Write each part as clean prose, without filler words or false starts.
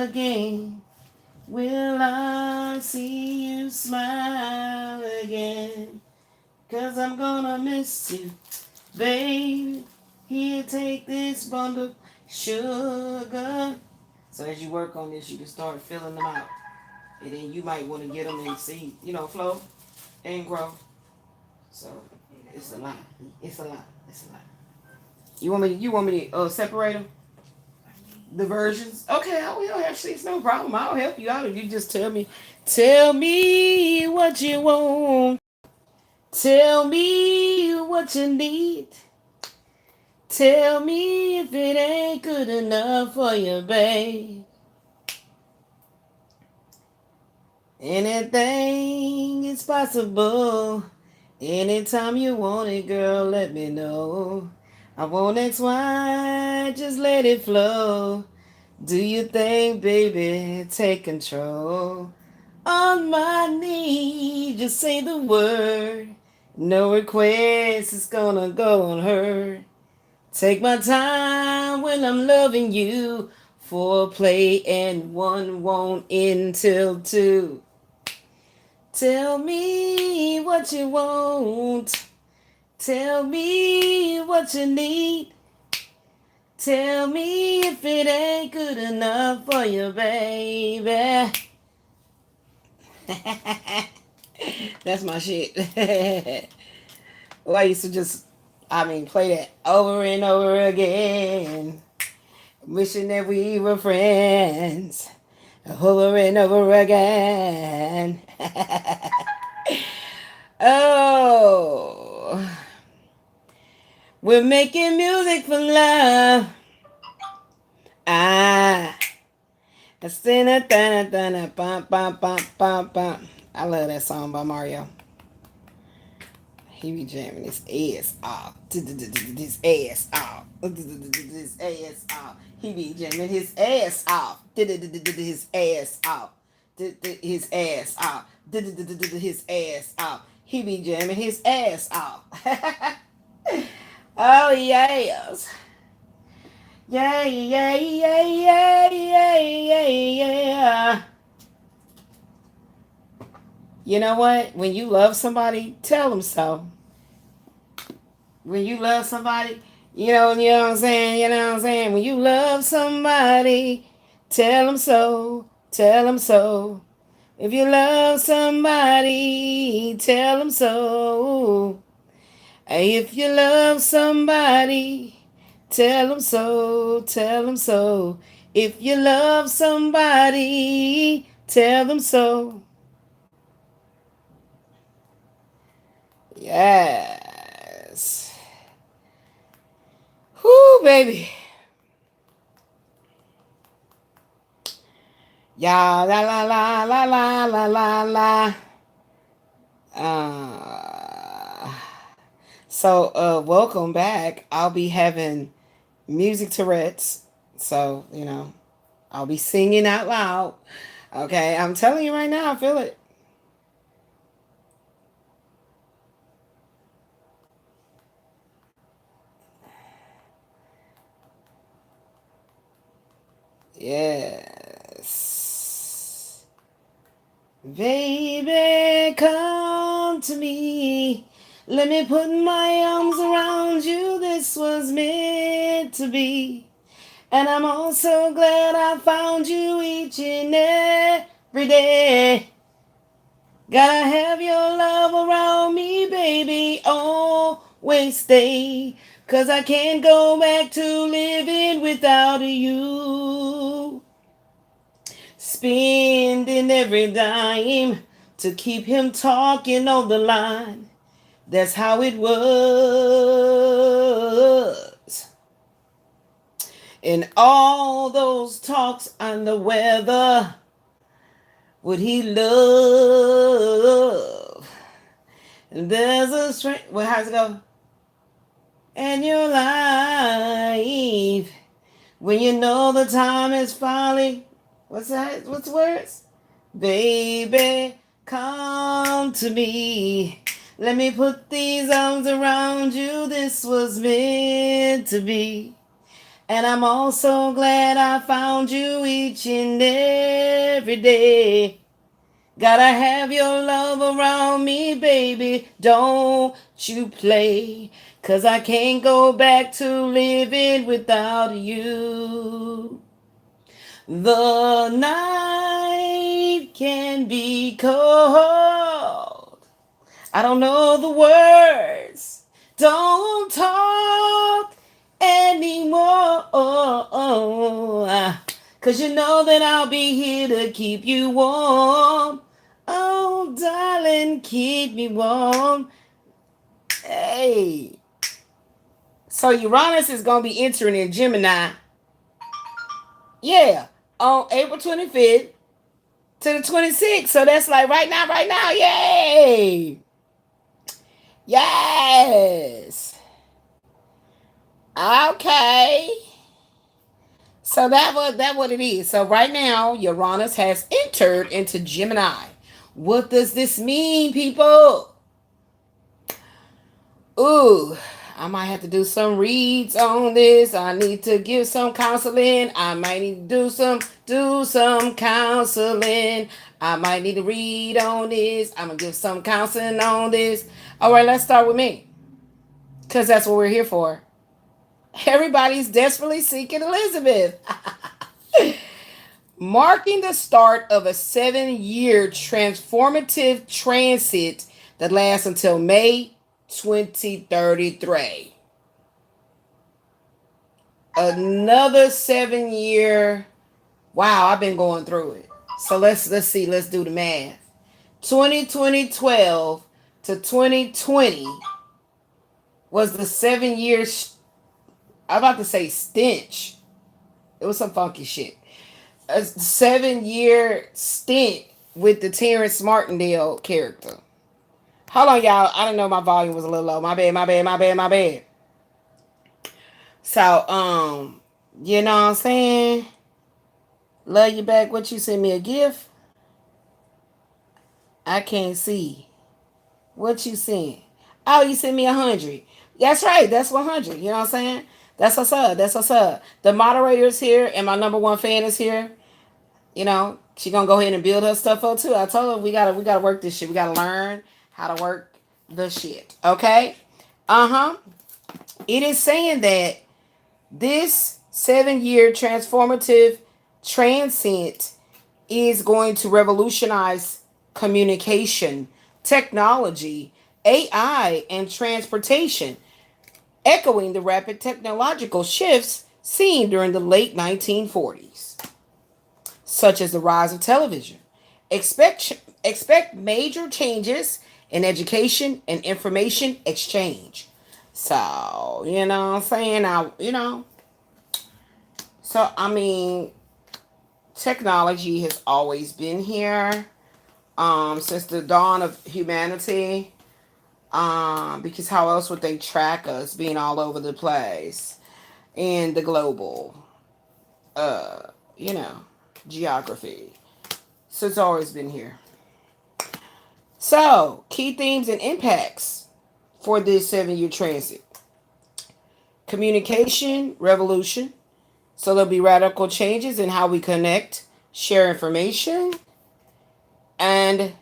again? Will I see you smile again? 'Cause I'm gonna miss you, baby. Here, take this bundle of sugar. So as you work on this, you can start filling them out. And then you might want to get them and see, flow and grow. So it's a lot. It's a lot. It's a lot. You want me to separate them? The versions? Okay, I will actually. It's no problem. I'll help you out if you just tell me. Tell me what you want. Tell me what you need. Tell me if it ain't good enough for you, babe. Anything is possible. Anytime you want it, girl, let me know. I won't ask why, just let it flow. Do you think, baby, take control? On my knees, just say the word. No request is gonna go unheard. Take my time when I'm loving you. Foreplay and one won't end till two. Tell me what you want. Tell me what you need. Tell me if it ain't good enough for you, baby. That's my shit. Well, I used to play that over and over again. Wishing that we were friends. Over and over again. Oh. We're making music for love. I love that song by Mario. He be jamming his ass off. His ass off. His ass off. He be jamming his ass off. His ass off. His ass off. His ass off. He be jamming his ass off. Oh, yes. Yeah, yeah, yeah, yeah, yeah, yeah, yeah. You know what? When you love somebody, tell them so. When you love somebody, you know what I'm saying? You know what I'm saying? When you love somebody, tell them so. Tell them so. If you love somebody, tell them so. If you love somebody, tell them so. Tell them so. If you love somebody, tell them so. Yes. Whoo, baby. Ya la la la la la la la la. Welcome back. I'll be having music Tourette's. So, I'll be singing out loud. Okay, I'm telling you right now, I feel it. Yes. Baby, come to me. Let me put my arms around you. This was meant to be. And I'm also glad I found you each and every day. Gotta have your love around me, baby. Always stay. 'Cause I can't go back to living without you. Spending every dime to keep him talking on the line. That's how it was. And all those talks on the weather, would he love? And there's a strength. Well, how's it go? And your life, when you know the time is finally. What's that? What's the words? Baby, come to me. Let me put these arms around you. This was meant to be. And I'm also glad I found you each and every day. Gotta have your love around me, baby. Don't you play. 'Cause I can't go back to living without you. The night can be cold. I don't know the words. Don't talk anymore. 'Cause you know that I'll be here to keep you warm. Oh, darling, keep me warm. Hey. So Uranus is going to be entering in Gemini. Yeah. On April 25th to the 26th. So that's like right now, right now. Yay. Yes. Okay. So that what it is. So right now, Uranus has entered into Gemini. What does this mean, people? Ooh, I might have to do some reads on this. I need to give some counseling. I might need to do some counseling. I might need to read on this. I'm gonna give some counseling on this. All right, let's start with me, because that's what we're here for. Everybody's desperately seeking Elizabeth. Marking the start of a 7-year transformative transit that lasts until May 2033. Another 7-year. Wow, I've been going through it. So let's see. Let's do the math. 2012 to 2020 was the 7 year. I'm about to say stench. It was some funky shit. A 7-year stint with the Terrence Martindale character. Hold on, y'all. I don't know, my volume was a little low. My bad. So, you know what I'm saying? Love you back. What, you sent me a gift? I can't see. What you sent? Oh, you sent me 100. That's right. That's 100. You know what I'm saying? That's what's up. That's what's up. The moderator is here, and my number one fan is here. You know, she gonna go ahead and build her stuff up too. I told her we gotta work this shit. We gotta learn how to work the shit. Okay? It is saying that this 7-year transformative transit is going to revolutionize communication, technology, AI, and transportation, echoing the rapid technological shifts seen during the late 1940s, such as the rise of television. Expect major changes in education and information exchange. So, you know what I'm saying? So, I mean, technology has always been here since the dawn of humanity. Because how else would they track us being all over the place in the global, you know, geography? So it's always been here. So, key themes and impacts for this 7-year transit. Communication revolution. So there'll be radical changes in how we connect, share information, and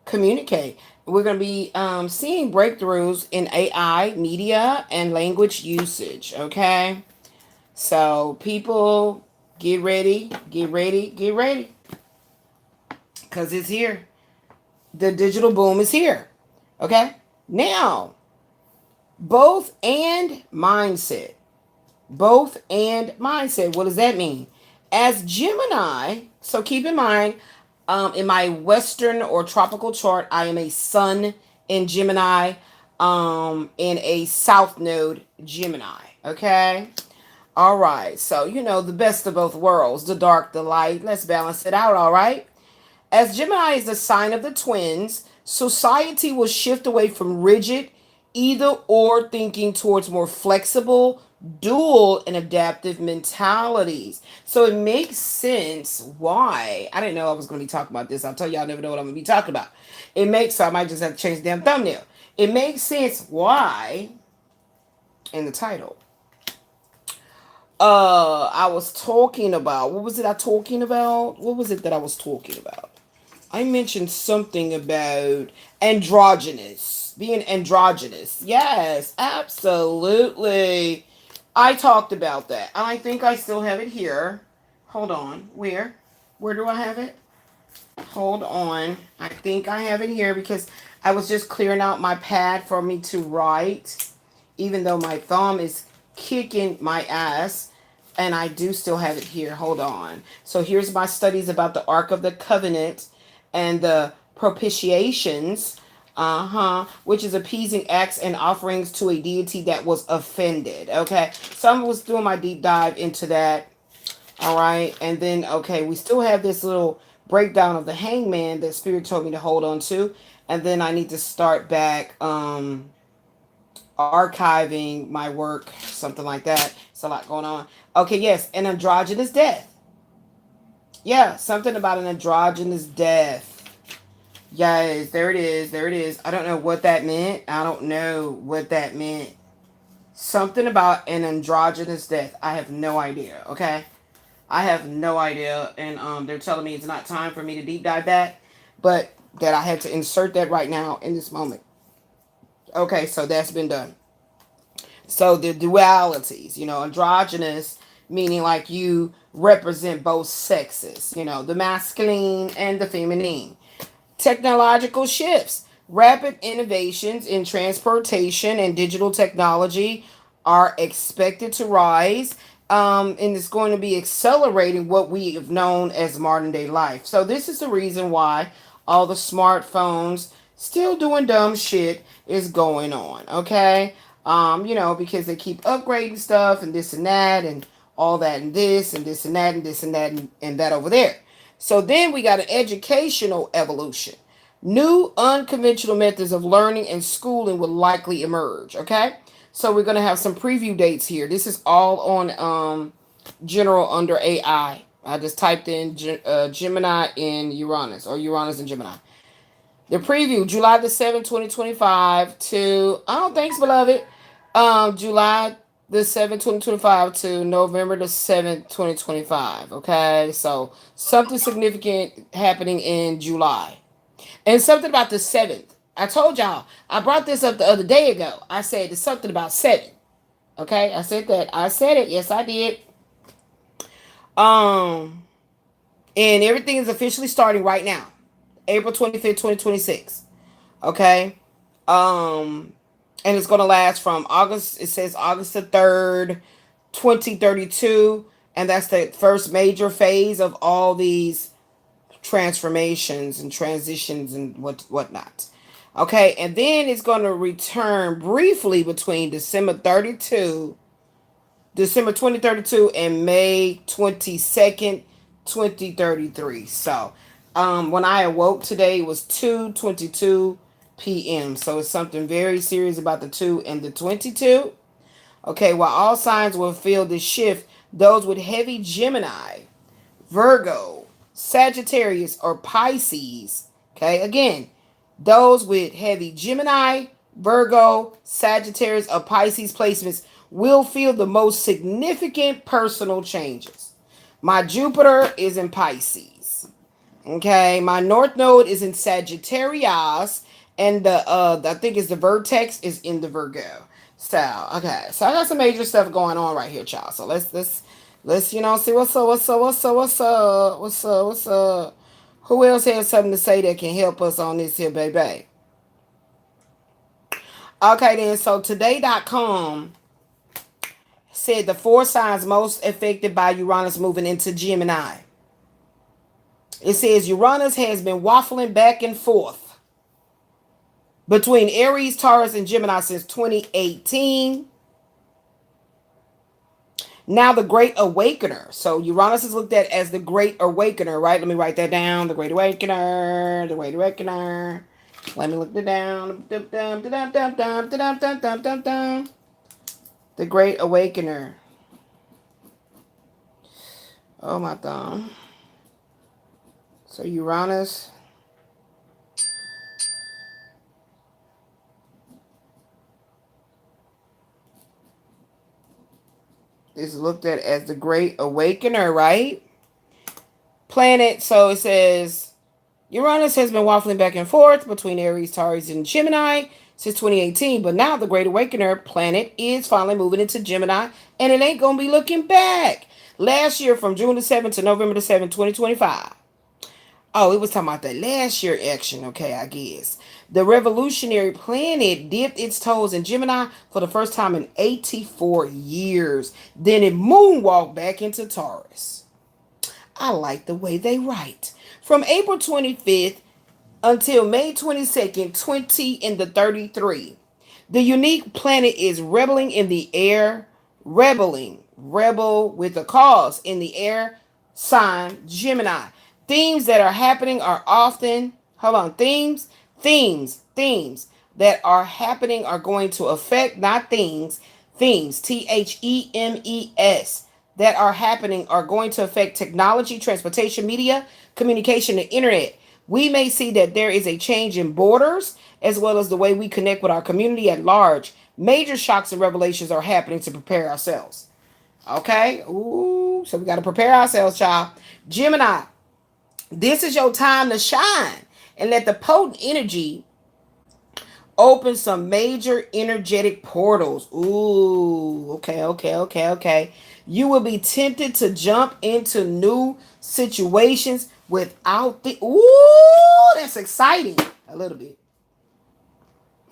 communicate. We're going to be seeing breakthroughs in AI, media, and language usage. Okay? So people, get ready. Because it's here. The digital boom is here. Okay? Now, both and mindset. What does that mean? As Gemini, so keep in mind, in my Western or tropical chart, I am a Sun in Gemini, in a South Node Gemini. Okay? All right. So, the best of both worlds, the dark, the light. Let's balance it out, all right? As Gemini is the sign of the twins, society will shift away from rigid, either or thinking towards more flexible, dual, and adaptive mentalities. So it makes sense why. I didn't know I was going to be talking about this. I'll tell you, I never know what I'm going to be talking about. So I might just have to change the damn thumbnail. It makes sense why in the title. I was talking about, what was it I talking about? What was it that I was talking about? I mentioned something about androgynous, being androgynous. Yes, absolutely. I talked about that. I think I still have it here. Hold on. Where? Where do I have it? Hold on. I think I have it here because I was just clearing out my pad for me to write, even though my thumb is kicking my ass. And I do still have it here. Hold on. So here's my studies about the Ark of the Covenant and the propitiations, which is appeasing acts and offerings to a deity that was offended. Okay, so I was doing my deep dive into that. All right, and then okay, we still have this little breakdown of the hangman that Spirit told me to hold on to, and then I need to start back archiving my work, something like that. It's a lot going on. Okay, yes, an androgynous death. Yeah, something about an androgynous death. Yes, there it is. There it is. I don't know what that meant. I don't know what that meant. Something about an androgynous death. I have no idea. Okay. I have no idea. And they're telling me it's not time for me to deep dive that, but that I had to insert that right now in this moment. Okay, so that's been done. So the dualities, androgynous, meaning like you represent both sexes, the masculine and the feminine. Technological shifts. Rapid innovations in transportation and digital technology are expected to rise, and it's going to be accelerating what we have known as modern day life. So, this is the reason why all the smartphones still doing dumb shit is going on, okay? Because they keep upgrading stuff and this and that and all that and this and this and that and this and that and that over there. So then we got an educational evolution. New unconventional methods of learning and schooling will likely emerge. Okay. So we're going to have some preview dates here. This is all on general under AI. I just typed in Gemini in Uranus or Uranus and Gemini. The preview, July the 7th, 2025 to, oh, thanks, beloved. July the 7th, 2025 to November the 7th, 2025. Okay, so something significant happening in July. And something about the 7th. I told y'all, I brought this up the other day ago. I said it's something about 7. Okay, I said that. I said it. Yes, I did. Um, and everything is officially starting right now. April 25th, 2026. Okay. And it's going to last from August, it says August the 3rd, 2032. And that's the first major phase of all these transformations and transitions and whatnot. Okay. And then it's going to return briefly between December 2032 and May 22nd, 2033. So, when I awoke today, it was 2:22 p.m. So it's something very serious about the 2 and the 22. Okay, while all signs will feel this shift, those with heavy Gemini, Virgo, Sagittarius, or Pisces, okay, again, those with heavy Gemini, Virgo, Sagittarius, or Pisces placements will feel the most significant personal changes. My Jupiter is in Pisces. Okay, my North Node is in Sagittarius, and the I think it's the vertex is in the Virgo. So okay, so I got some major stuff going on right here, child. So let's see what's up. Who else has something to say that can help us on this here, baby? Okay, then, so today.com said the 4 signs most affected by Uranus moving into Gemini. It says Uranus has been waffling back and forth between Aries, Taurus, and Gemini since 2018. Now the Great Awakener. So Uranus is looked at as the Great Awakener, right? Let me write that down. The Great Awakener. The Great Awakener. Let me look that down. The Great Awakener. Oh, my thumb. So Uranus. is looked at as the Great Awakener, right? Planet, so it says Uranus has been waffling back and forth between Aries, Taurus, and Gemini since 2018, but now the Great Awakener planet is finally moving into Gemini, and it ain't going to be looking back. Last year, from June the 7th to November the 7th, 2025. Oh, it was talking about that last year action, okay, I guess. The revolutionary planet dipped its toes in Gemini for the first time in 84 years. Then it moonwalked back into Taurus. I like the way they write. From April 25th until May 22nd, 20 in the 33. The unique planet is rebelling in the air, rebel with a cause in the air sign Gemini. Themes that are happening are often, themes that are happening are going to affect, not themes, themes, that are happening are going to affect technology, transportation, media, communication, and internet. We may see that there is a change in borders as well as the way we connect with our community at large. Major shocks and revelations are happening to prepare ourselves. Okay? Ooh, so we got to prepare ourselves, child. Gemini, this is your time to shine and let the potent energy open some major energetic portals. Ooh, okay. You will be tempted to jump into new situations without the... Ooh, that's exciting. A little bit.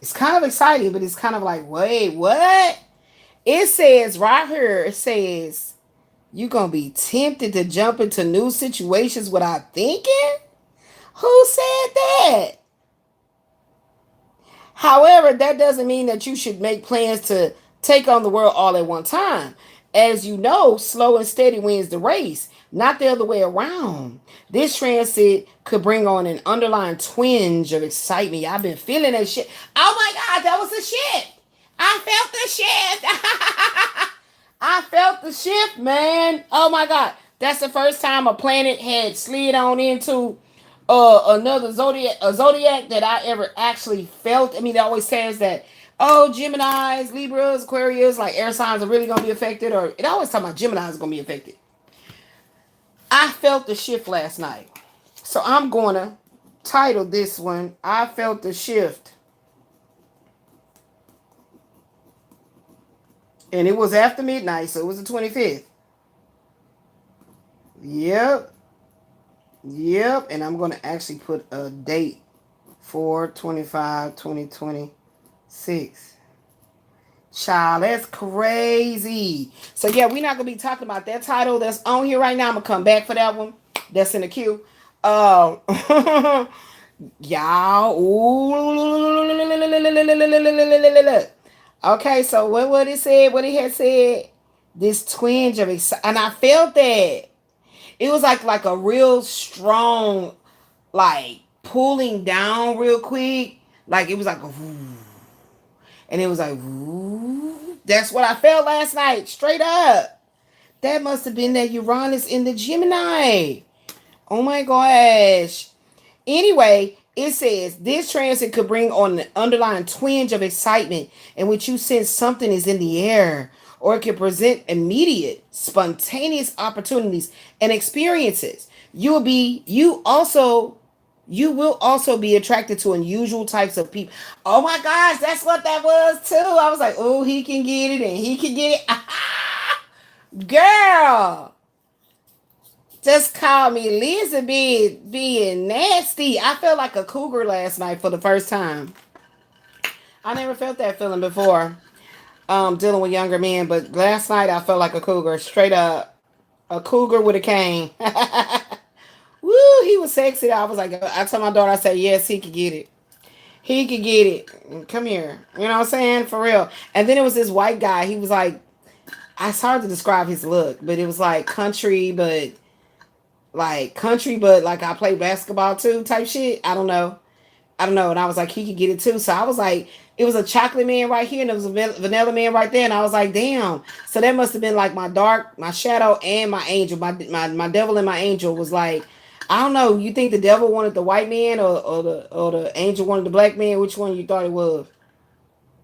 It's kind of exciting, but it's kind of like, wait, what? It says right here, it says, you're going to be tempted to jump into new situations without thinking? Who said that? However, that doesn't mean that you should make plans to take on the world all at one time. As you know, slow and steady wins the race, not the other way around. This transit could bring on an underlying twinge of excitement. I've been feeling that shit. Oh my God, that was a shift. I felt the shift. I felt the shift, man. Oh my God. That's the first time a planet had slid on into another zodiac that I ever actually felt. I mean, it always says that, oh, Geminis, Libras, Aquarius, like air signs are really going to be affected, or it always talks about Geminis are going to be affected. I felt the shift last night. So I'm going to title this one, I Felt the Shift. And it was after midnight, so it was the 25th. Yep. And I'm going to actually put a date for 2026. Child, that's crazy. So yeah, we're not going to be talking about that title that's on here right now. I'm going to come back for that one. That's in the queue. Y'all. Okay, so what it said, what he had said, this twinge of excitement, and I felt that. It was like a real strong, like pulling down real quick. Like it was like a whoo. And it was like whoo. That's what I felt last night. Straight up. That must have been that Uranus in the Gemini. Oh my gosh. Anyway, it says this transit could bring on an underlying twinge of excitement in which you sense something is in the air, or it can present immediate, spontaneous opportunities and experiences. You will also be attracted to unusual types of people. Oh my gosh, that's what that was too. I was like, oh, he can get it and he can get it. Girl, just call me Elizabeth being nasty. I felt like a cougar last night for the first time. I never felt that feeling before. Dealing with younger men, but last night I felt like a cougar, straight up. A cougar with a cane. Woo, he was sexy. I was like, I told my daughter, I said, yes, he could get it. He could get it. Come here. You know what I'm saying? For real. And then it was this white guy. He was like, it's hard to describe his look, but it was like country, but like I play basketball too type shit. I don't know. And I was like, he could get it too. So I was like, it was a chocolate man right here and there was a vanilla man right there. And I was like, damn. So that must have been like my shadow and my angel. My devil and my angel was like, I don't know. You think the devil wanted the white man or the angel wanted the black man? Which one you thought it was?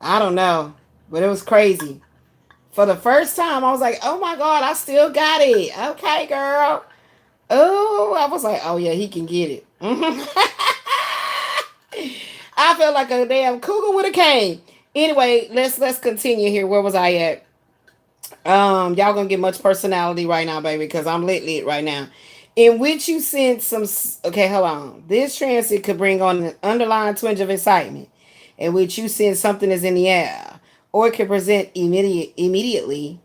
I don't know. But it was crazy. For the first time, I was like, oh my God, I still got it. Okay, girl. Oh, I was like, oh yeah, he can get it. I felt like a damn cougar with a cane. Anyway, let's continue here. Where was I at? Y'all gonna get much personality right now, baby, because I'm lit right now. In which you sense some. Okay, hold on. This transit could bring on an underlying twinge of excitement, in which you sense something is in the air, or it could present immediately,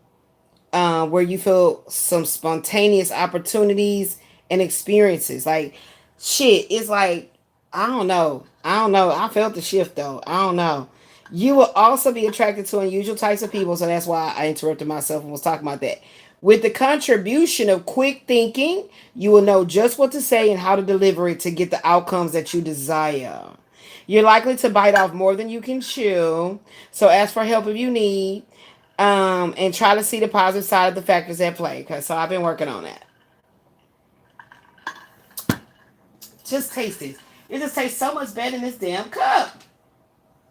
where you feel some spontaneous opportunities and experiences. Like, shit, it's like, I don't know. I don't know. I felt the shift though. I don't know. You will also be attracted to unusual types of people. So that's why I interrupted myself and was talking about that. With the contribution of quick thinking, you will know just what to say and how to deliver it to get the outcomes that you desire. You're likely to bite off more than you can chew. So ask for help if you need. And try to see the positive side of the factors at play. Okay, so I've been working on that. Just taste this. It just tastes so much better in this damn cup.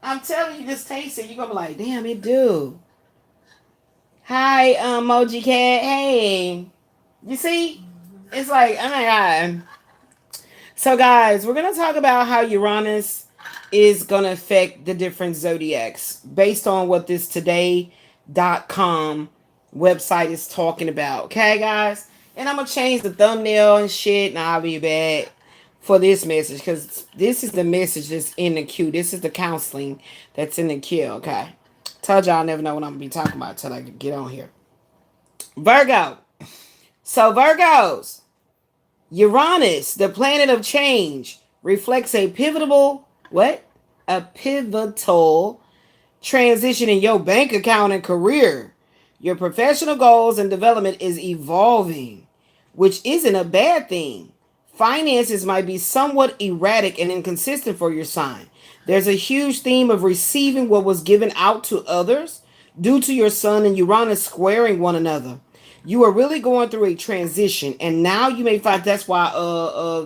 I'm telling you, just taste it. You're gonna be like, damn, it do. Hi, Moji Cat. Hey. You see? It's like, oh my God. So guys, we're gonna talk about how Uranus is gonna affect the different zodiacs based on what this today.com website is talking about. Okay, guys? And I'm gonna change the thumbnail and shit, and I'll be back for this message because this is the message that's in the queue. This is the counseling that's in the queue. Okay. Told y'all I never know what I'm gonna be talking about till I get on here. Virgo. So Virgos, Uranus, the planet of change, reflects a pivotal what? A pivotal transition in your bank account and career. Your professional goals and development is evolving, which isn't a bad thing. Finances might be somewhat erratic and inconsistent for your sign. There's a huge theme of receiving what was given out to others due to your sun and Uranus squaring one another. You are really going through a transition, and now you may find that's why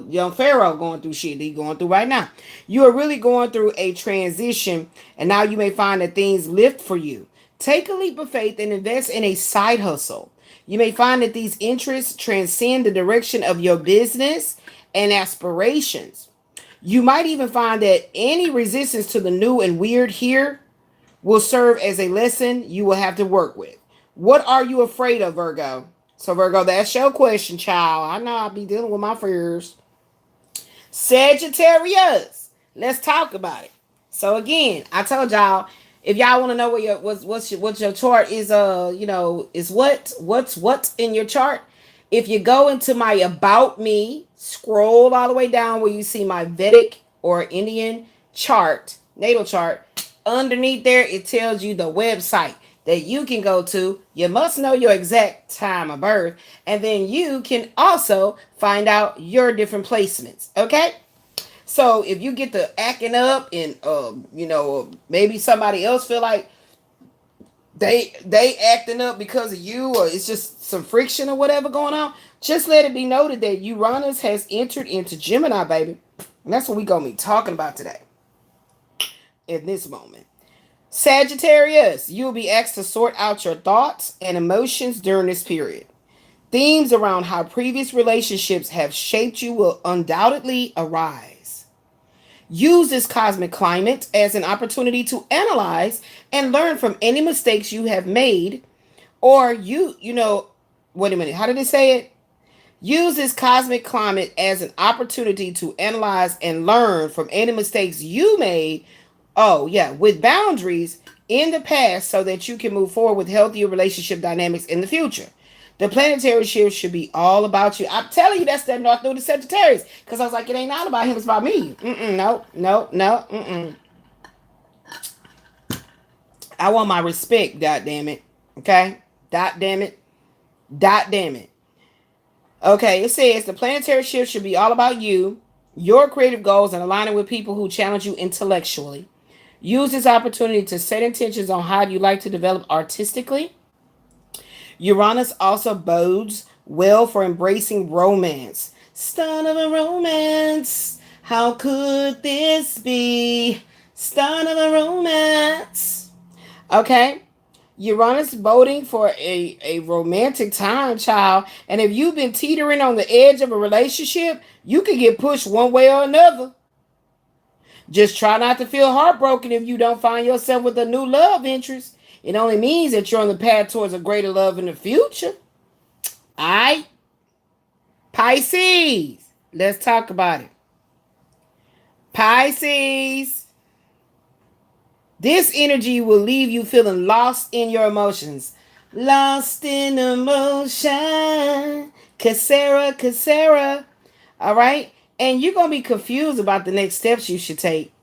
young Pharaoh going through shit he going through right now. You are really going through a transition, and now you may find that things lift for you. Take a leap of faith and invest in a side hustle. You may find that these interests transcend the direction of your business and aspirations. You might even find that any resistance to the new and weird here will serve as a lesson you will have to work with. What are you afraid of, Virgo? So, Virgo, that's your question, child. I know I'll be dealing with my fears. Sagittarius, let's talk about it. So, again, I told y'all, if y'all want to know what your chart is, is what's in your chart. If you go into my About Me, scroll all the way down where you see my Vedic or Indian chart, natal chart. Underneath there, it tells you the website that you can go to. You must know your exact time of birth, and then you can also find out your different placements. Okay, so if you get to acting up and maybe somebody else feel like they acting up because of you, or it's just some friction or whatever going on, just let it be noted that Uranus has entered into Gemini, baby, and that's what we gonna be talking about today in this moment. Sagittarius, you'll be asked to sort out your thoughts and emotions during this period. Themes around how previous relationships have shaped you will undoubtedly arise. Use this cosmic climate as an opportunity to analyze and learn from any mistakes you have made, or wait a minute, how did it say it? Use this cosmic climate as an opportunity to analyze and learn from any mistakes you made. Oh, yeah, with boundaries in the past so that you can move forward with healthier relationship dynamics in the future. The planetary shift should be all about you. I'm telling you, that's that North Node of Sagittarius. Because I was like, it ain't all about him, it's about me. No. I want my respect, dot damn it. Okay? Dot damn it. Okay, it says the planetary shift should be all about you, your creative goals, and aligning with people who challenge you intellectually. Use this opportunity to set intentions on how you like to develop artistically. Uranus also bodes well for embracing romance. Start of a romance. How could this be? Start of a romance. Okay. Uranus voting for a romantic time, child. And if you've been teetering on the edge of a relationship, you could get pushed one way or another. Just try not to feel heartbroken if you don't find yourself with a new love interest. It only means that you're on the path towards a greater love in the future. Alright? Pisces. Let's talk about it. Pisces. This energy will leave you feeling lost in your emotions. Lost in emotion. Cassera. All right? And you're going to be confused about the next steps you should take.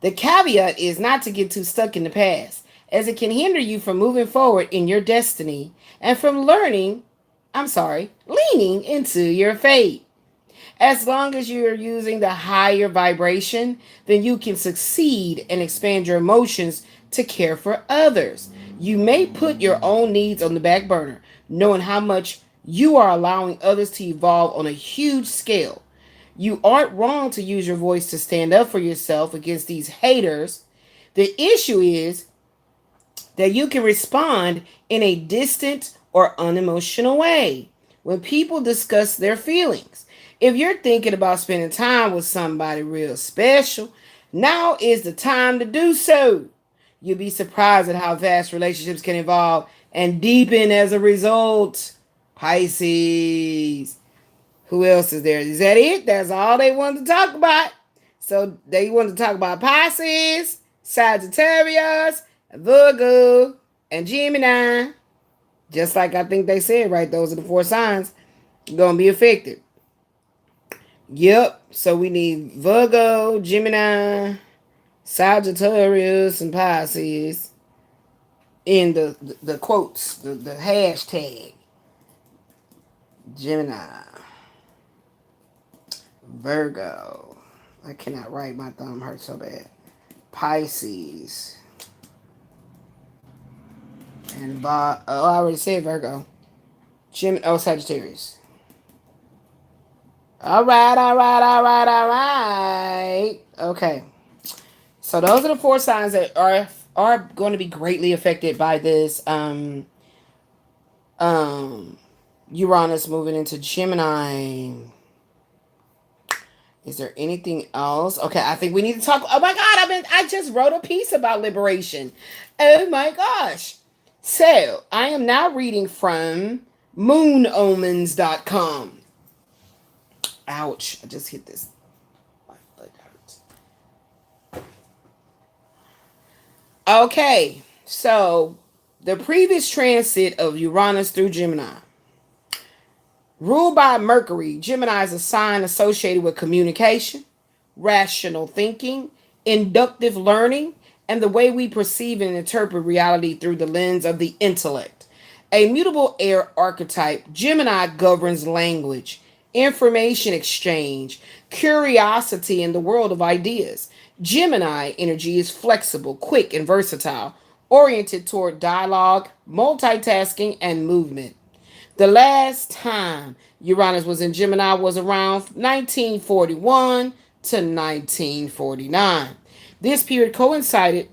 The caveat is not to get too stuck in the past, as it can hinder you from moving forward in your destiny and from learning leaning into your fate. As long as you're using the higher vibration, then you can succeed and expand your emotions to care for others. You may put your own needs on the back burner, knowing how much you are allowing others to evolve on a huge scale. You aren't wrong to use your voice to stand up for yourself against these haters. The issue is that you can respond in a distant or unemotional way when people discuss their feelings. If you're thinking about spending time with somebody real special, now is the time to do so. You'll be surprised at how fast relationships can evolve and deepen as a result. Pisces. Who else is there? Is that it? That's all they wanted to talk about. So they wanted to talk about Pisces, Sagittarius, Virgo, and Gemini. Just like I think they said, right? Those are the 4 signs going to be affected. Yep. So we need Virgo, Gemini, Sagittarius, and Pisces in the quotes, the hashtag. Gemini. Virgo. I cannot write. My thumb hurts so bad. Pisces. And I already said Virgo. Gemini. Sagittarius. All right. Okay. So those are the 4 signs that are going to be greatly affected by this Uranus moving into Gemini. Is there anything else? Okay, I think we need to talk. Oh my God, I just wrote a piece about liberation. Oh my gosh. So I am now reading from moonomens.com. Ouch, I just hit this. My foot hurts. Okay, so the previous transit of Uranus through Gemini. Ruled by Mercury, Gemini is a sign associated with communication, rational thinking, inductive learning, and the way we perceive and interpret reality through the lens of the intellect. A mutable air archetype, Gemini governs language, information exchange, curiosity, and the world of ideas. Gemini energy is flexible, quick, and versatile, oriented toward dialogue, multitasking, and movement. The last time Uranus was in Gemini was around 1941 to 1949. This period coincided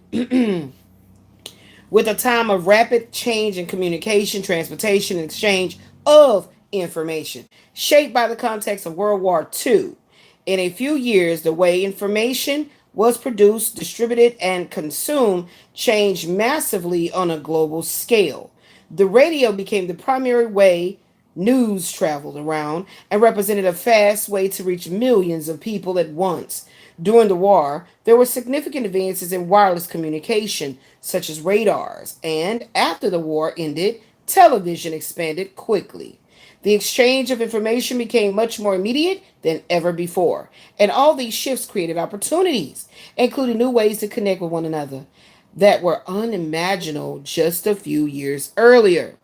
with a time of rapid change in communication, transportation, and exchange of information, shaped by the context of World War II. In a few years, the way information was produced, distributed, and consumed changed massively on a global scale. The radio became the primary way news traveled around and represented a fast way to reach millions of people at once. During the war, there were significant advances in wireless communication, such as radars, and after the war ended, television expanded quickly. The exchange of information became much more immediate than ever before, and all these shifts created opportunities, including new ways to connect with one another that were unimaginable just a few years earlier.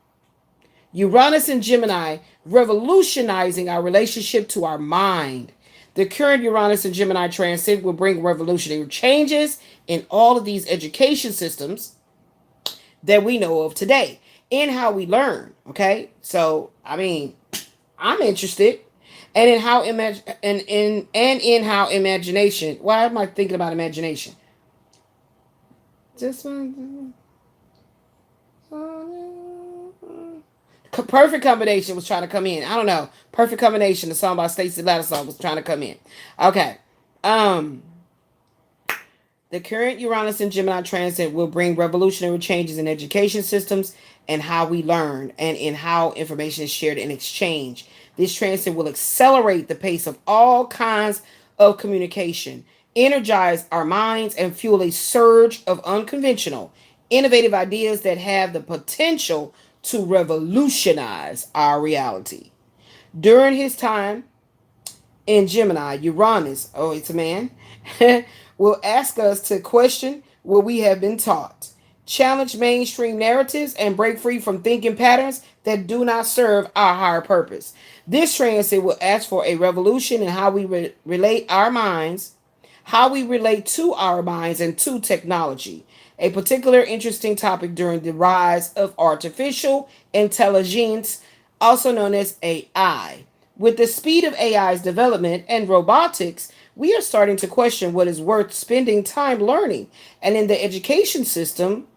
Uranus and Gemini revolutionizing our relationship to our mind. The current Uranus and Gemini transit will bring revolutionary changes in all of these education systems that we know of today in how we learn. Okay, so I'm interested, and in how in how imagination. Why am I thinking about imagination? Just one. Perfect Combination was trying to come in. I don't know. Perfect Combination, the song by Stacey Lattisaw, was trying to come in. Okay. Um, the current Uranus and Gemini transit will bring revolutionary changes in education systems and how we learn and in how information is shared and exchanged. This transit will accelerate the pace of all kinds of communication, energize our minds, and fuel a surge of unconventional, innovative ideas that have the potential to revolutionize our reality. During his time in Gemini, Uranus, oh, it's a man, will ask us to question what we have been taught, challenge mainstream narratives, and break free from thinking patterns that do not serve our higher purpose. This transit will ask for a revolution in how we relate our minds, how we relate to our minds and to technology. A particular interesting topic during the rise of artificial intelligence, also known as AI. With the speed of AI's development and robotics, we are starting to question what is worth spending time learning. And in the education system,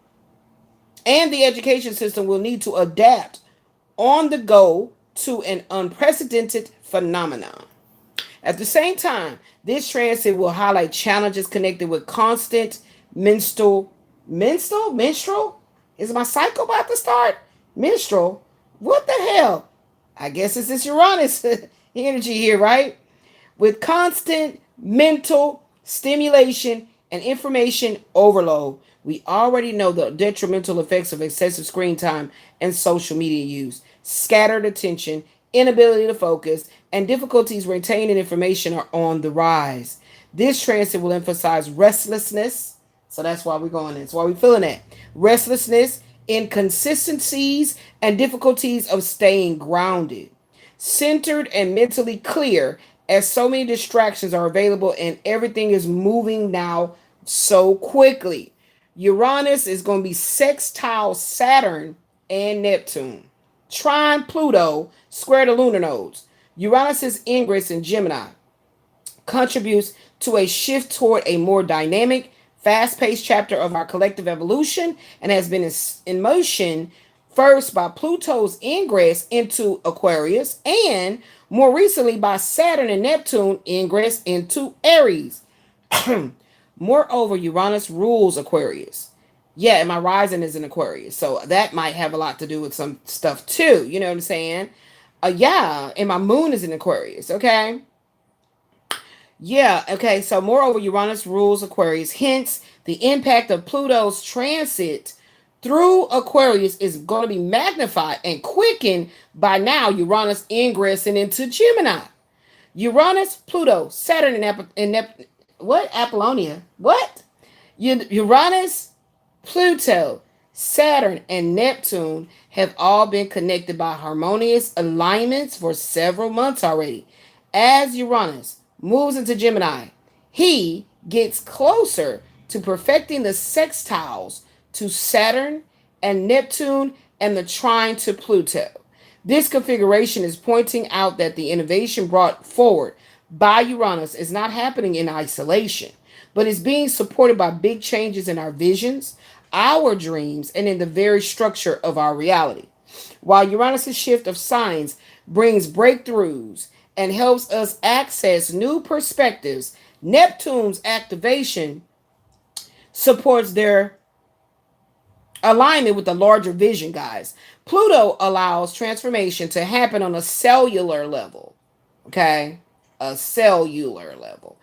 the education system will need to adapt on the go to an unprecedented phenomenon. At the same time, this transit will highlight challenges connected with constant menstrual? Is my cycle about to start? Menstrual? What the hell? I guess it's this Uranus energy here, right? With constant mental stimulation and information overload, we already know the detrimental effects of excessive screen time and social media use. Scattered attention, inability to focus, and difficulties retaining information are on the rise. This transit will emphasize restlessness. So that's why we're going in. That's why we're feeling that. Restlessness, inconsistencies, and difficulties of staying grounded, centered, and mentally clear, as so many distractions are available and everything is moving now so quickly. Uranus is going to be sextile Saturn and Neptune, trine Pluto, square the lunar nodes. Uranus's ingress in Gemini contributes to a shift toward a more dynamic, fast-paced chapter of our collective evolution and has been in motion first by Pluto's ingress into Aquarius and more recently by Saturn and Neptune ingress into Aries. Moreover, Uranus rules Aquarius. Yeah, and my rising is in Aquarius, so that might have a lot to do with some stuff too. You know what I'm saying? Yeah, and my moon is in Aquarius. Okay. Yeah, okay. So, moreover, Uranus rules Aquarius. Hence, the impact of Pluto's transit through Aquarius is going to be magnified and quickened by now Uranus ingressing into Gemini. Uranus, Pluto, Saturn, what? Apollonia. What? Uranus, Pluto, Saturn, and Neptune have all been connected by harmonious alignments for several months already. As Uranus moves into Gemini, he gets closer to perfecting the sextiles to Saturn and Neptune and the trine to Pluto. This configuration is pointing out that the innovation brought forward by Uranus is not happening in isolation, but is being supported by big changes in our visions, our dreams, and in the very structure of our reality. While Uranus' shift of signs brings breakthroughs and helps us access new perspectives, Neptune's activation supports their alignment with the larger vision, guys. Pluto allows transformation to happen on a cellular level. Okay? A cellular level.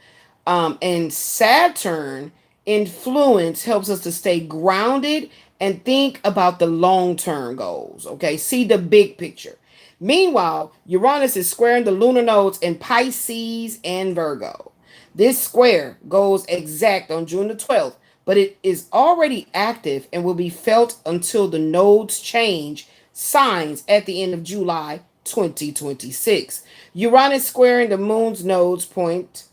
And Saturn influence helps us to stay grounded and think about the long-term goals. Okay? See the big picture. Meanwhile, Uranus is squaring the lunar nodes in Pisces and Virgo. This square goes exact on June the 12th, but it is already active and will be felt until the nodes change signs at the end of July 2026. Uranus squaring the moon's nodes point.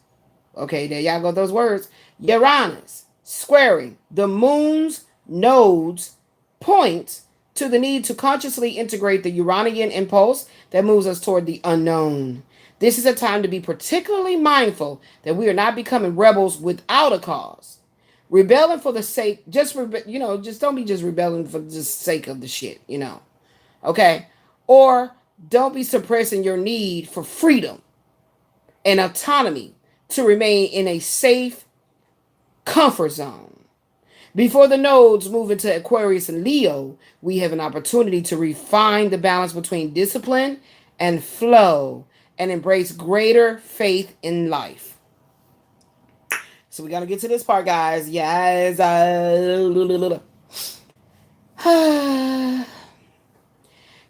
Okay, there y'all go, those words. Uranus squaring the moon's nodes points to the need to consciously integrate the Uranian impulse that moves us toward the unknown. This is a time to be particularly mindful that we are not becoming rebels without a cause. Rebelling for the sake, just don't be just rebelling for the sake of the shit, okay? Or don't be suppressing your need for freedom and autonomy to remain in a safe comfort zone. Before the nodes move into Aquarius and Leo, we have an opportunity to refine the balance between discipline and flow and embrace greater faith in life. So we got to get to this part, guys. Yes.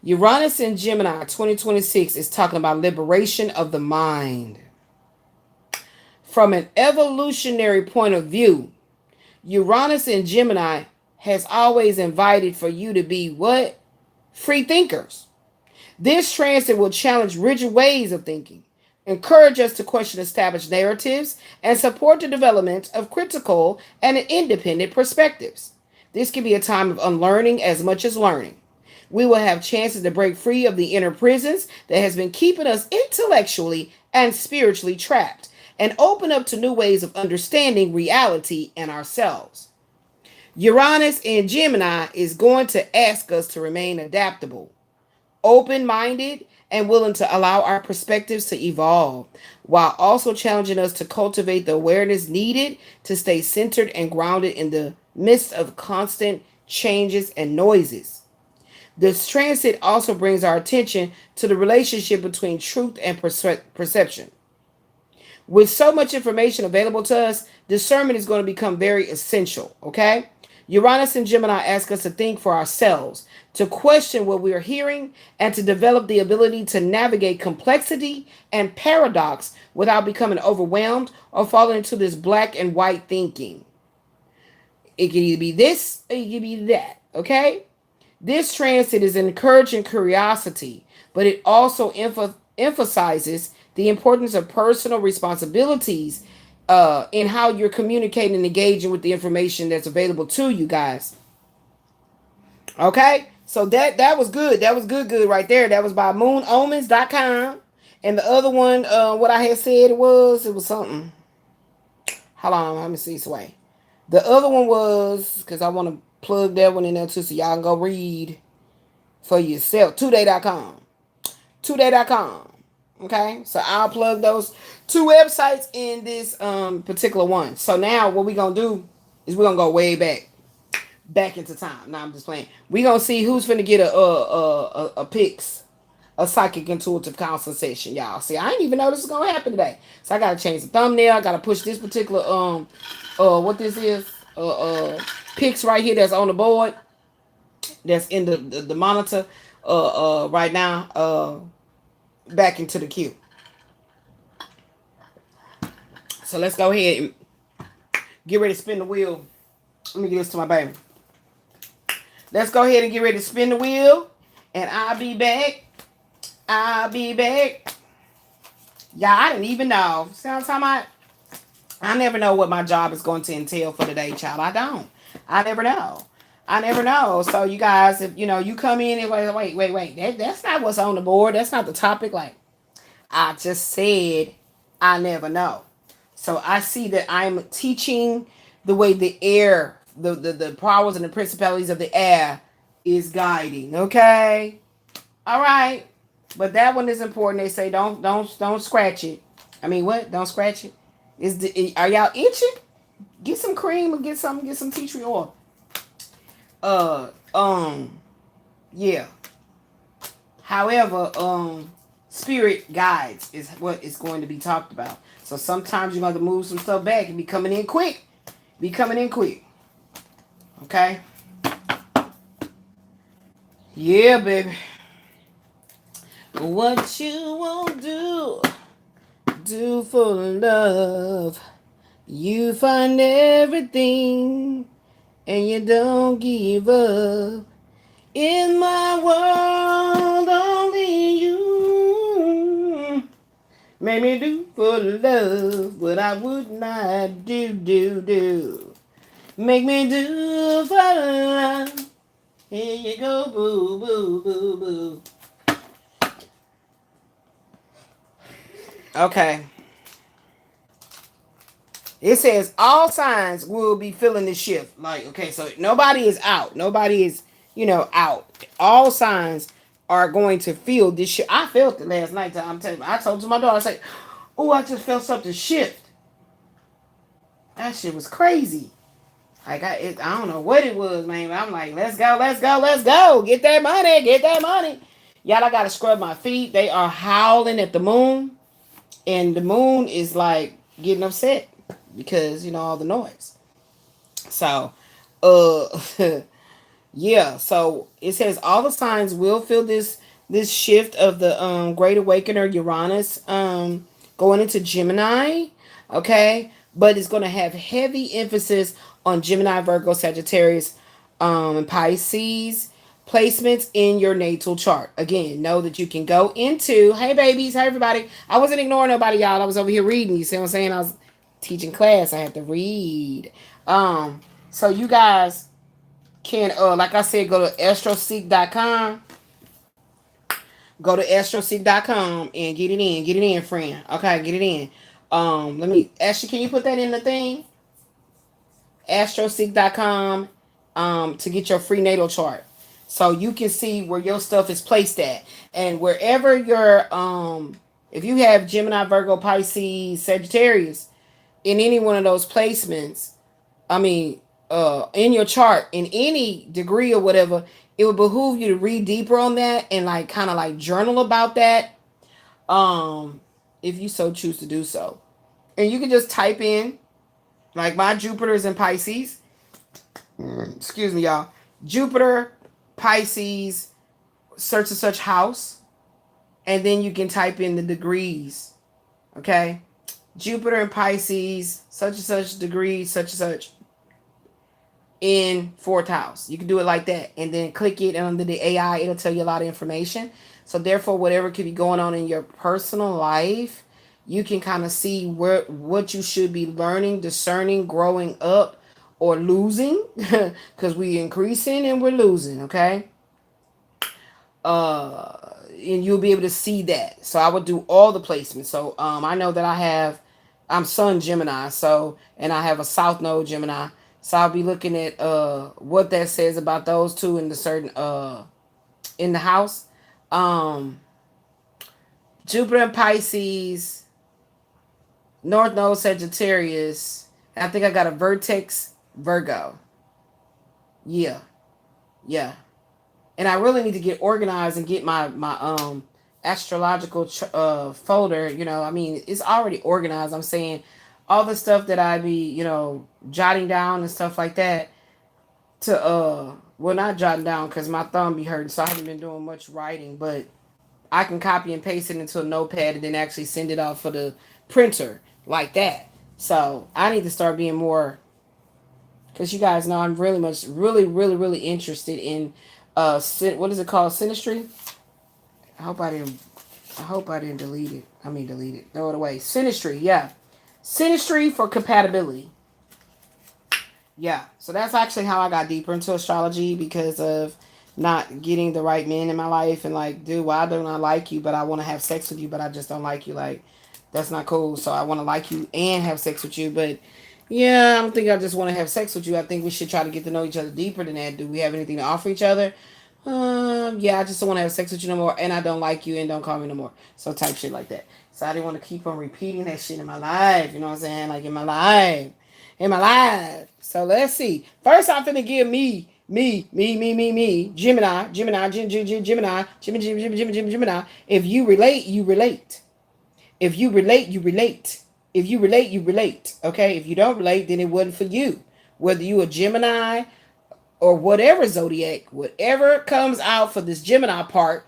Uranus in Gemini 2026 is talking about liberation of the mind. From an evolutionary point of view, Uranus in Gemini has always invited for you to be what? Free thinkers. This transit will challenge rigid ways of thinking, encourage us to question established narratives, and support the development of critical and independent perspectives. This can be a time of unlearning as much as learning. We will have chances to break free of the inner prisons that has been keeping us intellectually and spiritually trapped, and open up to new ways of understanding reality and ourselves. Uranus in Gemini is going to ask us to remain adaptable, open-minded, and willing to allow our perspectives to evolve, while also challenging us to cultivate the awareness needed to stay centered and grounded in the midst of constant changes and noises. This transit also brings our attention to the relationship between truth and perception. With so much information available to us, discernment is going to become very essential, okay? Uranus and Gemini ask us to think for ourselves, to question what we are hearing, and to develop the ability to navigate complexity and paradox without becoming overwhelmed or falling into this black and white thinking. It can either be this or it can be that, okay? This transit is encouraging curiosity, but it also emphasizes the importance of personal responsibilities in how you're communicating and engaging with the information that's available to you guys. Okay? So that was good. That was good right there. That was by moonomens.com. And the other one, what I had said it was something. Hold on, let me see, Sway. The other one was, because I want to plug that one in there too so y'all can go read for yourself. Today.com. Today.com. Okay, so I'll plug those two websites in this particular one. So now what we're going to do is we're going to go way back into time. Now I'm just playing. We're going to see who's finna get a picks, a psychic intuitive counseling session, y'all. See, I didn't even know this was going to happen today. So I got to change the thumbnail. I got to push this particular, what this is, picks right here that's on the board, that's in the monitor, right now, back into the queue. So let's go ahead and get ready to spin the wheel. Let me give this to my baby. Let's go ahead and get ready to spin the wheel. And I'll be back. Yeah, I didn't even know. See what I'm talking about? I never know what my job is going to entail for today, child. I don't. I never know. So you guys, if you come in and wait. That's not what's on the board. That's not the topic. Like, I just said, I never know. So I see that I'm teaching the way the air, the powers and the principalities of the air is guiding. Okay? All right. But that one is important. They say don't scratch it. I mean, what? Don't scratch it. Are y'all itching? Get some cream or get some tea tree oil. Yeah. However, spirit guides is what is going to be talked about. So sometimes you're going to move some stuff back and be coming in quick. Okay? Yeah, baby. What you won't do for love. You find everything and you don't give up. In my world, only you make me do for love what I would not do. Make me do for love. Here you go, boo, boo, boo, boo. Okay. It says all signs will be feeling this shift. Like, okay, so nobody is out. Nobody is, out. All signs are going to feel this shit. I felt it last night. I'm telling you, I told to my daughter, I said, oh, I just felt something shift. That shit was crazy. Like, I don't know what it was, man. But I'm like, let's go, let's go, let's go. Get that money, get that money. Y'all, I got to scrub my feet. They are howling at the moon. And the moon is like getting upset because, all the noise. So, yeah. So it says all the signs will feel this shift of the Great Awakener Uranus going into Gemini. Okay, but it's going to have heavy emphasis on Gemini, Virgo, Sagittarius, and Pisces placements in your natal chart. Again, know that you can go into, hey babies, hey everybody. I wasn't ignoring nobody, y'all. I was over here reading. You see what I'm saying? I was teaching class. I had to read. So you guys can, like I said, go to astroseek.com. Go to astroseek.com and get it in. Get it in, friend. Okay, get it in. Let me, Ashley, can you put that in the thing? Astroseek.com to get your free natal chart. So you can see where your stuff is placed at. And wherever your, if you have Gemini, Virgo, Pisces, Sagittarius, in any one of those placements, in your chart, in any degree or whatever, it would behoove you to read deeper on that and like kind of like journal about that. If you so choose to do so. And you can just type in, like my Jupiter is in Pisces. Excuse me, y'all. Jupiter, Pisces, search and such house. And then you can type in the degrees. Okay? Jupiter and Pisces, such and such degrees, such and such. In fourth house. You can do it like that. And then click it, and under the AI, it'll tell you a lot of information. So therefore, whatever could be going on in your personal life, you can kind of see what you should be learning, discerning, growing up, or losing. Because we're increasing and we're losing, okay? And you'll be able to see that. So I would do all the placements. So I know that I'm Sun Gemini, and I have a South Node Gemini. So I'll be looking at what that says about those two in the certain in the house. Jupiter and Pisces, North Node Sagittarius. And I think I got a vertex Virgo. Yeah. And I really need to get organized and get my astrological folder. It's already organized. I'm saying all the stuff that I be, jotting down and stuff like that to, not jotting down because my thumb be hurting, so I haven't been doing much writing, but I can copy and paste it into a notepad and then actually send it off for the printer like that. So I need to start being more, because you guys know I'm really interested in, what is it called? Synastry? I hope I didn't delete it. Delete it. Throw it away. Synastry, yeah. Synastry for compatibility. Yeah. So that's actually how I got deeper into astrology, because of not getting the right men in my life. And like, dude, why don't I like you, but I want to have sex with you, but I just don't like you. Like, that's not cool. So I want to like you and have sex with you. But yeah, I don't think I just want to have sex with you. I think we should try to get to know each other deeper than that. Do we have anything to offer each other? Yeah, I just don't want to have sex with you no more, and I don't like you, and don't call me no more. So type shit like that. So I didn't want to keep on repeating that shit in my life. You know what I'm saying? Like in my life. So let's see. First, I'm finna give me, Gemini. If you relate, you relate. If you relate, you relate. If you relate, you relate. Okay? If you don't relate, then it wasn't for you. Whether you a Gemini or whatever zodiac, whatever comes out for this Gemini part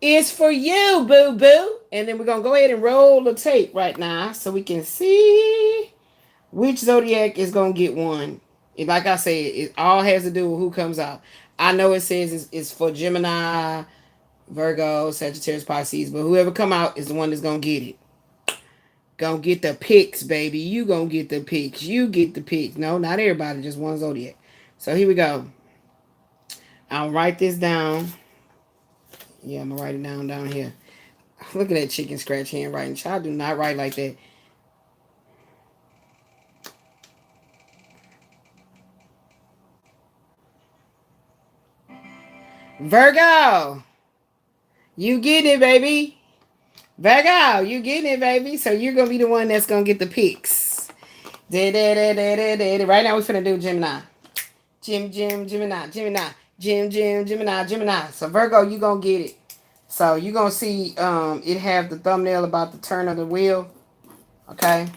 is for you, boo-boo. And then we're going to go ahead and roll the tape right now so we can see which zodiac is going to get one. And like I said, it all has to do with who comes out. I know it says it's for Gemini, Virgo, Sagittarius, Pisces, but whoever come out is the one that's going to get it. Gonna get the picks, baby. You gonna get the picks. You get the picks. No, not everybody, just one zodiac. So here we go. I'll write this down. Yeah, I'm gonna write it down here. Look at that chicken scratch handwriting. Child, do not write like that. Virgo, you getting it, baby. Virgo, you getting it, baby. So you're going to be the one that's going to get the picks. Right now, we're finna do Gemini. Gemini. Gemini. So Virgo, you going to get it. So you're going to see it have the thumbnail about the turn of the wheel. Okay.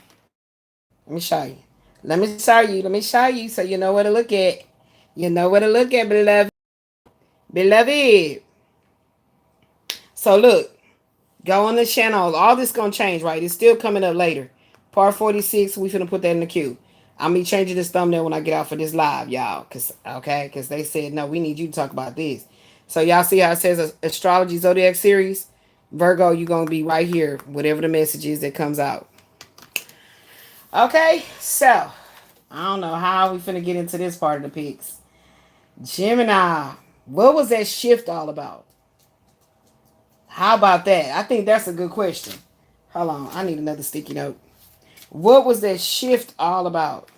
Let me show you. Let me show you so you know what to look at. You know what to look at, beloved. Beloved. So look, go on the channel. All this gonna change, right? It's still coming up later. Part 46, we finna put that in the queue. I'm be changing this thumbnail when I get out for this live, y'all. Cause they said no, we need you to talk about this. So y'all see how it says astrology zodiac series? Virgo, you gonna be right here, whatever the message is that comes out. Okay, so I don't know how we finna get into this part of the picks. Gemini, what was that shift all about? How about that? I think that's a good question. Hold on, I need another sticky note. What was that shift all about?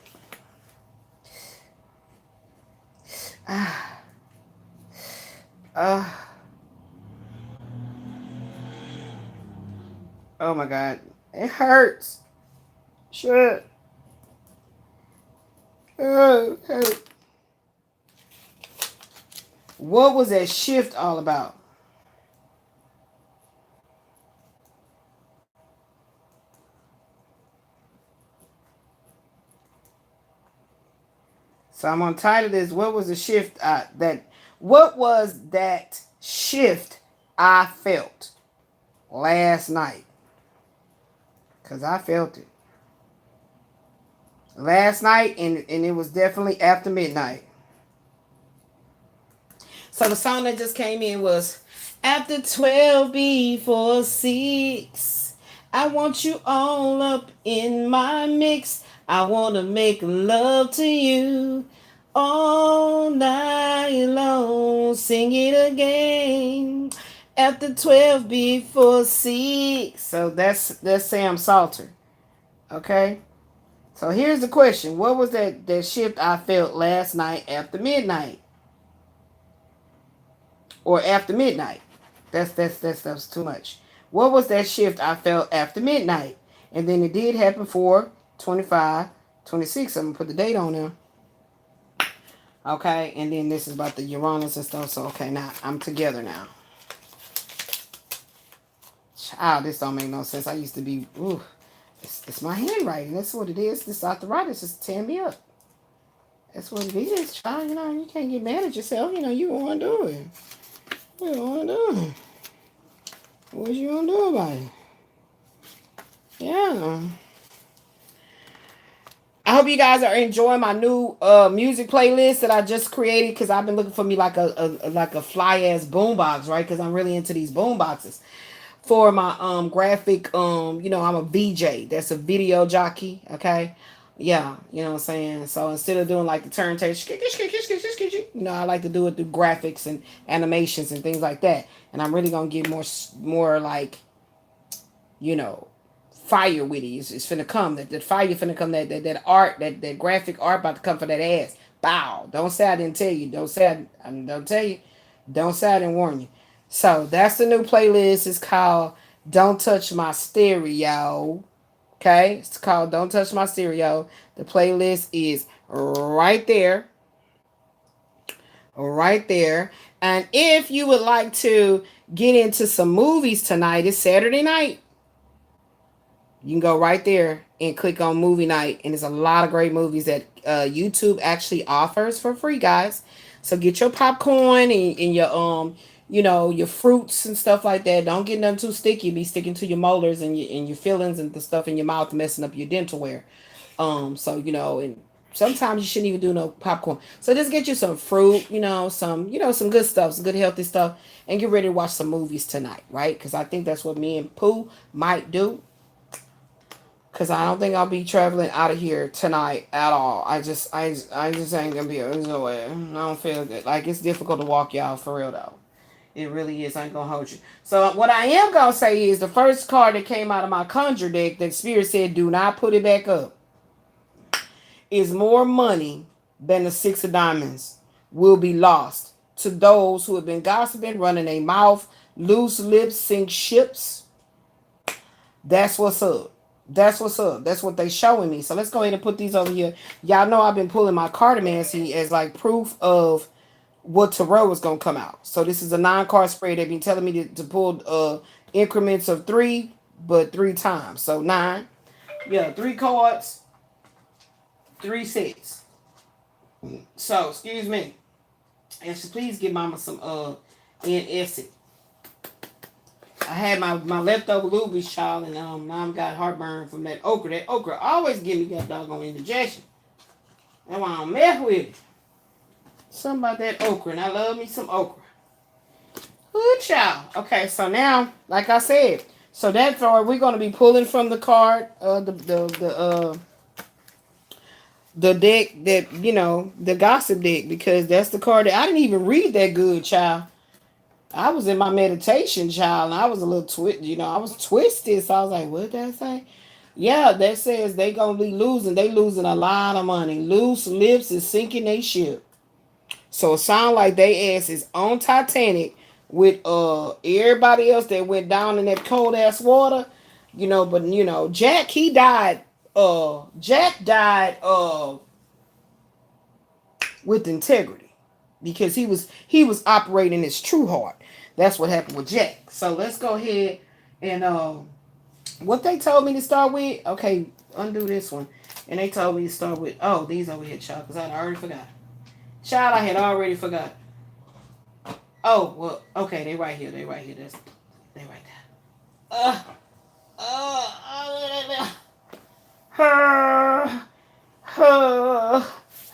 Oh my God, it hurts. Sure. Hurt. What was that shift all about? So I'm gonna title this. What was the shift what was that shift I felt last night? Cause I felt it last night, and it was definitely after midnight. So the song that just came in was after 12 before 6. I want you all up in my mix. I want to make love to you all night long. Sing it again. After 12 before 6. So that's Sam Salter. Okay? So here's the question. What was that shift I felt last night after midnight? Or after midnight? That's too much. What was that shift I felt after midnight? And then it did happen for 25, 26. I'm going to put the date on there. Okay, and then this is about the Uranus and stuff. So, okay, now I'm together now. Child, this don't make no sense. I used to be, it's my handwriting. That's what it is. This arthritis is tearing me up. That's what it is, child. You know, you can't get mad at yourself. You know, you want to do it. What you want to do? What you going to do about it? Yeah. I hope you guys are enjoying my new music playlist that I just created, because I've been looking for me like a fly ass boombox, right? Because I'm really into these boomboxes for my graphic. You know, I'm a VJ. That's a video jockey. Okay, yeah, you know what I'm saying. So instead of doing like the turntable, you know, I like to do it through graphics and animations and things like that. And I'm really gonna get more like, you know, fire with it. It's finna come. That fire finna come. That art, that graphic art about to come for that ass. Bow. Don't say I didn't tell you. Don't say don't tell you. Don't say I didn't warn you. So that's the new playlist. It's called Don't Touch My Stereo. Okay? It's called Don't Touch My Stereo. The playlist is right there. Right there. And if you would like to get into some movies tonight, it's Saturday night. You can go right there and click on movie night. And there's a lot of great movies that YouTube actually offers for free, guys. So get your popcorn and your you know, your fruits and stuff like that. Don't get nothing too sticky. Be sticking to your molars and your fillings and the stuff in your mouth, messing up your dental wear. So you know, and sometimes you shouldn't even do no popcorn. So just get you some fruit, some good stuff, some good healthy stuff, and get ready to watch some movies tonight, right? Because I think that's what me and Pooh might do. Because I don't think I'll be traveling out of here tonight at all. I just ain't gonna be able to do it. I don't feel good. Like, it's difficult to walk y'all, for real though. It really is. I ain't gonna hold you. So what I am gonna say is the first card that came out of my conjure deck that Spirit said do not put it back up is more money than the Six of Diamonds will be lost to those who have been gossiping, running their mouth, loose lips, sink ships. That's what's up. That's what's up. That's what they showing me. So let's go ahead and put these over here. Y'all know I've been pulling my cartomancy as like proof of what tarot is gonna come out. So this is a 9-card spread. They've been telling me to pull increments of 3, but 3 times. So 9. Yeah, 3 cards, 3 sets. So excuse me. And please give mama some antacid. I had my leftover Luby's, child, and mom got heartburn from that okra. That okra always give me that doggone indigestion. That's why I don't mess with it. Something about that okra, and I love me some okra. Good child. Okay, so now, like I said, so that's all we're gonna be pulling from the card, the deck that, you know, the gossip deck, because that's the card that I didn't even read that good, child. I was in my meditation, child, and I was a little I was twisted. So I was like, what did that say? Yeah, that says they gonna be losing. They losing a lot of money. Loose lips is sinking their ship. So it sounds like they ass is on Titanic with everybody else that went down in that cold ass water. You know, but you know, Jack, he died. Jack died with integrity, because he was operating his true heart. That's what happened with Jack. So let's go ahead and what they told me to start with. Okay, undo this one. And they told me to start with these over here, child, because I already forgot. Child, I had already forgot. Oh, well, okay, they right here. They right here. They right there.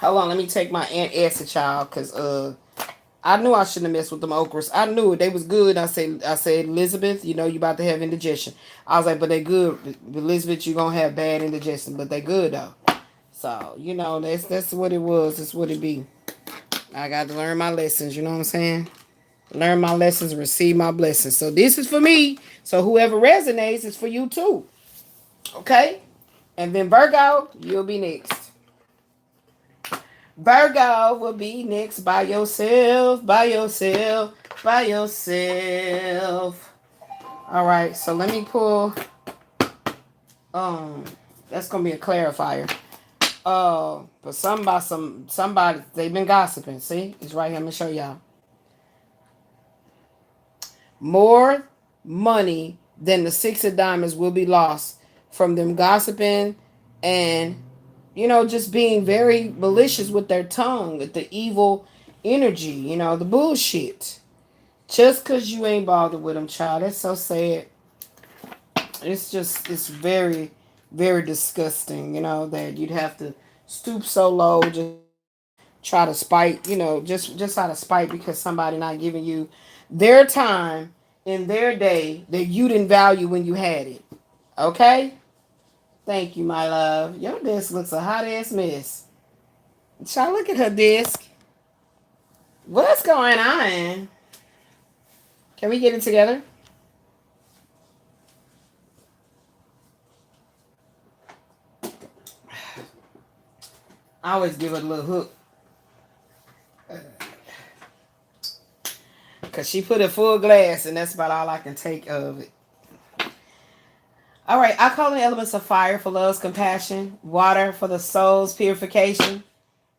Hold on, let me take my antacid, child, because I knew I shouldn't have messed with them okras. I knew it. They was good. I said, Elizabeth, you know you about to have indigestion. I was like, but they good. Elizabeth, you gonna have bad indigestion, but they good though. So, you know, that's what it was. That's what it be. I got to learn my lessons, you know what I'm saying? Learn my lessons, receive my blessings. So this is for me. So whoever resonates is for you too. Okay? And then Virgo, you'll be next. Virgo will be next by yourself, by yourself, by yourself. All right, so let me pull. That's gonna be a clarifier. But somebody they've been gossiping. See, it's right here. I'm gonna show y'all. More money than the 6 of diamonds will be lost from them gossiping and, you know, just being very malicious with their tongue, with the evil energy, you know, the bullshit. Just because you ain't bothered with them, child. That's so sad. It's very, very disgusting, you know, that you'd have to stoop so low, just try to spite, you know, just out of spite because somebody not giving you their time in their day that you didn't value when you had it. Okay? Thank you, my love. Your disc looks a hot ass mess. Child, look at her disc. What's going on? Can we get it together? I always give it a little hook. Because she put a full glass, and that's about all I can take of it. All right, I call in the elements of fire for love's compassion, water for the soul's purification,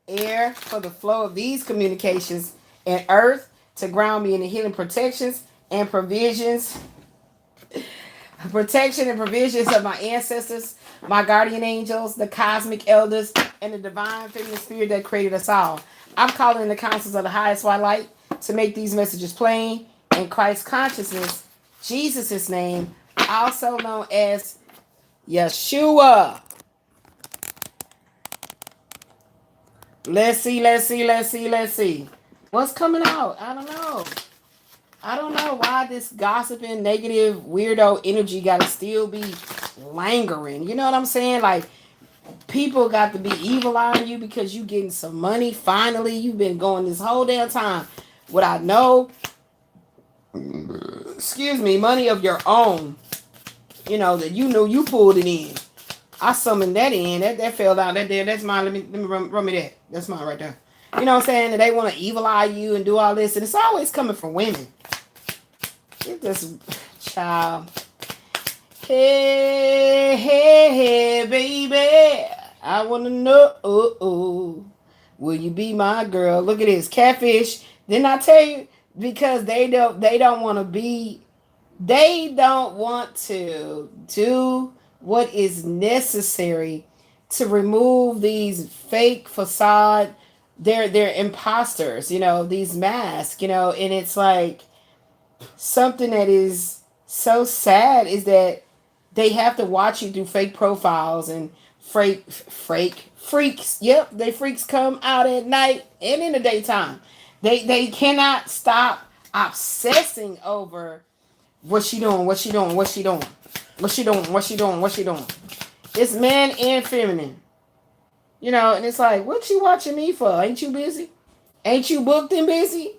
air for the flow of these communications, and earth to ground me in the healing protections and provisions. Protection and provisions of my ancestors, my guardian angels, the cosmic elders, and the divine feminine spirit that created us all. I'm calling in the counsels of the highest white light to make these messages plain in Christ consciousness, Jesus' name, also known as Yeshua. Let's see. What's coming out? I don't know why this gossiping, negative, weirdo energy got to still be lingering. You know what I'm saying? Like, people got to be evil on you because you getting some money. Finally, you've been going this whole damn time without money of your own. You know, that you know you pulled it in. I summoned that in. That fell down. That's mine. Let me run me that. That's mine right there. You know what I'm saying? And they want to evil eye you and do all this. And it's always coming from women. It's just, child. Hey, hey, hey, baby. I want to know, will you be my girl? Look at this. Catfish. Didn't I tell you? Because they don't want to be, they don't want to do what is necessary to remove these fake facade. They're imposters, these masks, and it's like something that is so sad is that they have to watch you through fake profiles and fake freaks. Yep, they freaks come out at night and in the daytime. They cannot stop obsessing over what she doing, what she doing, what she doing, what she doing, what she doing, what she doing. It's man and feminine. And it's like, what you watching me for? Ain't you busy? Ain't you booked and busy?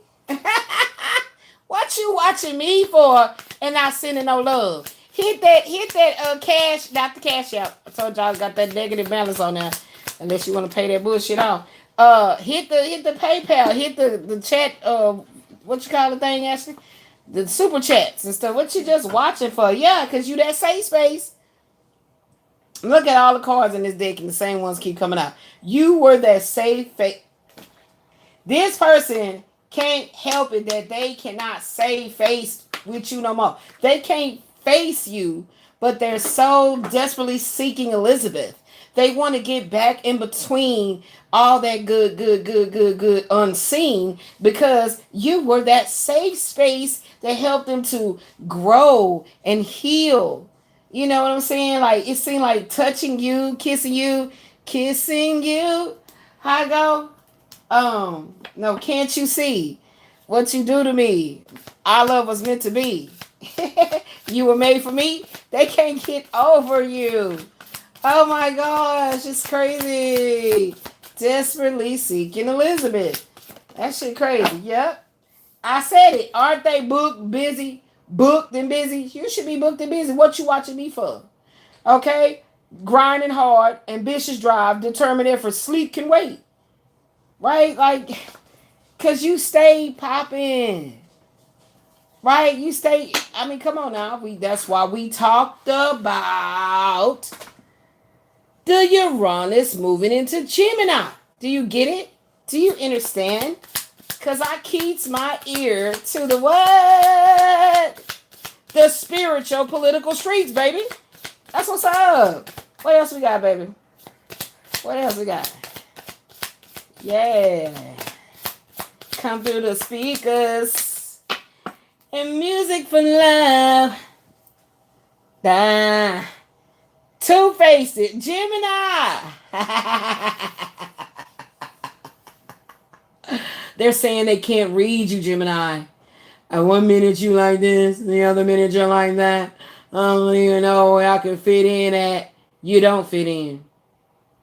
What you watching me for and not sending no love? Hit that cash, not the cash out. I told y'all I got that negative balance on there. Unless you want to pay that bullshit off. Hit the PayPal, hit the chat, what you call the thing, Ashley? The super chats and stuff. What you just watching for? Yeah, because you that safe space. Look at all the cards in this deck and the same ones keep coming out. You were that safe face. This person can't help it that they cannot save face with you no more. They can't face you, but they're so desperately seeking Elizabeth. They want to get back in between all that good unseen because you were that safe space that helped them to grow and heal. You know what I'm saying? Like, it seemed like touching you, kissing you. How I go? No, can't you see what you do to me? Our love was meant to be. You were made for me. They can't get over you. Oh my gosh, it's crazy. Desperately seeking Elizabeth. That shit crazy. Yep. I said it. Aren't they booked and busy? You should be booked and busy. What you watching me for? Okay? Grinding hard, ambitious drive, determined effort, sleep can wait. Right? Like, because you stay popping. Right? You stay, come on now. That's why we talked about the Uranus moving into Gemini. Do you get it? Do you understand? Because I keeps my ear to the what? The spiritual political streets, baby. That's what's up. What else we got, baby? What else we got? Yeah. Come through the speakers. And music for love. Two-faced Gemini. They're saying they can't read you, Gemini. And 1 minute you like this, the other minute you're like that. I don't even know where I can fit in at. You don't fit in.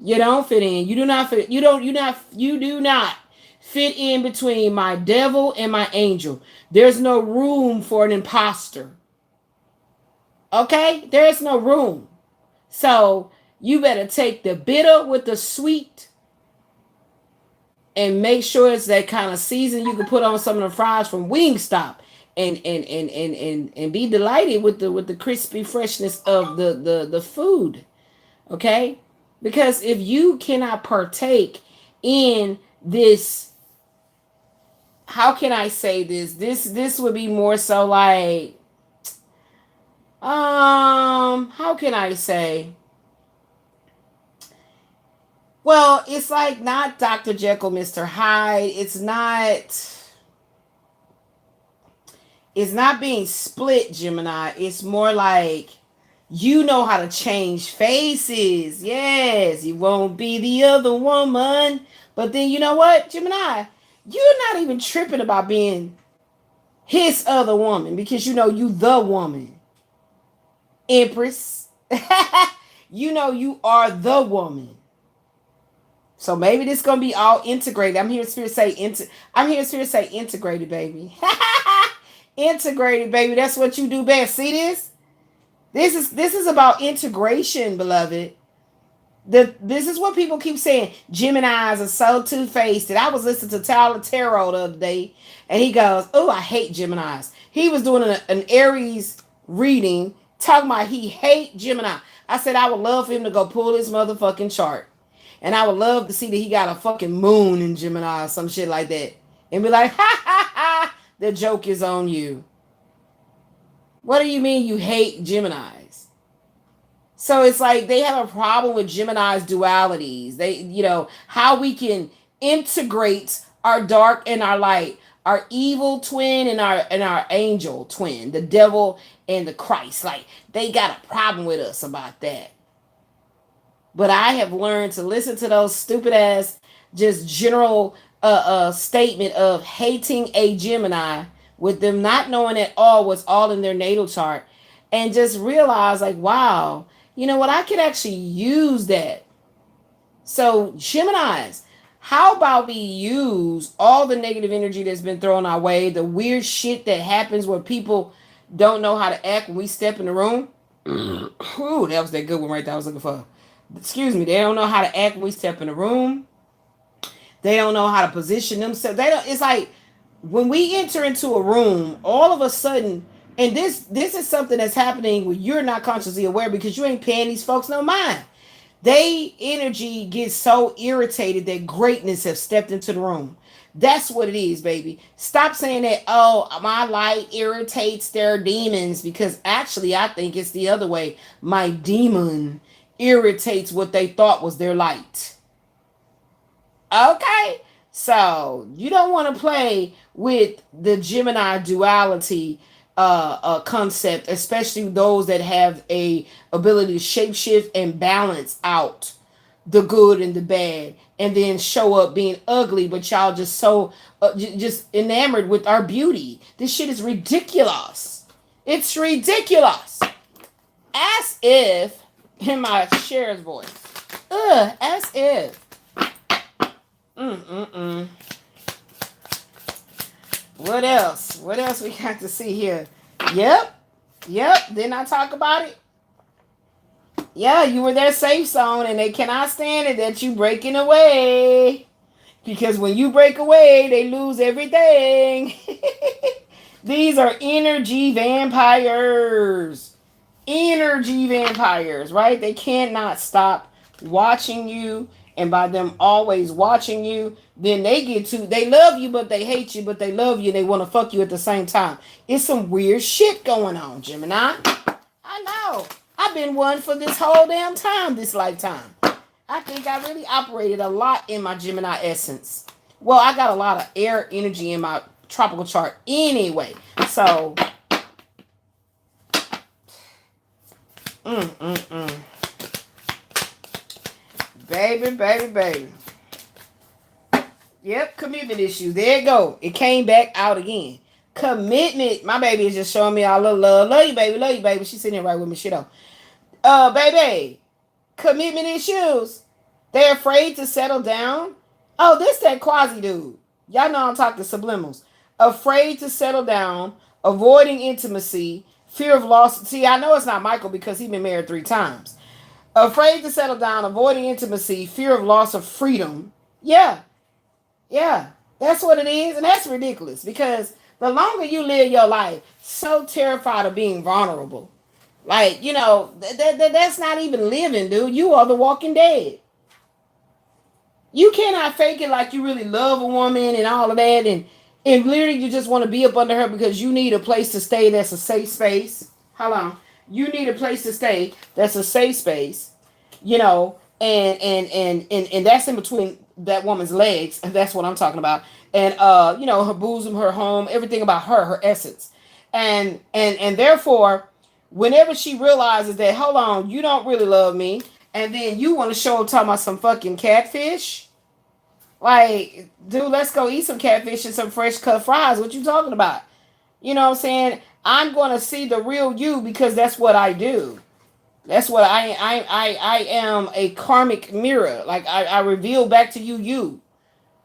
You don't fit in. You do not fit. You do not fit in between my devil and my angel. There's no room for an imposter. Okay? There's no room. So you better take the bitter with the sweet and make sure it's that kind of season you can put on some of the fries from Wingstop and be delighted with the crispy freshness of the food. Okay? Because if you cannot partake in this, how can I say this? This would be more so like, how can I say? Well, it's like not Dr. Jekyll, Mr. Hyde. It's not being split, Gemini. It's more like you know how to change faces. Yes, you won't be the other woman. But then you know what, Gemini? You're not even tripping about being his other woman because you know you the woman. Empress. You know you are the woman. So maybe this gonna be all integrated. I'm here to say integrated, baby. Integrated, baby. That's what you do best. See this? This is about integration, beloved. This is what people keep saying. Geminis are so two-faced. And I was listening to Tyler Tarot the other day, and he goes, "Oh, I hate Geminis." He was doing an Aries reading, talking about he hate Gemini. I said I would love for him to go pull his motherfucking chart, and I would love to see that he got a fucking moon in Gemini or some shit like that, and be like, "Ha ha ha! The joke is on you." What do you mean you hate Geminis? So it's like they have a problem with Gemini's dualities. How we can integrate our dark and our light, our evil twin and our angel twin, the devil and the Christ. Like they got a problem with us about that. But I have learned to listen to those stupid ass, just general statement of hating a Gemini, with them not knowing at all what's all in their natal chart, and just realize like, wow, you know what, I could actually use that. So Geminis, how about we use all the negative energy that's been thrown our way, the weird shit that happens where people don't know how to act when we step in the room. Ooh, that was that good one right there I was looking for. Excuse me, they don't know how to act when we step in the room. They don't know how to position themselves. It's like when we enter into a room, all of a sudden, and this is something that's happening when you're not consciously aware because you ain't paying these folks no mind. They energy gets so irritated that greatness have stepped into the room. That's what it is, baby. Stop saying that, oh, my light irritates their demons, because actually I think it's the other way. My demon irritates what they thought was their light. Okay? So you don't want to play with the Gemini duality concept, especially those that have a ability to shapeshift and balance out the good and the bad, and then show up being ugly, but y'all just so just enamored with our beauty. This shit is ridiculous. It's ridiculous. As if, in my Cher's voice, as if. What else? What else we got to see here? Yep. Didn't I talk about it? Yeah, you were their safe zone, and they cannot stand it that you breaking away. Because when you break away, they lose everything. These are energy vampires. Energy vampires, right? They cannot stop watching you. And by them always watching you, then they love you, but they hate you, but they love you, and they want to fuck you at the same time. It's some weird shit going on, Gemini. I know. I've been one for this whole damn time, this lifetime. I think I really operated a lot in my Gemini essence. Well, I got a lot of air energy in my tropical chart anyway. So, Baby. Yep, commitment issues. There you go. It came back out again. Commitment. My baby is just showing me all the love. Love you, baby. She's sitting here right with me. Shit on. Baby. Commitment issues. They're afraid to settle down. Oh, this that quasi dude. Y'all know I'm talking subliminals. Afraid to settle down. Avoiding intimacy. Fear of loss. See, I know it's not Michael because he's been married 3 times. Afraid to settle down, avoiding intimacy, fear of loss of freedom. Yeah, that's what it is. And that's ridiculous, because the longer you live your life, so terrified of being vulnerable. Like, that's not even living, dude. You are the walking dead. You cannot fake it like you really love a woman and all of that. And literally you just want to be up under her because you need a place to stay that's a safe space. Hold on. You need a place to stay that's a safe space, and that's in between that woman's legs, and that's what I'm talking about. And her bosom, her home, everything about her essence. And therefore, whenever she realizes that, hold on, you don't really love me, and then you want to show up talking about some fucking catfish. Like, dude, let's go eat some catfish and some fresh cut fries. What you talking about? You know what I'm saying? I'm going to see the real you because that's what I do. That's what I am, a karmic mirror. Like I reveal back to you.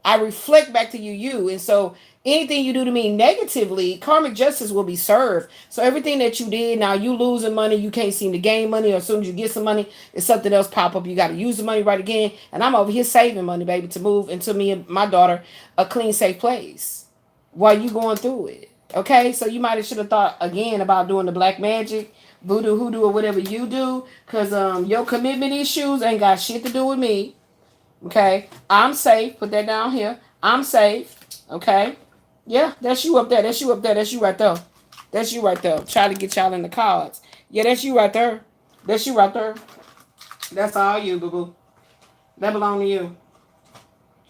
I reflect back to you. And so anything you do to me negatively, karmic justice will be served. So everything that you did, now you losing money, you can't seem to gain money, or as soon as you get some money, it's something else pop up. You got to use the money right again. And I'm over here saving money, baby, to move into me and my daughter a clean, safe place while you going through it. Okay, so you might have should have thought again about doing the black magic, voodoo, hoodoo, or whatever you do, because your commitment issues ain't got shit to do with me. Okay, I'm safe. Put that down here. I'm safe. Okay. Yeah, that's you up there. That's you up there. That's you right there. That's you right there. Try to get y'all in the cards. Yeah, that's you right there. That's you right there. That's all you, boo-boo. That belong to you.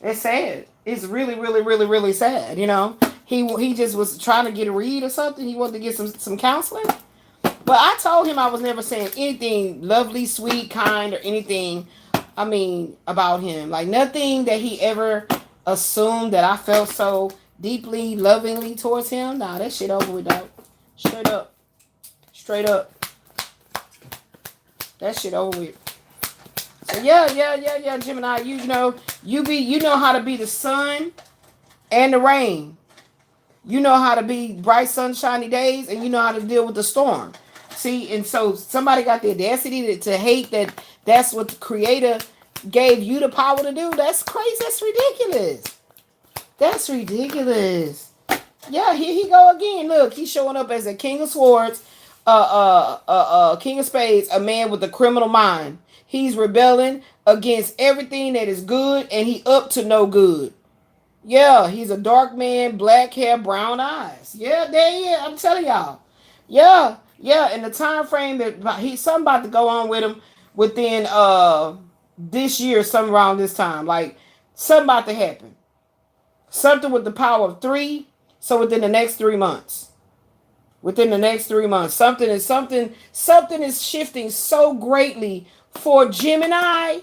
It's sad. It's really, really, really, really sad, you know. He just was trying to get a read or something. He wanted to get some counseling. But I told him I was never saying anything lovely, sweet, kind, or anything, I mean, about him. Like, nothing that he ever assumed that I felt so deeply, lovingly towards him. Nah, that shit over with, dog. Straight up. Straight up. That shit over with. So yeah, Gemini, you know how to be the sun and the rain. You know how to be bright, sunshiny days, and you know how to deal with the storm. See, and so somebody got the audacity to hate that that's what the creator gave you the power to do. That's crazy. That's ridiculous. That's ridiculous. Yeah, here he go again. Look, he's showing up as a king of swords, king of spades, a man with a criminal mind. He's rebelling against everything that is good, and he up to no good. Yeah, he's a dark man, black hair, brown eyes. Yeah, there he is. I'm telling y'all. Yeah, in the time frame that he's something about to go on with him within this year, something around this time. Like, something about to happen. Something with the power of 3. So within the next 3 months. Within the next 3 months. Something is shifting so greatly for Gemini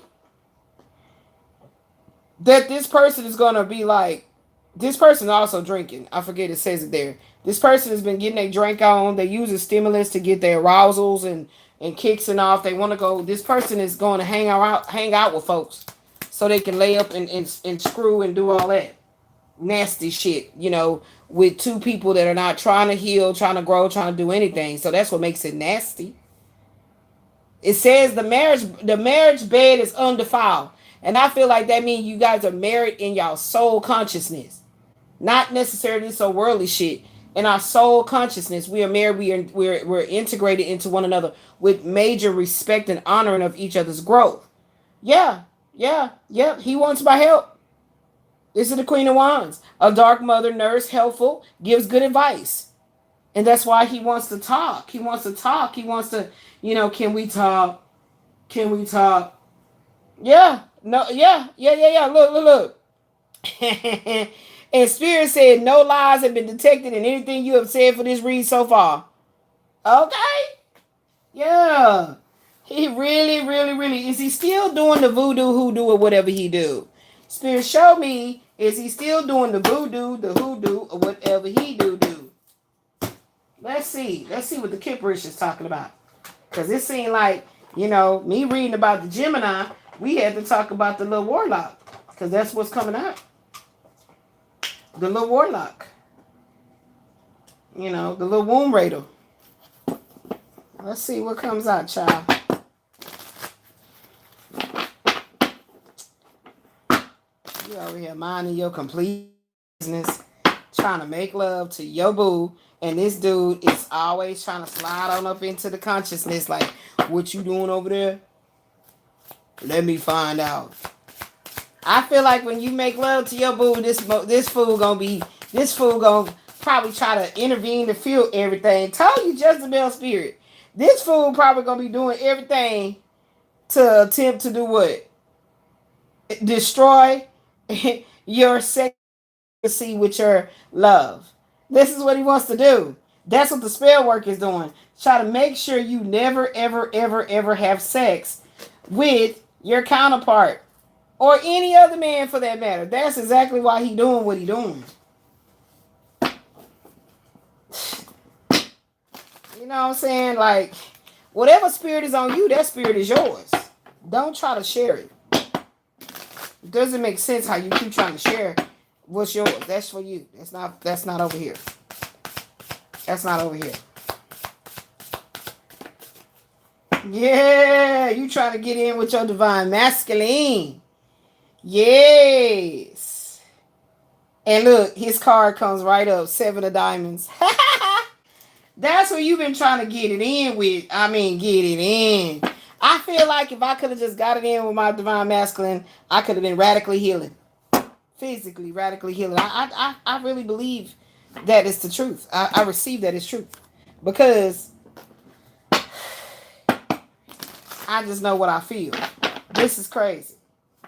that this person is going to be like, this person also drinking. I forget it says it there. This person has been getting their drink on. They use a stimulus to get their arousals and kicks and off. They want to go. This person is going to hang out with folks so they can lay up and screw and do all that nasty shit, you know, with two people that are not trying to heal, trying to grow, trying to do anything. So that's what makes it nasty. It says the marriage bed is undefiled. And I feel like that means you guys are married in y'all soul consciousness. Not necessarily so worldly shit. In our soul consciousness, we are married. We're integrated into one another with major respect and honoring of each other's growth. Yeah. He wants my help. This is the Queen of Wands. A dark mother, nurse, helpful, gives good advice. And that's why he wants to talk. He wants to, you know, can we talk? Yeah. No, yeah. Look. And Spirit said no lies have been detected in anything you have said for this read so far. Okay? Yeah. He really, is he still doing the voodoo, hoodoo, or whatever he do? Spirit, show me, is he still doing the voodoo, the hoodoo, or whatever he do? Let's see what the Kipperish is talking about. Because it seemed like, you know, me reading about the Gemini, we had to talk about the little warlock. Because that's what's coming out. The little warlock. You know, the little womb raider. Let's see what comes out, child. You over here minding your complete business. Trying to make love to your boo. And this dude is always trying to slide on up into the consciousness. Like, what you doing over there? Let me find out. I feel like when you make love to your boo, this fool gonna probably try to intervene to feel everything. Told you, Jezebel spirit. This fool probably gonna be doing everything to attempt to do what? Destroy your sexuality with your love. This is what he wants to do. That's what the spell work is doing. Try to make sure you never, ever have sex with your counterpart. Or any other man for that matter. That's exactly why he doing what he doing. You know what I'm saying? Like, whatever spirit is on you, that spirit is yours. Don't try to share it. It doesn't make sense how you keep trying to share What's yours? That's for you. That's not over here. That's not over here. Yeah, you trying to get in with your divine masculine. Yes. And look, his card comes right up, 7 of diamonds. That's what you've been trying to get it in with. I mean, get it in. I feel like if I could have just got it in with my divine masculine, I could have been radically healing. Physically, radically healing. I really believe that is the truth. I receive that as truth. Because I just know what I feel. This is crazy.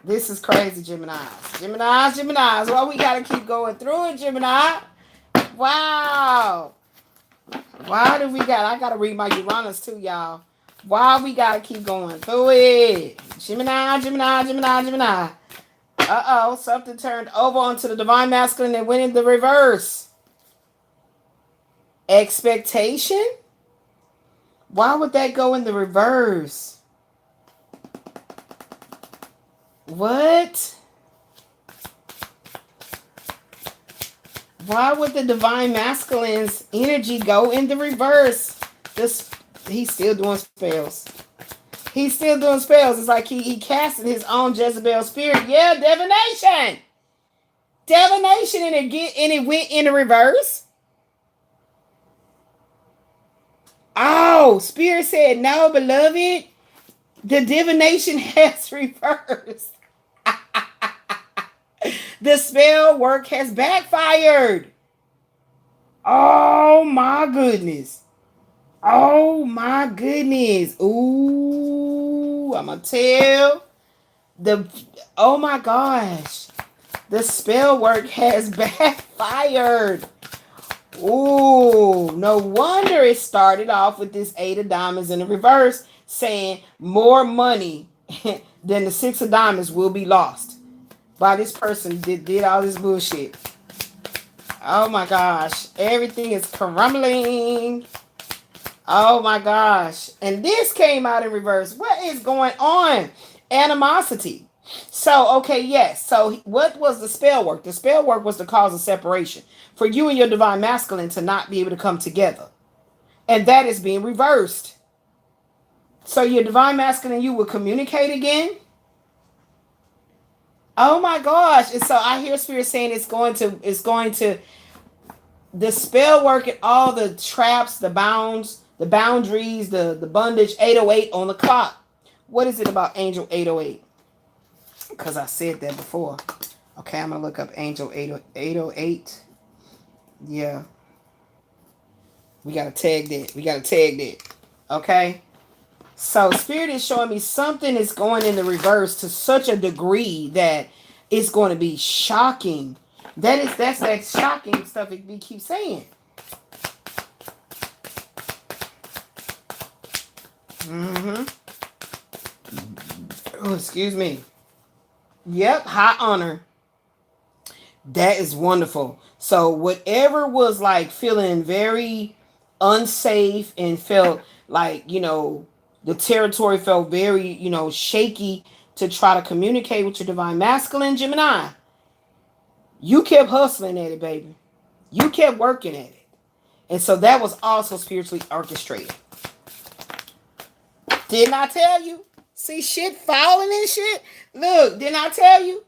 This is crazy, Geminis. Geminis. Well, we got to keep going through it, Gemini. Wow. Why do we got... I got to read my Uranus too, y'all. Why we got to keep going through it? Gemini. Uh-oh. Something turned over onto the divine masculine and went in the reverse. Expectation? Why would that go in the reverse? What? Why would the divine masculine's energy go in the reverse? He's still doing spells. He's still doing spells. It's like he casted his own Jezebel spirit. Yeah, divination. Divination, and it went in the reverse. Oh, Spirit said, no, beloved. The divination has reversed. The spell work has backfired. Oh my goodness. Oh my goodness. Ooh, I'm gonna tell oh my gosh. The spell work has backfired. Ooh, no wonder it started off with this 8 of diamonds in the reverse, saying more money than the 6 of diamonds will be lost by this person did all this bullshit. Oh my gosh. Everything is crumbling. Oh my gosh. And this came out in reverse. What is going on? Animosity. So, okay, yes. So what was the spell work? The spell work was the cause of separation. For you and your divine masculine to not be able to come together. And that is being reversed. So your divine masculine and you will communicate again. Oh my gosh. And so I hear Spirit saying it's going to the spell work and all the traps, the bounds, the boundaries, the bondage, 808 on the clock. What is it about Angel 808? Because I said that before. Okay, I'm going to look up Angel 808. Yeah. We got to tag that. Okay. So Spirit is showing me something is going in the reverse to such a degree that it's going to be shocking. That's that shocking stuff we keep saying. Oh, excuse me. Yep, high honor. That is wonderful. So whatever was like feeling very unsafe and felt like, the territory felt very, shaky to try to communicate with your divine masculine, Gemini. You kept hustling at it, baby. You kept working at it. And so that was also spiritually orchestrated. Didn't I tell you? See shit falling and shit? Look, didn't I tell you?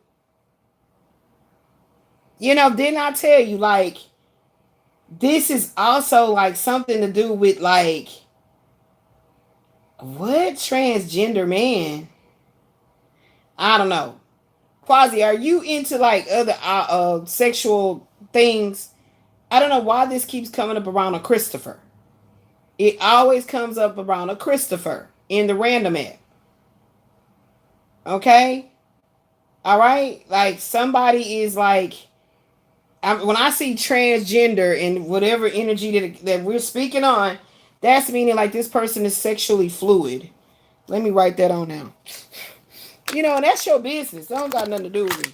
Didn't I tell you, like, this is also like something to do with like, what transgender man? I don't know. Quasi, are you into like other sexual things? I don't know why this keeps coming up around a Christopher. It always comes up around a Christopher in the random app. Okay? All right? Like somebody is like, when I see transgender and whatever energy that we're speaking on, that's meaning like this person is sexually fluid. Let me write that on now. And that's your business. That don't got nothing to do with me.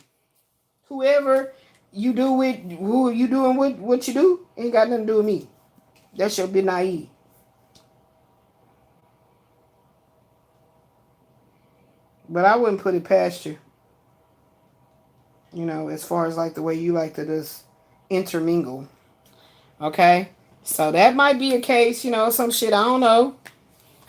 Whoever you do with, who you doing with, what you do, ain't got nothing to do with me. That's your bit naive. But I wouldn't put it past you. You know, as far as like the way you like to just intermingle. Okay? So that might be a case, you know, some shit, I don't know.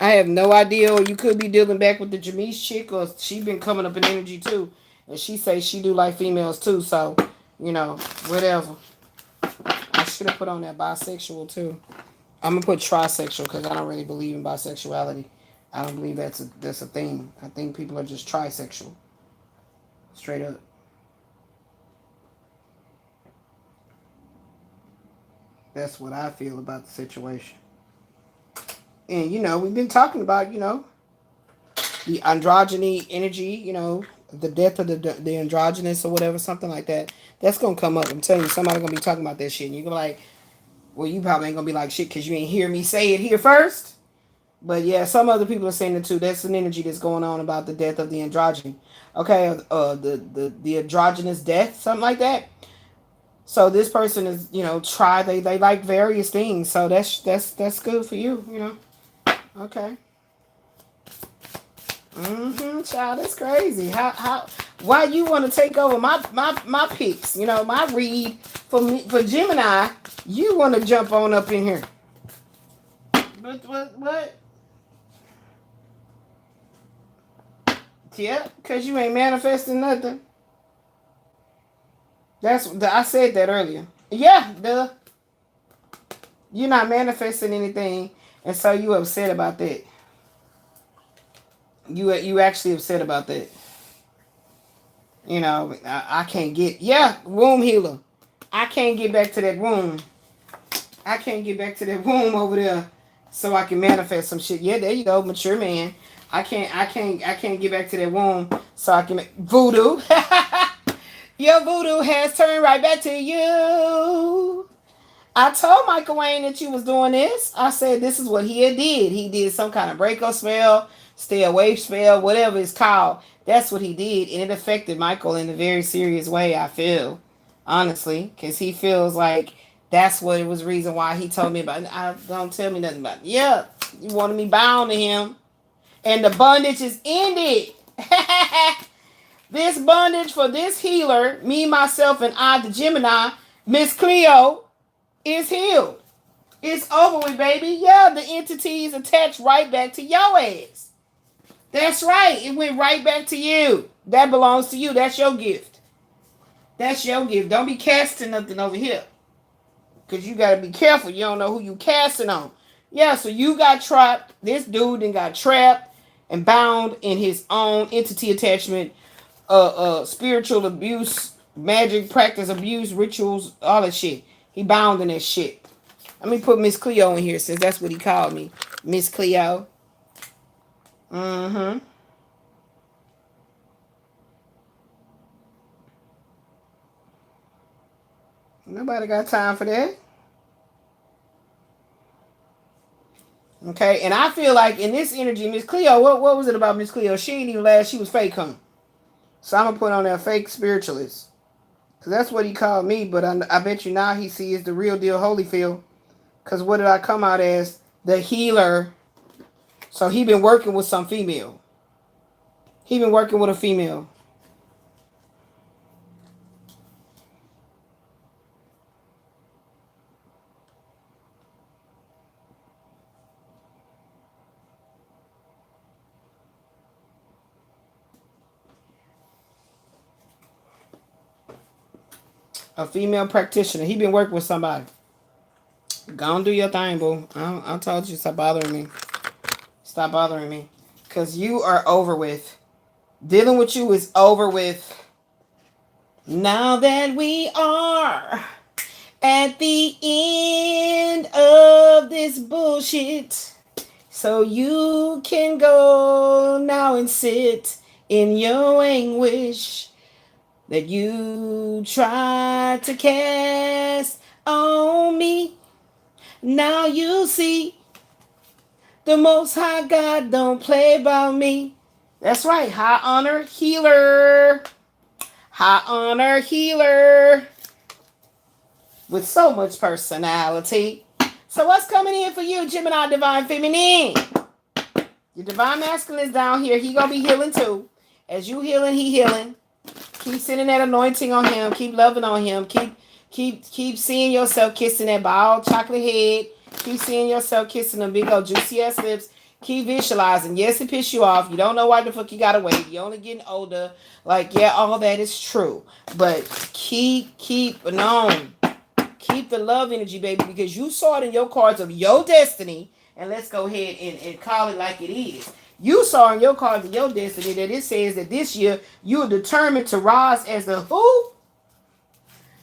I have no idea, or you could be dealing back with the Jamise chick, or she been coming up in energy too. And she say she do like females too, so, you know, whatever. I should have put on that bisexual too. I'm going to put trisexual because I don't really believe in bisexuality. I don't believe that's a thing. I think people are just trisexual. Straight up. That's what I feel about the situation. And, you know, we've been talking about, you know, the androgyny energy, you know, the death of the androgynous or whatever, something like that. That's going to come up. I'm telling you, somebody's going to be talking about that shit. And you're going to be like, well, you probably ain't going to be like shit because you ain't hear me say it here first. But yeah, some other people are saying it too. That's an energy that's going on about the death of the androgyny. Okay, the androgynous death, something like that. So this person is, you know, they like various things. So that's good for you, you know. Okay. Child, that's crazy. Why you want to take over my picks? You know, my read for Gemini. You want to jump on up in here. But what? Yeah, because you ain't manifesting nothing. I said that earlier. Yeah, you're not manifesting anything, and so you upset about that. You actually upset about that. You know, I can't get womb healer. I can't get back to that womb. I can't get back to that womb over there, so I can manifest some shit. Yeah, there you go, mature man. I can't get back to that womb so I can voodoo. Your voodoo has turned right back to you. I told Michael Wayne that you was doing this. I said this is what he had did. He did some kind of breakup spell, stay away spell, whatever it's called. That's what he did, and it affected Michael in a very serious way, I feel. Honestly, because he feels like that's what it was reason why he told me about it. Don't tell me nothing about it. Yeah, you wanted me bound to him. And the bondage is ended. This bondage for this healer, me, myself, and I, the Gemini, Miss Cleo, is healed. It's over with, baby. Yeah, the entity is attached right back to your ass. That's right. It went right back to you. That belongs to you. That's your gift. That's your gift. Don't be casting nothing over here. Because you got to be careful. You don't know who you casting on. Yeah, so you got trapped. This dude then got trapped and bound in his own entity attachment, spiritual abuse, magic practice abuse, rituals, all that shit. He bound in that shit. Let me put Miss Cleo in here since that's what he called me. Miss Cleo. Nobody got time for that. Okay, and I feel like in this energy, Miss Cleo, what was it about Miss Cleo? She ain't even last, she was fake, huh? So I'm going to put on that fake spiritualist. Because that's what he called me, but I bet you now he sees the real deal Holyfield. Because what did I come out as? The healer. So he been working with some female. He been working with a female. A female practitioner. He been working with somebody. Go and do your thing, boo. I told you, stop bothering me. Stop bothering me. Because you are over with. Dealing with you is over with. Now that we are at the end of this bullshit, so you can go now and sit in your anguish that you tried to cast on me. Now you see the Most High God don't play about me. That's right, high honor healer. High honor healer. With so much personality. So what's coming in for you, Gemini Divine Feminine? Your Divine Masculine is down here. He gonna be healing too. As you healing, he healing. Keep sending that anointing on him. Keep loving on him. Keep seeing yourself kissing that bald chocolate head. Keep seeing yourself kissing them big old juicy ass lips. Keep visualizing. Yes, it pisses you off. You don't know why the fuck you gotta wait. You're only getting older. Like, yeah, all that is true. But keep on. Keep the love energy, baby, because you saw it in your cards of your destiny. And let's go ahead and call it like it is. You saw in your cards of your destiny that it says that this year you are determined to rise as the who?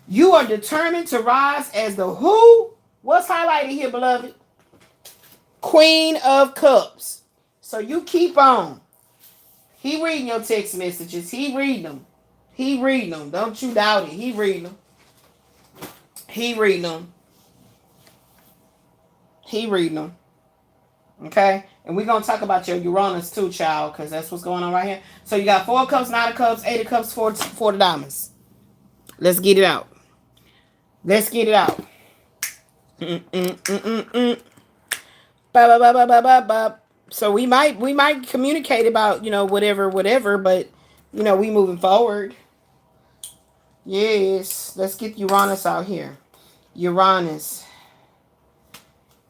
You are determined to rise as the who? What's highlighted here, beloved? Queen of Cups. So you keep on. He reading your text messages. He reading them. He reading them. Don't you doubt it. He reading them. He reading them. He reading them. Okay? And we're going to talk about your Uranus too, child, because that's what's going on right here. So you got 4 of Cups, 9 of Cups, 8 of Cups, 4 of Diamonds. Let's get it out. Let's get it out. So we might communicate about, whatever, but, we moving forward. Yes. Let's get Uranus out here. Uranus.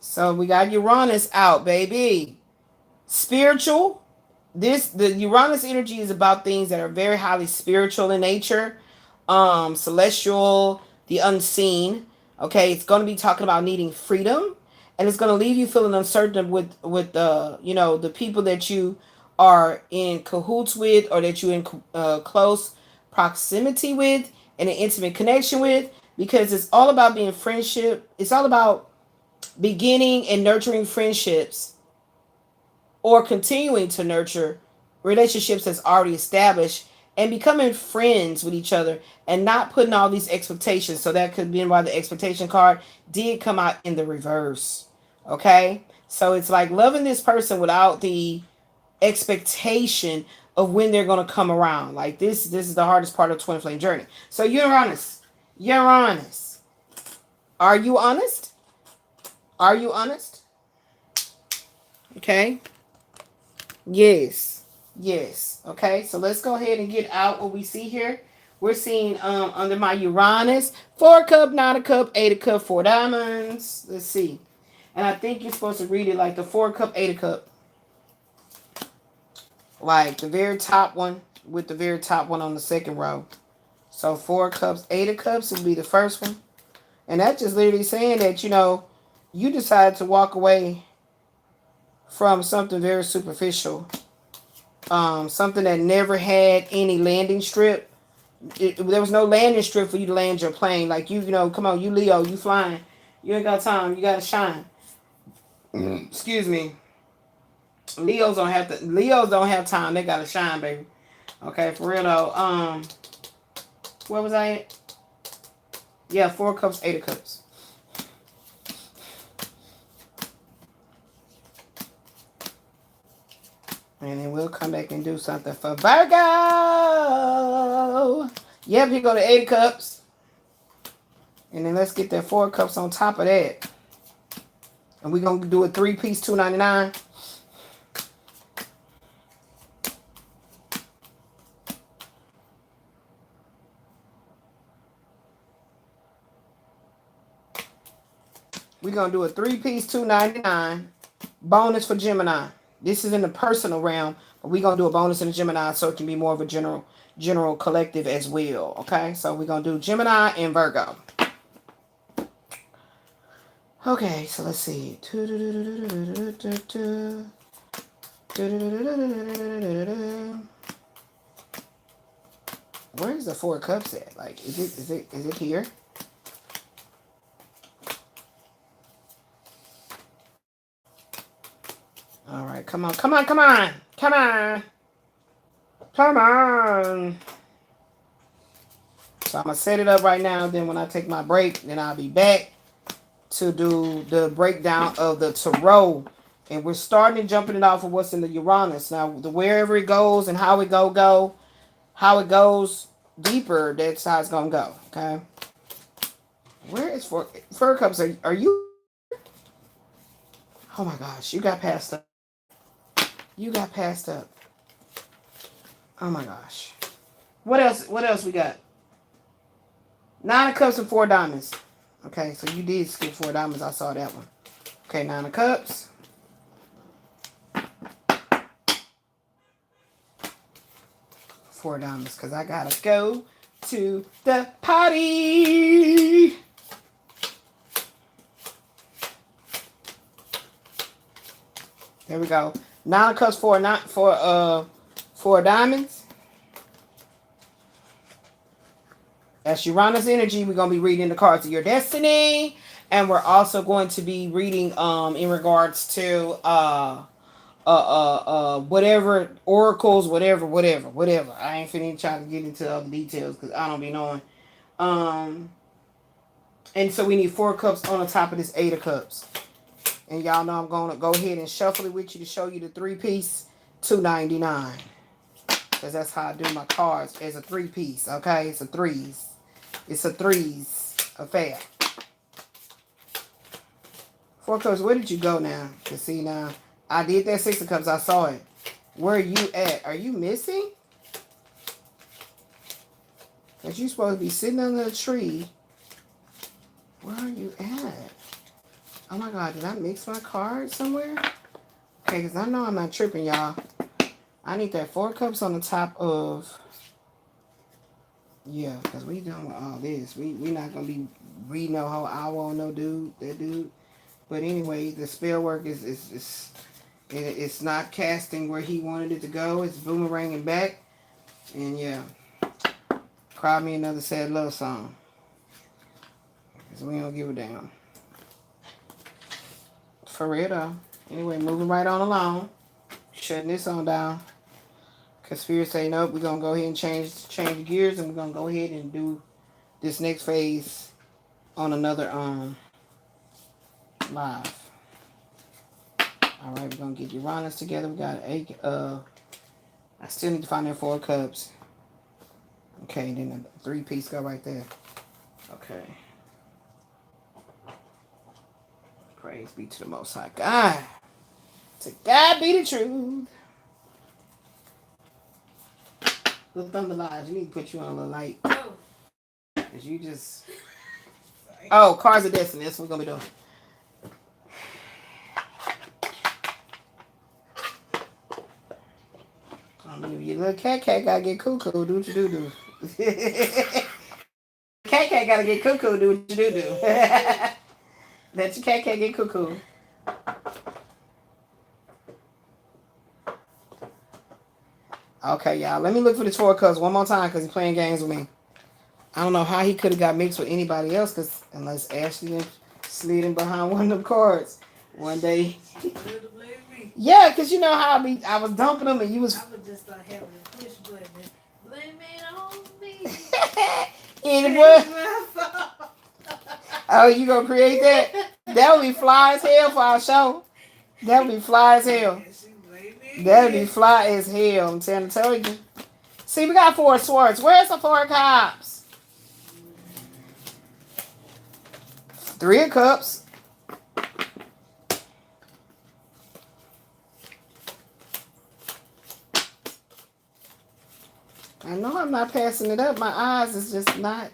So we got Uranus out, baby. Spiritual. The Uranus energy is about things that are very highly spiritual in nature. Celestial, the unseen. Okay, it's going to be talking about needing freedom, and it's going to leave you feeling uncertain with the people that you are in cahoots with, or that you're in close proximity with, and an intimate connection with, because it's all about being friendship. It's all about beginning and nurturing friendships, or continuing to nurture relationships that's already established, and becoming friends with each other, and not putting all these expectations. So that could be why the expectation card did come out in the reverse. Okay? So it's like loving this person without the expectation of when they're going to come around. Like this is the hardest part of Twin Flame journey. So Uranus. Are you honest? Are you honest? Okay. Yes. Okay. So let's go ahead and get out what we see here. We're seeing under my Uranus 4 of Cup, 9 of Cup, 8 of Cup, 4 Diamonds. Let's see. And I think you're supposed to read it like the 4 of Cup, 8 of Cup. Like the very top one with the very top one on the second row. So 4 of Cups, 8 of Cups will be the first one. And that's just literally saying that, you decided to walk away from something very superficial. Something that never had any landing strip. There was no landing strip for you to land your plane. Like, come on, you Leo, you flying. You ain't got time. You got to shine. Excuse me. Leos don't have time. They got to shine, baby. Okay, for real though. Where was I at? Yeah, 4 of Cups, 8 of Cups. And then we'll come back and do something for Virgo. Yep, here go the 8 of Cups. And then let's get that 4 of Cups on top of that. And we're going to do a 3-piece, $2.99. We're going to do a 3-piece, $2.99 bonus for Gemini. This is in the personal realm, but we're going to do a bonus in the Gemini so it can be more of a general collective as well. Okay, so we're going to do Gemini and Virgo. Okay, so let's see. Where's the 4 of Cups at? Like, is it here? All right, come on. So I'm going to set it up right now. Then when I take my break, then I'll be back to do the breakdown of the Tarot. And we're starting jumping it off of what's in the Uranus. Now, wherever it goes and how it how it goes deeper, that's how it's going to go. Okay. Where is 4 of Cups? Are you? Oh my gosh, you got passed up. Oh my gosh. What else? What else we got? 9 of Cups and 4 diamonds. Okay, so you did skip 4 diamonds. I saw that one. Okay, 9 of Cups. 4 diamonds, because I gotta go to the party. There we go. 9 of Cups, 4 diamonds. That's Uranus energy. We're gonna be reading the cards of your destiny, and we're also going to be reading in regards to whatever oracles, whatever. I ain't finna try to get into other details because I don't be knowing. And so we need 4 cups on the top of this 8 of Cups. And y'all know I'm gonna go ahead and shuffle it with you to show you the 3-piece, $2.99. Because that's how I do my cards, as a 3-piece. Okay, it's a threes. It's a threes affair. 4 cups. Where did you go now? To see now. I did that 6 of Cups. I saw it. Where are you at? Are you missing? Because you're supposed to be sitting under a tree. Where are you at? Oh my God, did I mix my cards somewhere? Okay, because I know I'm not tripping, y'all. I need that 4 cups on the top of... Yeah, because we done with all this. We not going to be reading no whole hour on no dude, that dude. But anyway, the spell work it's not casting where he wanted it to go. It's boomeranging back. And yeah, cry me another sad love song. Because we don't give a damn. For real though. Anyway, moving right on along. Shutting this on down. Because Spirit say, nope, we're going to go ahead and change the gears. And we're going to go ahead and do this next phase on another live. All right, we're going to get Uranus together. We got 8. I still need to find that 4 cups. Okay, then the 3-piece go right there. Okay. Praise be to the Most High God. To God be the truth. Little Thunder Lives, you need to put you on a little light. Oh. Cause you just... Oh, Cards of Destiny. That's what we're going to be doing. Your little cat gotta get cuckoo, do what you do. Cat gotta get cuckoo, do what you do. Let your cat get cuckoo. Okay, y'all. Let me look for the 4 cups one more time because he's playing games with me. I don't know how he could have got mixed with anybody else, because unless Ashley slid in behind one of them cards one day. Yeah, because you know how I was dumping them and you was... I was just like having a push button. Blame it on me. And what? Oh, you gonna create that? That would be fly as hell for our show. That would be fly as hell. That would be fly as hell. I'm trying to tell you. See, we got 4 swords. Where's the 4 cups? 3 of Cups. I know I'm not passing it up. My eyes is just not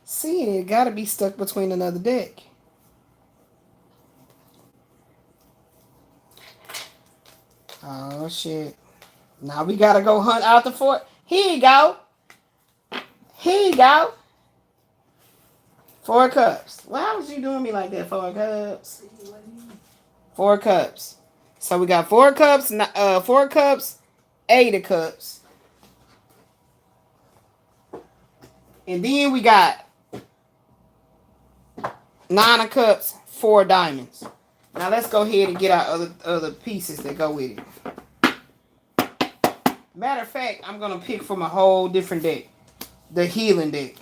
seeing it. It got to be stuck between another deck. Oh, shit. Now we got to go hunt out the 4. Here you go. Here you go. 4 cups. Why was you doing me like that, 4 cups? 4 cups. So we got 4 cups, 4 cups, 8 of cups. And then we got 9 of cups, 4 diamonds. Now let's go ahead and get our other pieces that go with it. Matter of fact, I'm going to pick from a whole different deck. The healing deck.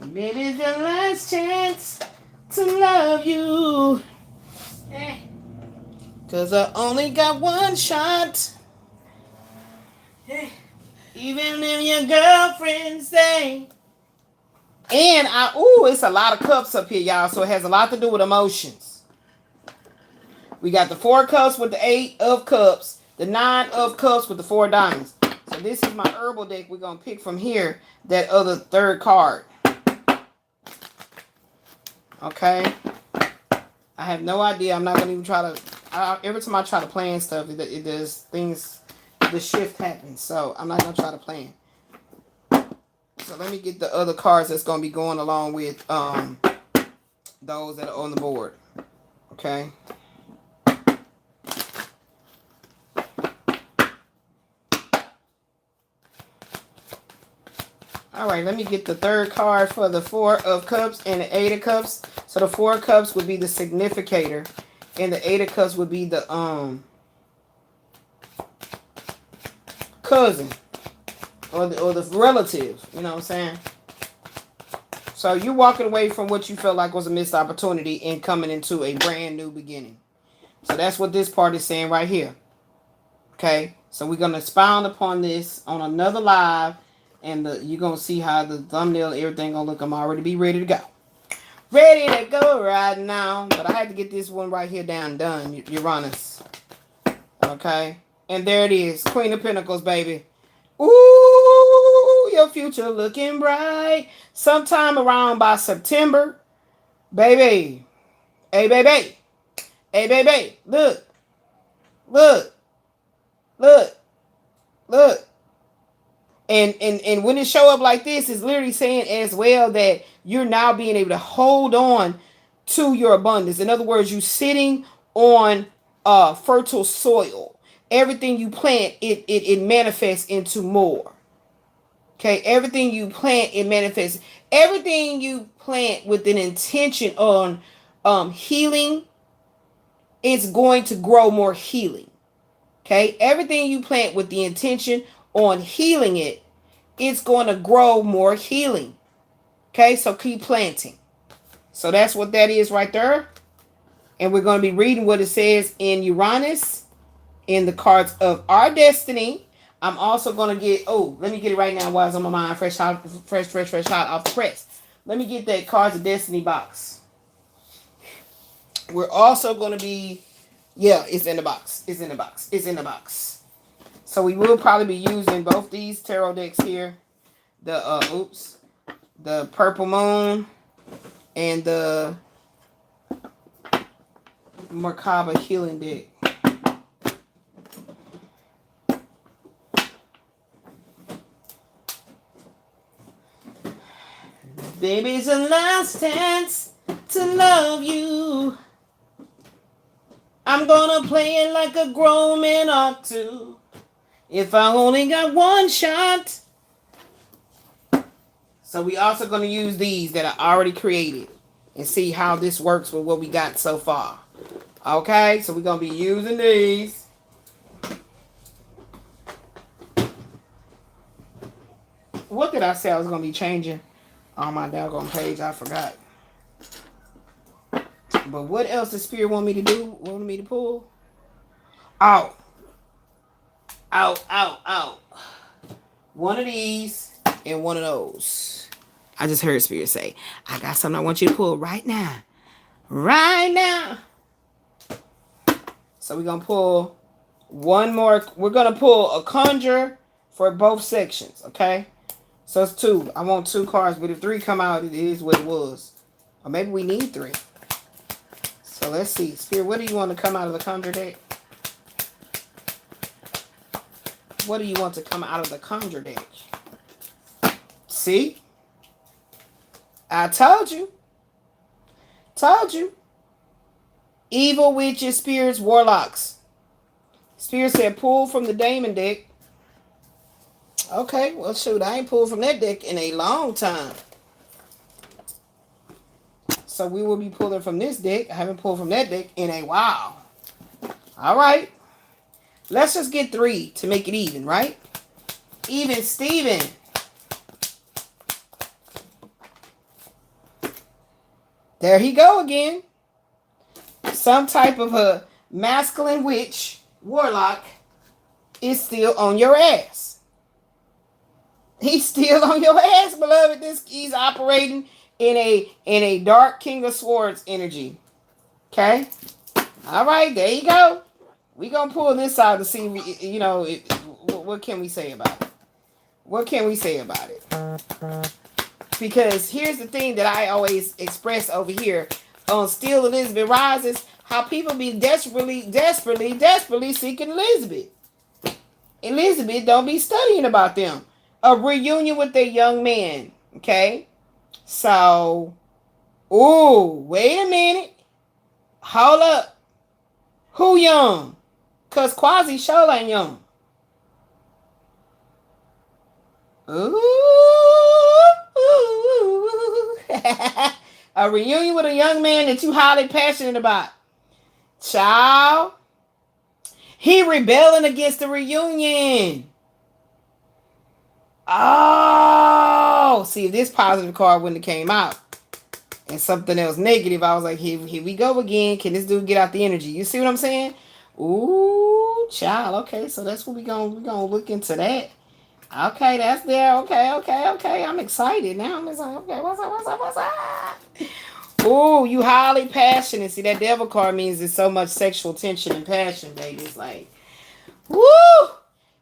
Maybe it's the last chance to love you. Cause I only got one shot. Even if your girlfriend say. And it's a lot of cups up here, y'all. So it has a lot to do with emotions. We got the 4 cups with the 8 of cups. The 9 of cups with the 4 diamonds. this is my herbal deck. We're going to pick from here that other third card. Okay. I have no idea. I'm not going to even try to... every time I try to plan stuff, it does things... The shift happens. So I'm not going to try to plan. So let me get the other cards that's going to be going along with those that are on the board. Okay. All right, let me get the third card for the Four of Cups and the Eight of Cups. So the Four of Cups would be the significator, and the Eight of Cups would be the cousin or the relative. You know what I'm saying? So you're walking away from what you felt like was a missed opportunity and coming into a brand new beginning. So that's what this part is saying right here. Okay, so we're gonna expound upon this on another live. And you're going to see how the thumbnail, everything going to look. I'm already be ready to go. Ready to go right now. But I had to get this one right here done, Uranus. Okay. And there it is. Queen of Pentacles, baby. Ooh, your future looking bright. Sometime around by September. Baby. Hey, baby. Hey, baby. Look. Look. Look. Look. And when it show up like this, it's literally saying as well that you're now being able to hold on to your abundance. In other words, you're sitting on fertile soil. Everything you plant, it manifests into more. Okay, everything you plant, it manifests. Everything you plant with an intention on healing, it's going to grow more healing. Okay, everything you plant with the intention on healing it, it's going to grow more healing. Okay, so keep planting. So that's what that is right there. And we're going to be reading what it says in Uranus, in the cards of our destiny. I'm also going to get, let me get it right now while it's on my mind, fresh hot off the press. Let me get that cards of destiny box. We're also going to be, it's in the box. It's in the box. It's in the box. So we will probably be using both these tarot decks here. The Purple Moon and the Merkaba Healing deck. Baby, it's a last chance to love you. I'm gonna play it like a grown man ought to. If I only got one shot. So we also going to use these that I already created and see how this works with what we got so far. Okay, so we're going to be using these. What did I say I was going to be changing on my doggone page? I forgot. But what else does Spirit want me to do? Want me to pull? Out. One of these and one of those. I just heard Spirit say, I got something I want you to pull right now. Right now. So we're going to pull one more. We're going to pull a conjure for both sections. Okay. So it's two. I want two cards. But if three come out, it is what it was. Or maybe we need three. So let's see. Spirit, what do you want to come out of the conjure deck? What do you want to come out of the conjure deck? See? I told you. Told you. Evil witches, spirits, warlocks. Spirit said pull from the Daemon deck. Okay, well shoot, I ain't pulled from that deck in a long time. So we will be pulling from this deck. I haven't pulled from that deck in a while. All right. Let's just get three to make it even, right? Even Steven. There he go again. Some type of a masculine witch, warlock, is still on your ass. He's still on your ass, beloved. He's operating in a dark King of Swords energy. Okay? All right, there you go. We're going to pull this out to see, what can we say about it? What can we say about it? Because here's the thing that I always express over here on Still Elizabeth Rises, how people be desperately seeking Elizabeth. Elizabeth don't be studying about them. A reunion with their young man. Okay? So, wait a minute. Hold up. Who young? Because Quasi sure ain't young. A reunion with a young man that you highly passionate about. Child. He rebelling against the reunion. Oh, see, if this positive card wouldn't have came out and something else negative, I was like, here we go again. Can this dude get out the energy? You see what I'm saying? Ooh, child. Okay, so that's what we gonna look into that. Okay, that's there. Okay. I'm excited now. I'm just like, okay, what's up? Ooh, you highly passionate. See, that devil card means there's so much sexual tension and passion, baby. It's like, woo!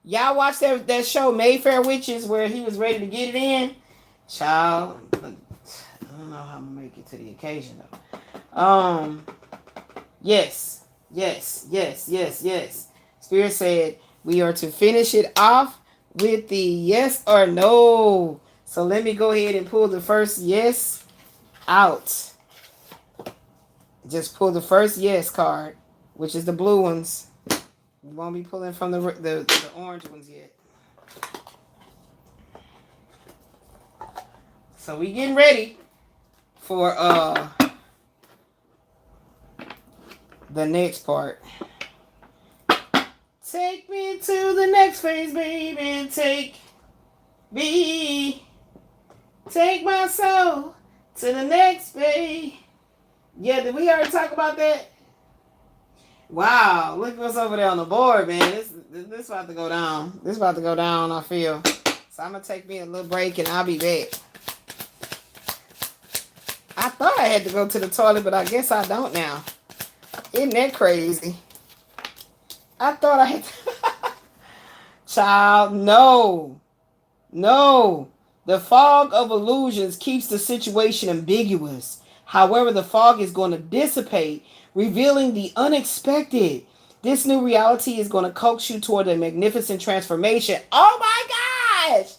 Y'all watch that show, Mayfair Witches, where he was ready to get it in? Child, look, I don't know how I'm gonna make it to the occasion, though. Yes. Spirit said we are to finish it off with the yes or no. So let me go ahead and pull the first yes out. Just pull the first yes card, which is the blue ones. We won't be pulling from the orange ones yet. So we getting ready for the next part. Take me to the next phase, baby. Take my soul to the next phase. Yeah, did we already talk about that? Wow, look what's over there on the board, man. This about to go down. This about to go down, I feel. So I'm going to take me a little break and I'll be back. I thought I had to go to the toilet, but I guess I don't now. Isn't that crazy? I thought I had to... Child, no. The fog of illusions keeps the situation ambiguous. However, the fog is going to dissipate, revealing the unexpected. This new reality is going to coax you toward a magnificent transformation. Oh my gosh!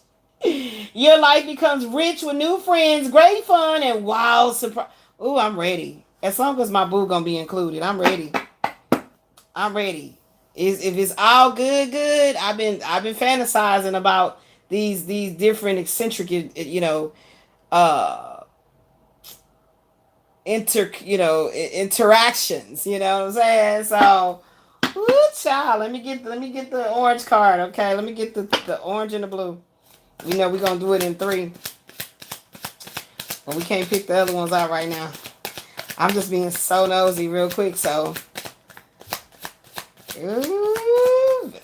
Your life becomes rich with new friends, great fun, and wild surprise. Ooh, I'm ready. As long as my boo gonna be included, I'm ready. If it's all good. I've been fantasizing about these different eccentric, interactions, you know what I'm saying? So, woo, child, let me get the orange card, okay? Let me get the orange and the blue. You know we're gonna do it in 3, but we can't pick the other ones out right now. I'm just being so nosy real quick, so. Ooh,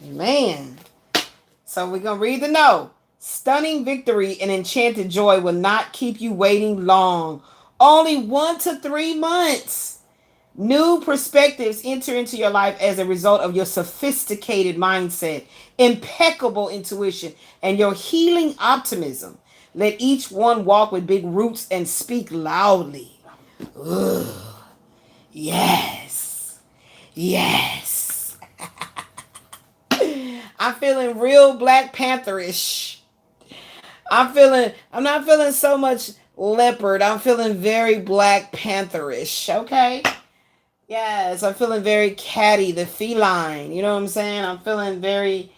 man. So we're gonna read the no. Stunning victory and enchanted joy will not keep you waiting long. Only 1 to 3 months. New perspectives enter into your life as a result of your sophisticated mindset, impeccable intuition, and your healing optimism. Let each one walk with big roots and speak loudly. Ooh, yes. I'm feeling real Black Pantherish. I'm not feeling so much leopard. I'm feeling very Black Pantherish, okay? Yes, I'm feeling very catty, the feline. You know what I'm saying? I'm feeling very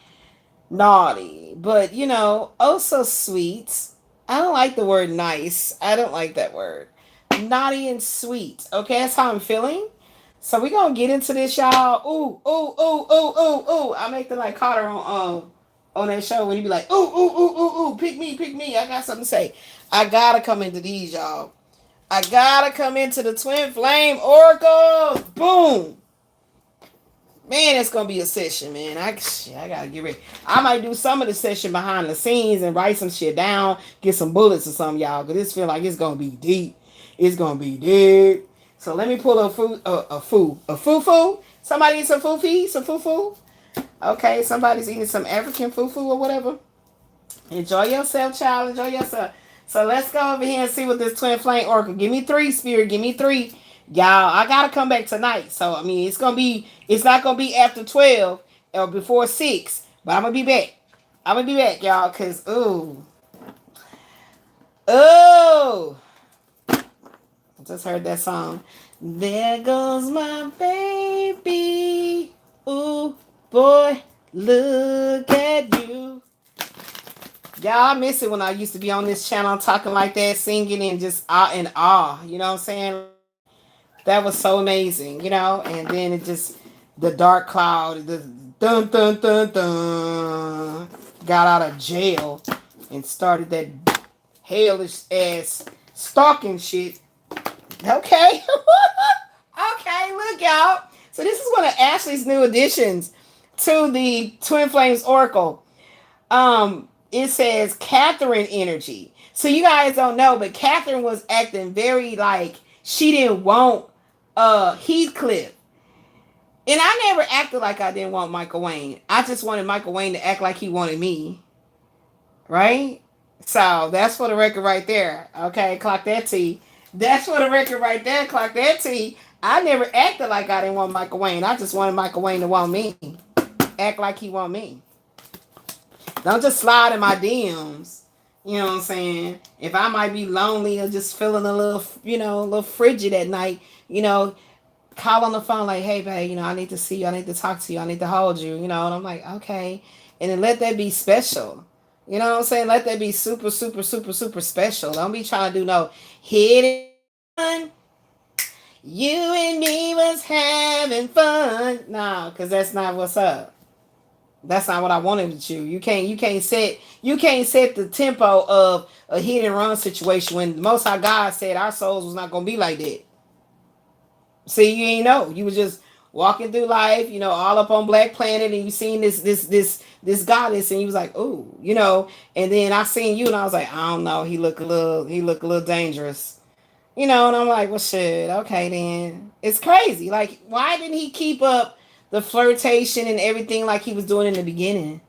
naughty, but oh so sweet. I don't like the word nice. I don't like that word. Naughty and sweet. Okay, that's how I'm feeling. So we're gonna get into this, y'all. Ooh. I make the like Carter on that show when you be like, ooh, pick me. I got something to say. I gotta come into these, y'all. I gotta come into the Twin Flame Oracle. Boom. Man, it's gonna be a session, man. I gotta get ready. I might do some of the session behind the scenes and write some shit down, get some bullets or something, y'all. Cause this feel like it's gonna be deep. It's gonna be deep. So let me pull a foo. Somebody need some foo-fee? Some foo-foo? Okay, somebody's eating some African fufu or whatever. Enjoy yourself, child. Enjoy yourself. So let's go over here and see what this twin flame oracle. Give me three, spirit. Give me three. Y'all, I gotta come back tonight. So I mean it's not gonna be after 12 or before 6. But I'm gonna be back. I'm gonna be back, y'all, cause ooh. I just heard that song. There goes my baby. Ooh, boy, look at you. Y'all, I miss it when I used to be on this channel talking like that, singing and just in awe. You know what I'm saying? That was so amazing, you know? And then it just, the dark cloud, the dun dun dun dun, got out of jail and started that hellish ass stalking shit. Okay. Okay, look, y'all. So this is one of Ashley's new additions to the Twin Flames Oracle. It says Catherine energy. So you guys don't know, but Catherine was acting very like she didn't want Heathcliff. And I never acted like I didn't want Michael Wayne. I just wanted Michael Wayne to act like he wanted me. Right? So that's for the record right there. Okay, clock that T. That's for the record right there. Clock that T. I never acted like I didn't want Michael Wayne. I just wanted Michael Wayne to want me. Act like he want me. Don't just slide in my DMs. You know what I'm saying? If I might be lonely or just feeling a little, a little frigid at night, call on the phone like, hey, babe, I need to see you. I need to talk to you. I need to hold you, and I'm like, okay. And then let that be special. You know what I'm saying? Let that be super, super, super, super special. Don't be trying to do no hidden fun. You and me was having fun. No, because that's not what's up. That's not what I wanted with you. You can't set the tempo of a hit and run situation when the Most High God said our souls was not gonna be like that. See, you ain't know. You was just walking through life, all up on Black Planet, and you seen this goddess, and you was like, oh, and then I seen you, and I was like, I don't know. He look a little dangerous, and I'm like, well, shit, okay, then it's crazy. Like, why didn't he keep up the flirtation and everything like he was doing in the beginning?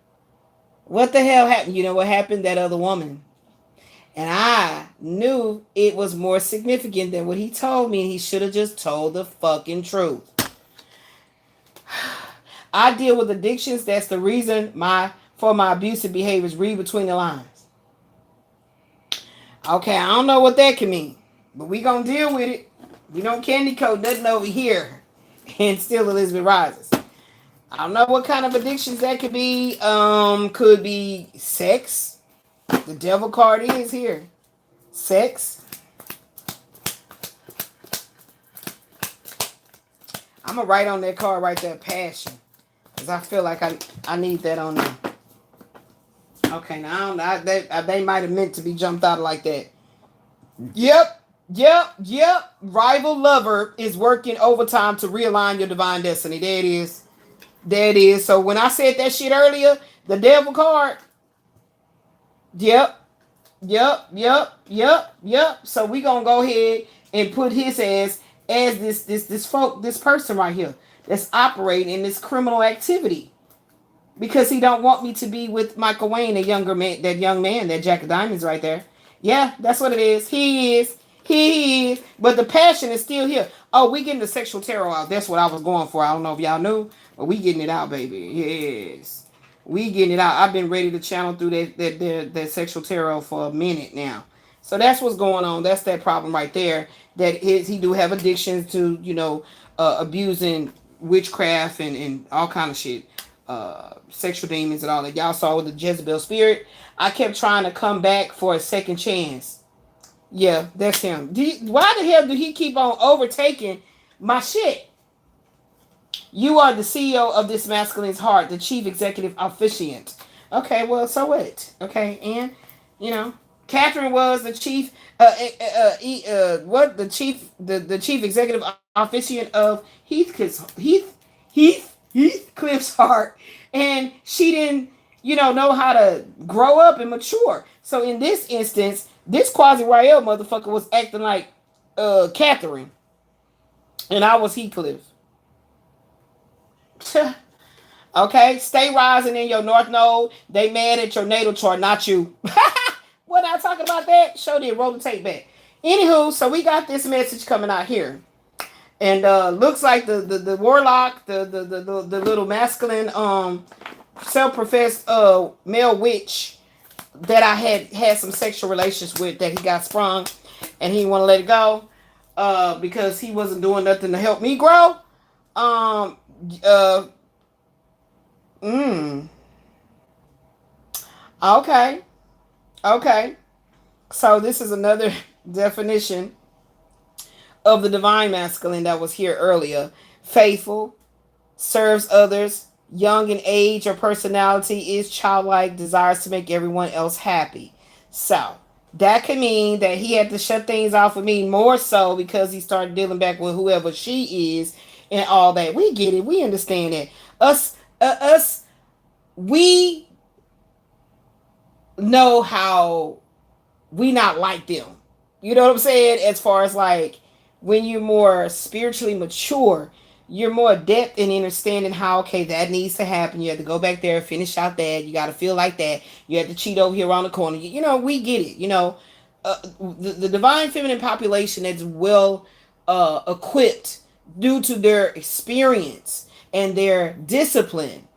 What the hell happened? You know what happened? That other woman. And I knew it was more significant than what he told me. He should have just told the fucking truth. I deal with addictions. That's the reason for my abusive behaviors. Read between the lines. Okay, I don't know what that can mean, but we gonna deal with it. We don't candy coat nothing over here. And still Elizabeth rises. I don't know what kind of addictions that could be. Could be sex. The devil card is here. Sex. I'm going to write on that card right there, passion. Because I feel like I need that on there. Okay, now they might have meant to be jumped out like that. Yep. Rival lover is working overtime to realign your divine destiny. There it is. There it is. So when I said that shit earlier, the devil card. Yep. So we gonna go ahead and put his ass as this person right here that's operating in this criminal activity because he don't want me to be with Michael Wayne, that young man, that Jack of Diamonds right there. Yeah, that's what it is. He is. But the passion is still here. Oh, we getting the sexual tarot out. That's what I was going for. I don't know if y'all knew, but we getting it out, baby. Yes. We getting it out. I've been ready to channel through that sexual tarot for a minute now. So that's what's going on. That's that problem right there. He do have addictions to, abusing witchcraft and all kind of shit. Sexual demons and all that. Y'all saw with the Jezebel spirit. I kept trying to come back for a second chance. Yeah, that's him. Why the hell do he keep on overtaking my shit? You are the CEO of this masculine's heart, the chief executive officiant. Okay, well, so what? Okay, and Catherine was the chief. The chief executive officiant of Heathcliff's heart, and she didn't, know how to grow up and mature. So in this instance, this Quasi Rael motherfucker was acting like Catherine, and I was Heathcliff. Okay, stay rising in your north node. They mad at your natal chart, not you. We're not talking about that. Show did roll the tape back. Anywho, so we got this message coming out here. And looks like the warlock, the little masculine self-professed male witch that I had some sexual relations with, that he got sprung and he want to let it go because he wasn't doing nothing to help me grow. Um uh mm, okay. Okay. So this is another definition of the divine masculine that was here earlier. Faithful, serves others, young in age or personality, is childlike, desires to make everyone else happy. So that could mean that he had to shut things off with me more so because he started dealing back with whoever she is and all that. We get it. We understand that. Us, we know how we not like them. You know what I'm saying? As far as like when you're more spiritually mature, you're more adept in understanding how, okay, that needs to happen. You have to go back there and finish out that. You got to feel like that. You have to cheat over here around the corner. You know, we get it. You know, the divine feminine population is well equipped due to their experience and their discipline,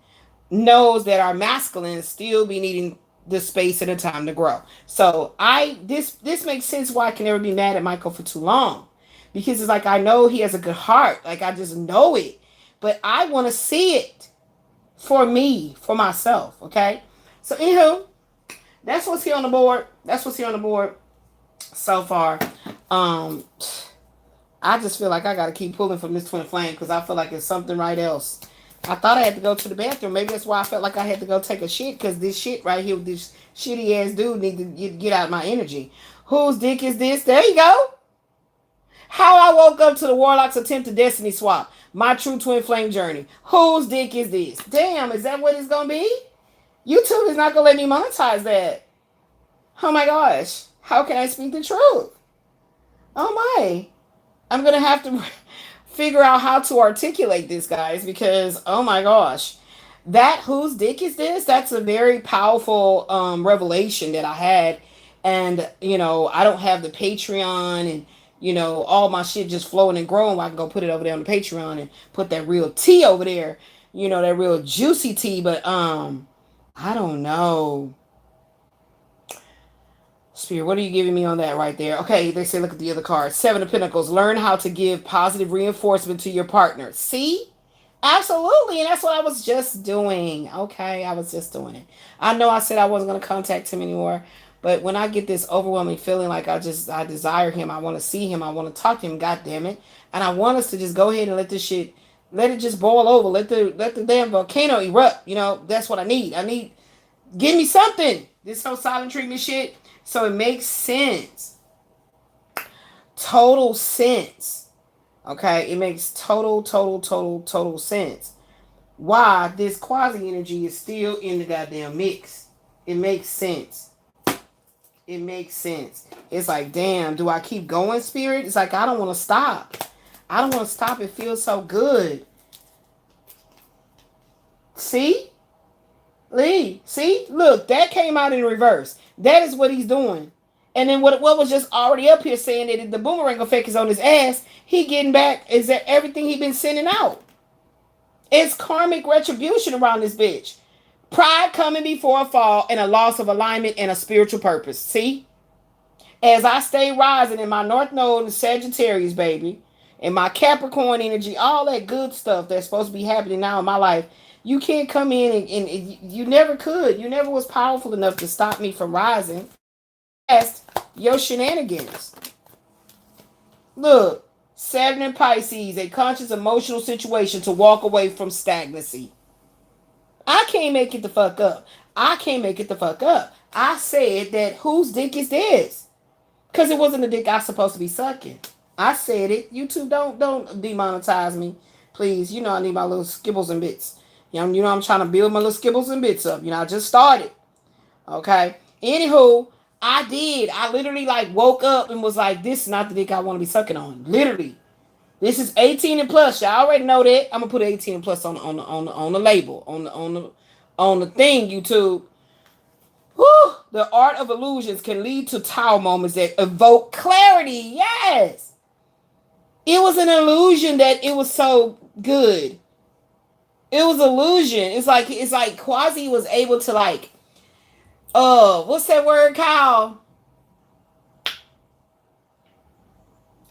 knows that our masculine still be needing the space and the time to grow. So this makes sense why I can never be mad at Michael for too long. Because it's like I know he has a good heart. Like I just know it. But I want to see it for me, for myself. Okay? So anywho, that's what's here on the board. That's what's here on the board so far. I just feel like I gotta keep pulling from this twin flame because I feel like it's something right else. I thought I had to go to the bathroom. Maybe that's why I felt like I had to go take a shit, because this shit right here with this shitty ass dude need to get out my energy. Whose dick is this? There you go. How I woke up to the Warlock's attempted destiny swap. My true twin flame journey. Whose dick is this? Damn, is that what it's gonna be? YouTube is not gonna let me monetize that. Oh my gosh. How can I speak the truth? Oh my. I'm gonna have to figure out how to articulate this, guys, because oh my gosh, that whose dick is this? That's a very powerful revelation that I had. And you know, I don't have the Patreon and you know all my shit just flowing and growing. I can go put it over there on the Patreon and put that real tea over there, you know, that real juicy tea. But I don't know. Spirit, what are you giving me on that right there? Okay, they say look at the other card. Seven of Pentacles. Learn how to give positive reinforcement to your partner. See? Absolutely. And that's what I was just doing. Okay, I was just doing it. I know I said I wasn't going to contact him anymore. But when I get this overwhelming feeling like I desire him, I want to see him, I want to talk to him, God damn it. And I want us to just go ahead and let this shit, let it just boil over. Let the damn volcano erupt. You know, that's what I need. Give me something. This whole silent treatment shit. So it makes sense. Total sense. Okay? It makes total sense. Why this quasi energy is still in the goddamn mix. It makes sense. It makes sense. It's like, damn, do I keep going, Spirit? It's like, I don't want to stop. I don't want to stop. It feels so good. See? Lee, see? Look, that came out in reverse. That is what he's doing. And then what was just already up here saying that the boomerang effect is on his ass, he getting back is that everything he been sending out. It's karmic retribution around this bitch. Pride coming before a fall and a loss of alignment and a spiritual purpose. See? As I stay rising in my North Node and Sagittarius, baby, and my Capricorn energy, all that good stuff that's supposed to be happening now in my life, you can't come in and you never could. You never was powerful enough to stop me from rising. Past your shenanigans. Look, Saturn and Pisces, a conscious emotional situation to walk away from stagnancy. I can't make it the fuck up. I can't make it the fuck up. I said that whose dick is this? Because it wasn't the dick I was supposed to be sucking. I said it. YouTube, don't demonetize me. Please, you know I need my little skibbles and bits. You know I'm trying to build my little skibbles and bits up. You know, I just started. Okay? Anywho, I literally like woke up and was like, this is not the dick I want to be sucking on. Literally. This is 18 and plus. Y'all already know that. I'm gonna put 18 and plus on the label on the thing. YouTube. Whew, the art of illusions can lead to Tao moments that evoke clarity. Yes, it was an illusion that it was so good. It was illusion. It's like Quasi was able to like, what's that word, Kyle?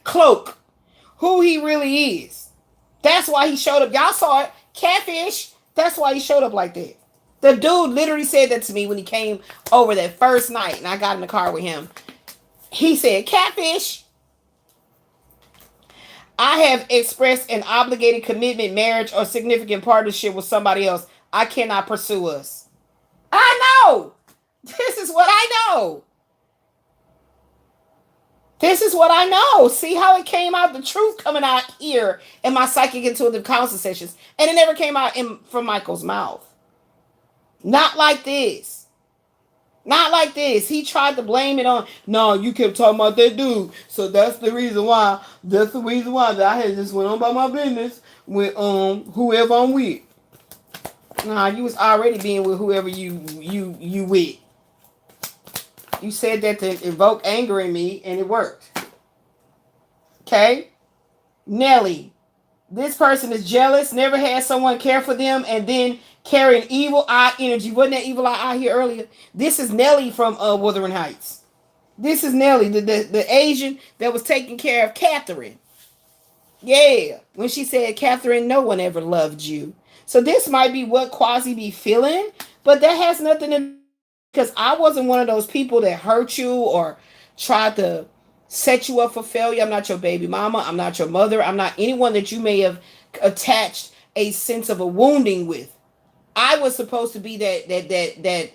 Cloak who he really is. That's why he showed up. Y'all saw it. Catfish. That's why he showed up like that. The dude literally said that to me when he came over that first night and I got in the car with him. He said, catfish. I have expressed an obligated commitment, marriage, or significant partnership with somebody else. I cannot pursue us. I know. This is what I know. This is what I know. See how it came out? The truth coming out here in my psychic intuitive counseling sessions. And it never came out from Michael's mouth. Not like this. Not like this. He tried to blame it on, no, you kept talking about that dude. So that's the reason why that I had just went on about my business with whoever I'm with. Nah, you was already being with whoever you with. You said that to evoke anger in me, and it worked. Okay? Nelly. This person is jealous, never had someone care for them, and then carrying evil eye energy. Wasn't that evil eye here earlier? This is Nelly from Wuthering Heights. This is Nelly, the Asian that was taking care of Catherine. Yeah. When she said, Catherine, no one ever loved you. So this might be what Quasi be feeling, but that has nothing to do, because I wasn't one of those people that hurt you or tried to set you up for failure. I'm not your baby mama. I'm not your mother. I'm not anyone that you may have attached a sense of a wounding with. I was supposed to be that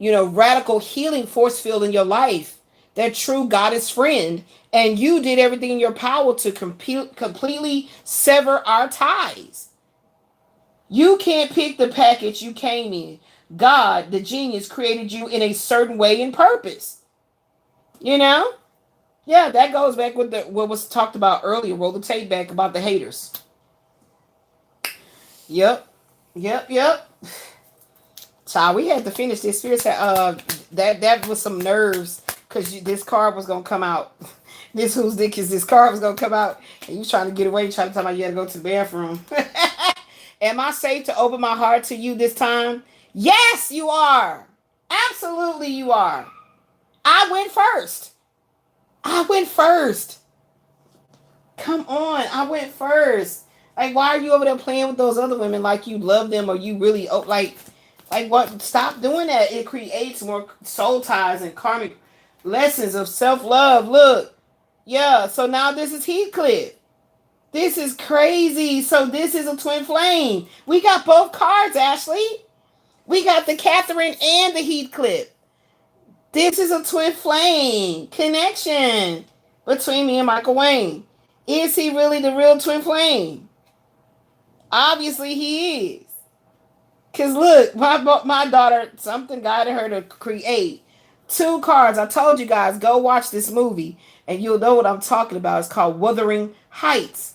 radical healing force field in your life, that true goddess friend, and you did everything in your power to completely sever our ties. You can't pick the package you came in. God, the genius, created you in a certain way and purpose. You know? Yeah, that goes back with what was talked about earlier. Roll the tape back about the haters. Yep. Child, we had to finish this. Spirits that was some nerves, because this card was gonna come out. This who's dick is this card was gonna come out, and you trying to get away, trying to tell me you had to go to the bathroom. Am I safe to open my heart to you this time? Yes, you are. Absolutely, you are. I went first. Come on, I went first. Like, why are you over there playing with those other women like you love them or you really like what? Stop doing that. It creates more soul ties and karmic lessons of self-love. Look. Yeah, so now this is Heathcliff. This is crazy. So this is a twin flame. We got both cards, Ashley. We got the Catherine and the Heathcliff. This is a twin flame connection between me and Michael Wayne. Is he really the real twin flame? Obviously he is. Because look, my daughter, something guided her to create 2 cards. I told you guys, go watch this movie and you'll know what I'm talking about. It's called Wuthering Heights.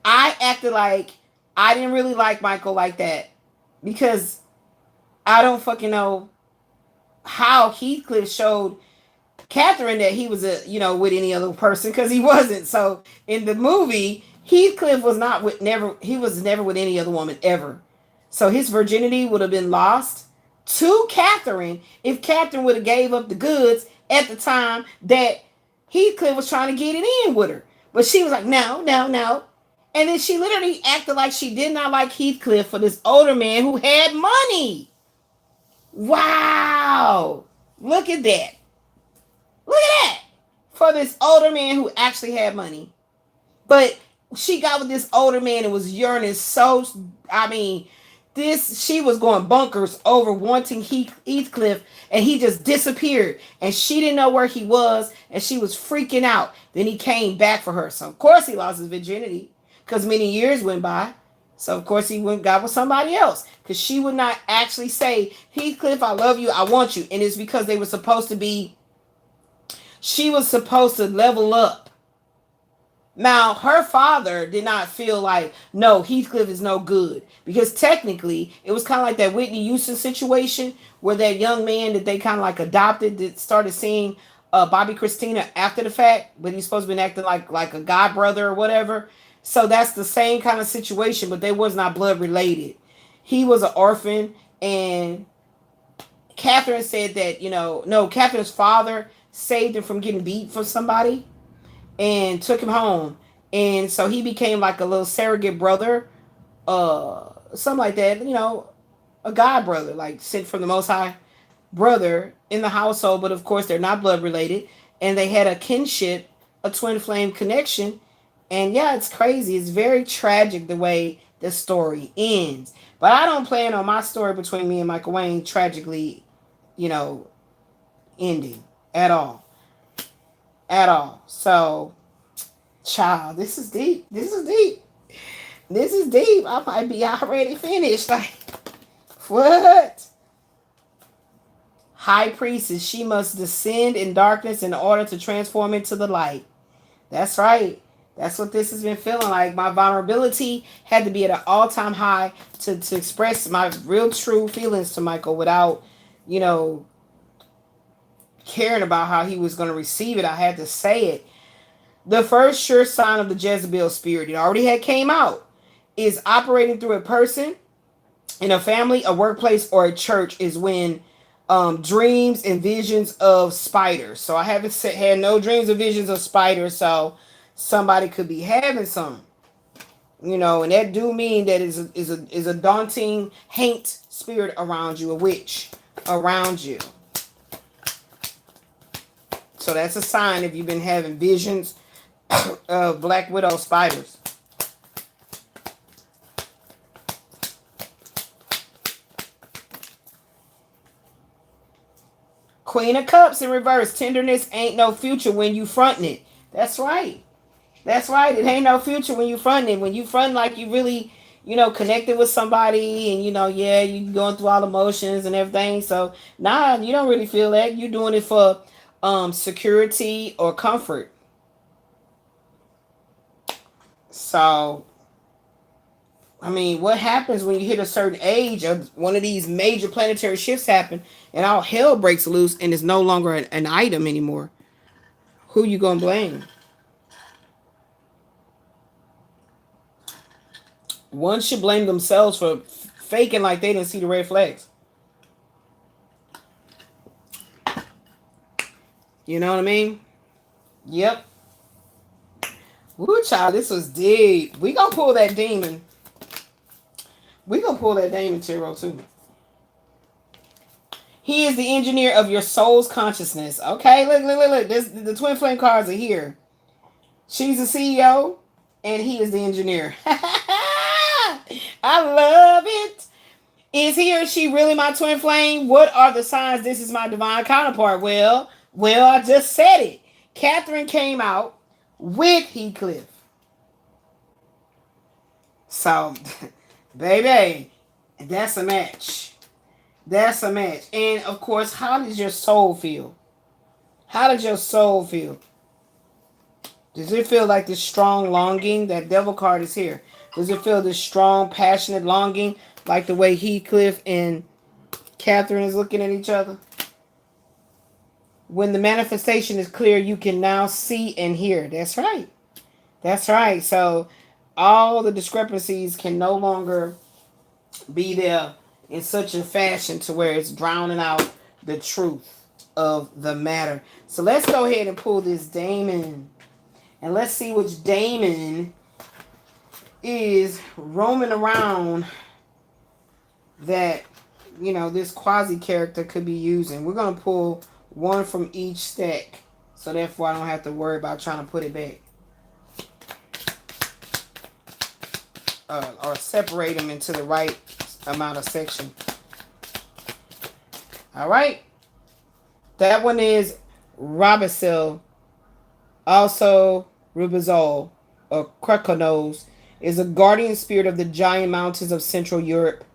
I acted like I didn't really like Michael like that, because I don't fucking know how Heathcliff showed Catherine that he was with any other person, because he wasn't. So in the movie, Heathcliff was never with any other woman ever. So his virginity would have been lost to Catherine if Catherine would have gave up the goods at the time that Heathcliff was trying to get it in with her. But she was like, no. And then she literally acted like she did not like Heathcliff for this older man who had money. Wow. Look at that. For this older man who actually had money. But she got with this older man and was yearning so, she was going bunkers over wanting Heathcliff, and he just disappeared. And she didn't know where he was, and she was freaking out. Then he came back for her. So, of course, he lost his virginity, because many years went by. So, of course, he went and got with somebody else, because she would not actually say, Heathcliff, I love you, I want you. And it's because they were she was supposed to level up Now, her father did not feel like, no, Heathcliff is no good. Because technically, it was kind of like that Whitney Houston situation where that young man that they kind of like adopted that started seeing Bobby Christina after the fact, but he's supposed to be acting like a god brother or whatever. So that's the same kind of situation, but they was not blood related. He was an orphan, and Catherine said that, no, Catherine's father saved him from getting beat for somebody and took him home. And so he became like a little surrogate brother, something like that, a god brother, like sent from the Most High brother in the household. But of course, they're not blood related. And they had a kinship, a twin flame connection. And yeah, it's crazy. It's very tragic the way the story ends. But I don't plan on my story between me and Michael Wayne tragically, ending at all. At all. So, child, this is deep. This is deep. This is deep. I might be already finished. Like, what? High priestess, she must descend in darkness in order to transform into the light. That's right. That's what this has been feeling like. My vulnerability had to be at an all-time high to express my real true feelings to Michael without, caring about how he was going to receive it. I had to say it. The first sure sign of the Jezebel spirit, it already had came out, is operating through a person in a family, a workplace, or a church is when dreams and visions of spiders. So I haven't had no dreams or visions of spiders, so somebody could be having some, and that do mean that is a daunting haint spirit around you, a witch around you. So that's a sign if you've been having visions of black widow spiders. Queen of Cups in reverse. Tenderness ain't no future when you fronting it. That's right. That's right. It ain't no future when you fronting it. When you front like you really, connected with somebody and, you going through all emotions and everything. So, nah, you don't really feel that. You're doing it for security or comfort. So, I mean, what happens when you hit a certain age of one of these major planetary shifts happen and all hell breaks loose and it's no longer an item anymore? Who you gonna blame? One should blame themselves for faking like they didn't see the red flags. You know what I mean? Yep. Woo, child, this was deep. We gonna pull that demon. We gonna pull that demon tarot too. He is the engineer of your soul's consciousness. Okay, look. The twin flame cards are here. She's the CEO, and he is the engineer. I love it. Is he or she really my twin flame? What are the signs this is my divine counterpart? Well, I just said it. Catherine came out with Heathcliff. So, baby, that's a match. That's a match. And, of course, how does your soul feel? How does your soul feel? Does it feel like this strong longing? That devil card is here. Does it feel this strong, passionate longing like the way Heathcliff and Catherine is looking at each other? When the manifestation is clear, you can now see and hear. That's right. That's right. So all the discrepancies can no longer be there in such a fashion to where it's drowning out the truth of the matter. So let's go ahead and pull this Damon. And let's see which Damon is roaming around that, this quasi character could be using. We're going to pull one from each stack. So therefore I don't have to worry about trying to put it back. Or separate them into the right amount of section. All right. That one is Robicil. Also, Rubizol, or Krakonos, is a guardian spirit of the giant mountains of Central Europe.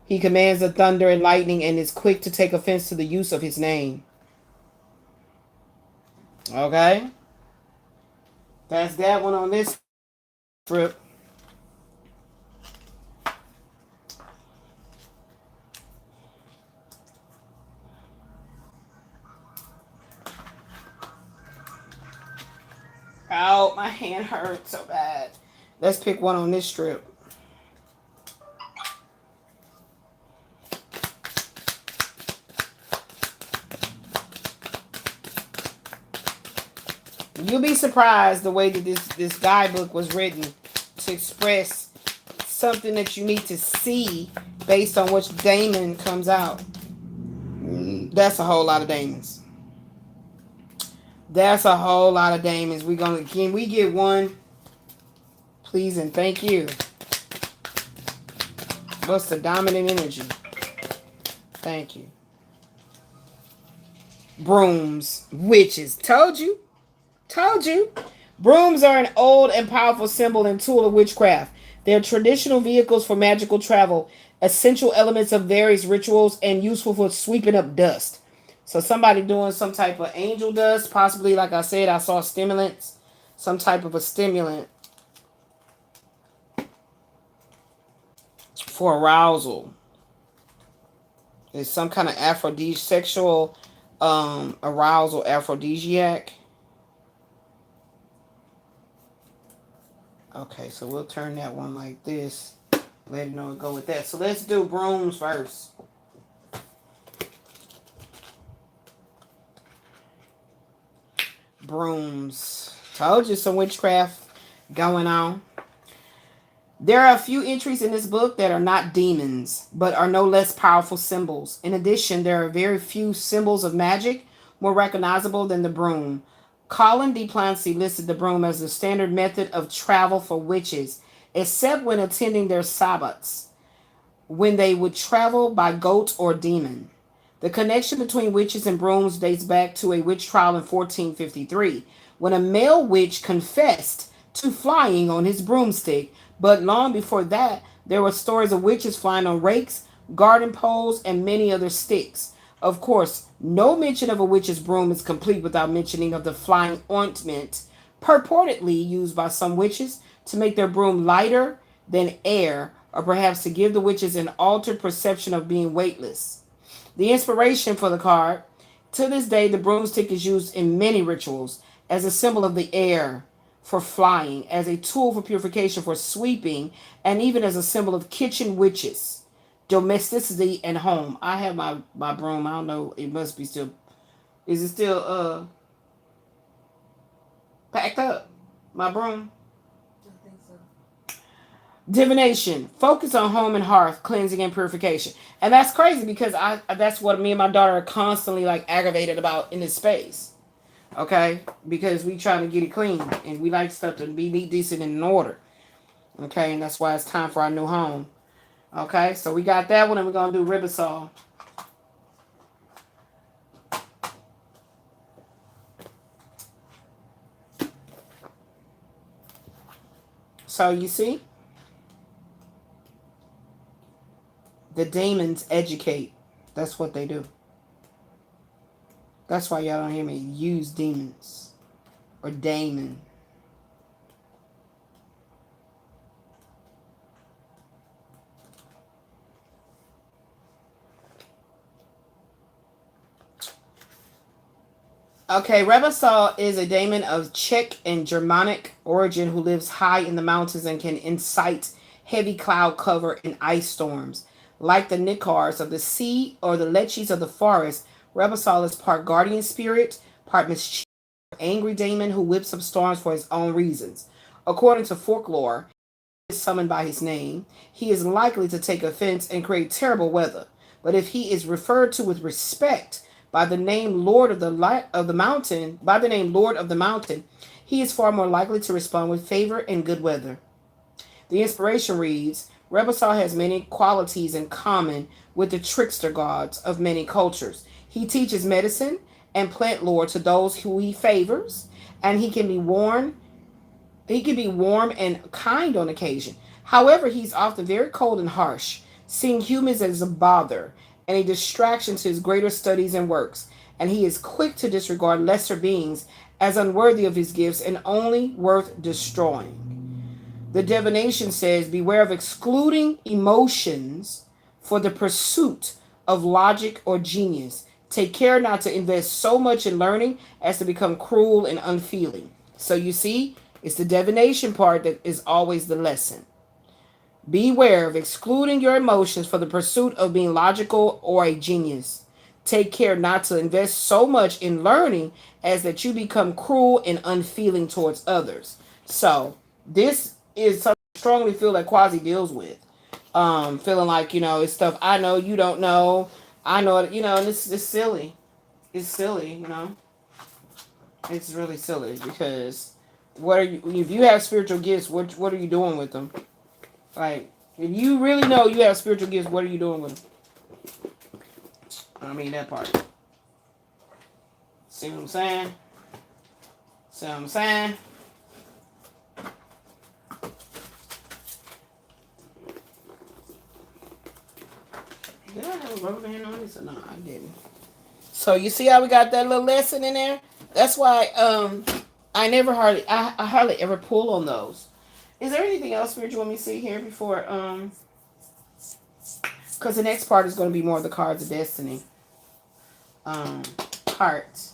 He commands the thunder and lightning and is quick to take offense to the use of his name. Okay. That's that one on this trip. Oh, my hand hurts so bad. Let's pick one on this strip. You'll be surprised the way that this guidebook was written to express something that you need to see based on which daemon comes out. That's a whole lot of daemons. That's a whole lot of daemons. Can we get one? Please and thank you. What's the dominant energy? Thank you. Brooms. Witches. Told you. Told you. Brooms are an old and powerful symbol and tool of witchcraft. They are traditional vehicles for magical travel, essential elements of various rituals, and useful for sweeping up dust. So somebody doing some type of angel dust, possibly, like I said, I saw stimulants, some type of a stimulant for arousal. It's some kind of sexual arousal, aphrodisiac. Okay, so we'll turn that one like this. Let it know it go with that. So let's do brooms first. Brooms. Told you some witchcraft going on. There are a few entries in this book that are not demons, but are no less powerful symbols. In addition, there are very few symbols of magic more recognizable than the broom. Colin de Plancy listed the broom as the standard method of travel for witches, except when attending their sabbats, when they would travel by goat or demon. The connection between witches and brooms dates back to a witch trial in 1453, when a male witch confessed to flying on his broomstick, but long before that, there were stories of witches flying on rakes, garden poles, and many other sticks. Of course, no mention of a witch's broom is complete without mentioning of the flying ointment purportedly used by some witches to make their broom lighter than air, or perhaps to give the witches an altered perception of being weightless. The inspiration for the card: to this day, the broomstick is used in many rituals as a symbol of the air for flying, as a tool for purification for sweeping, and even as a symbol of kitchen witches, domesticity, and home. I have my broom. I don't know. It must be still. Is it still packed up? My broom. I think so. Divination. Focus on home and hearth, cleansing and purification. And that's crazy because that's what me and my daughter are constantly like aggravated about in this space. Okay? Because we trying to get it clean and we like stuff to be neat, decent, and in order. Okay? And that's why it's time for our new home. Okay? So we got that one and we're going to do ribosol. So you see? The demons educate. That's what they do. That's why y'all don't hear me use demons or daemon. Okay, Rebasol is a daemon of Czech and Germanic origin who lives high in the mountains and can incite heavy cloud cover and ice storms. Like the Nicars of the sea or the Lechis of the forest, Rebasol is part guardian spirit, part mischievous, angry daemon who whips up storms for his own reasons. According to folklore, he is summoned by his name. He is likely to take offense and create terrible weather. But if he is referred to with respect by the name Lord of the Mountain, he is far more likely to respond with favor and good weather. The inspiration reads, Rebasol has many qualities in common with the trickster gods of many cultures. He teaches medicine and plant lore to those who he favors, and he can be warm and kind on occasion. However, he's often very cold and harsh, seeing humans as a bother and a distraction to his greater studies and works, and he is quick to disregard lesser beings as unworthy of his gifts and only worth destroying. The divination says, beware of excluding emotions for the pursuit of logic or genius. Take care not to invest so much in learning as to become cruel and unfeeling. So you see, it's the divination part that is always the lesson. Beware of excluding your emotions for the pursuit of being logical or a genius. Take care not to invest so much in learning as that you become cruel and unfeeling towards others. So this is something I strongly feel that Quasi deals with. Feeling like, it's stuff I know you don't know. I know it, and it's silly. It's silly, It's really silly because what are you if you have spiritual gifts, what are you doing with them? Like, if you really know you have spiritual gifts, what are you doing with them? I mean, that part. See what I'm saying? See what I'm saying? Did I have a rubber band on this or no? I didn't. So you see how we got that little lesson in there? That's why I hardly ever pull on those. Is there anything else weird you want me to see here before because the next part is going to be more of the cards of destiny. Hearts.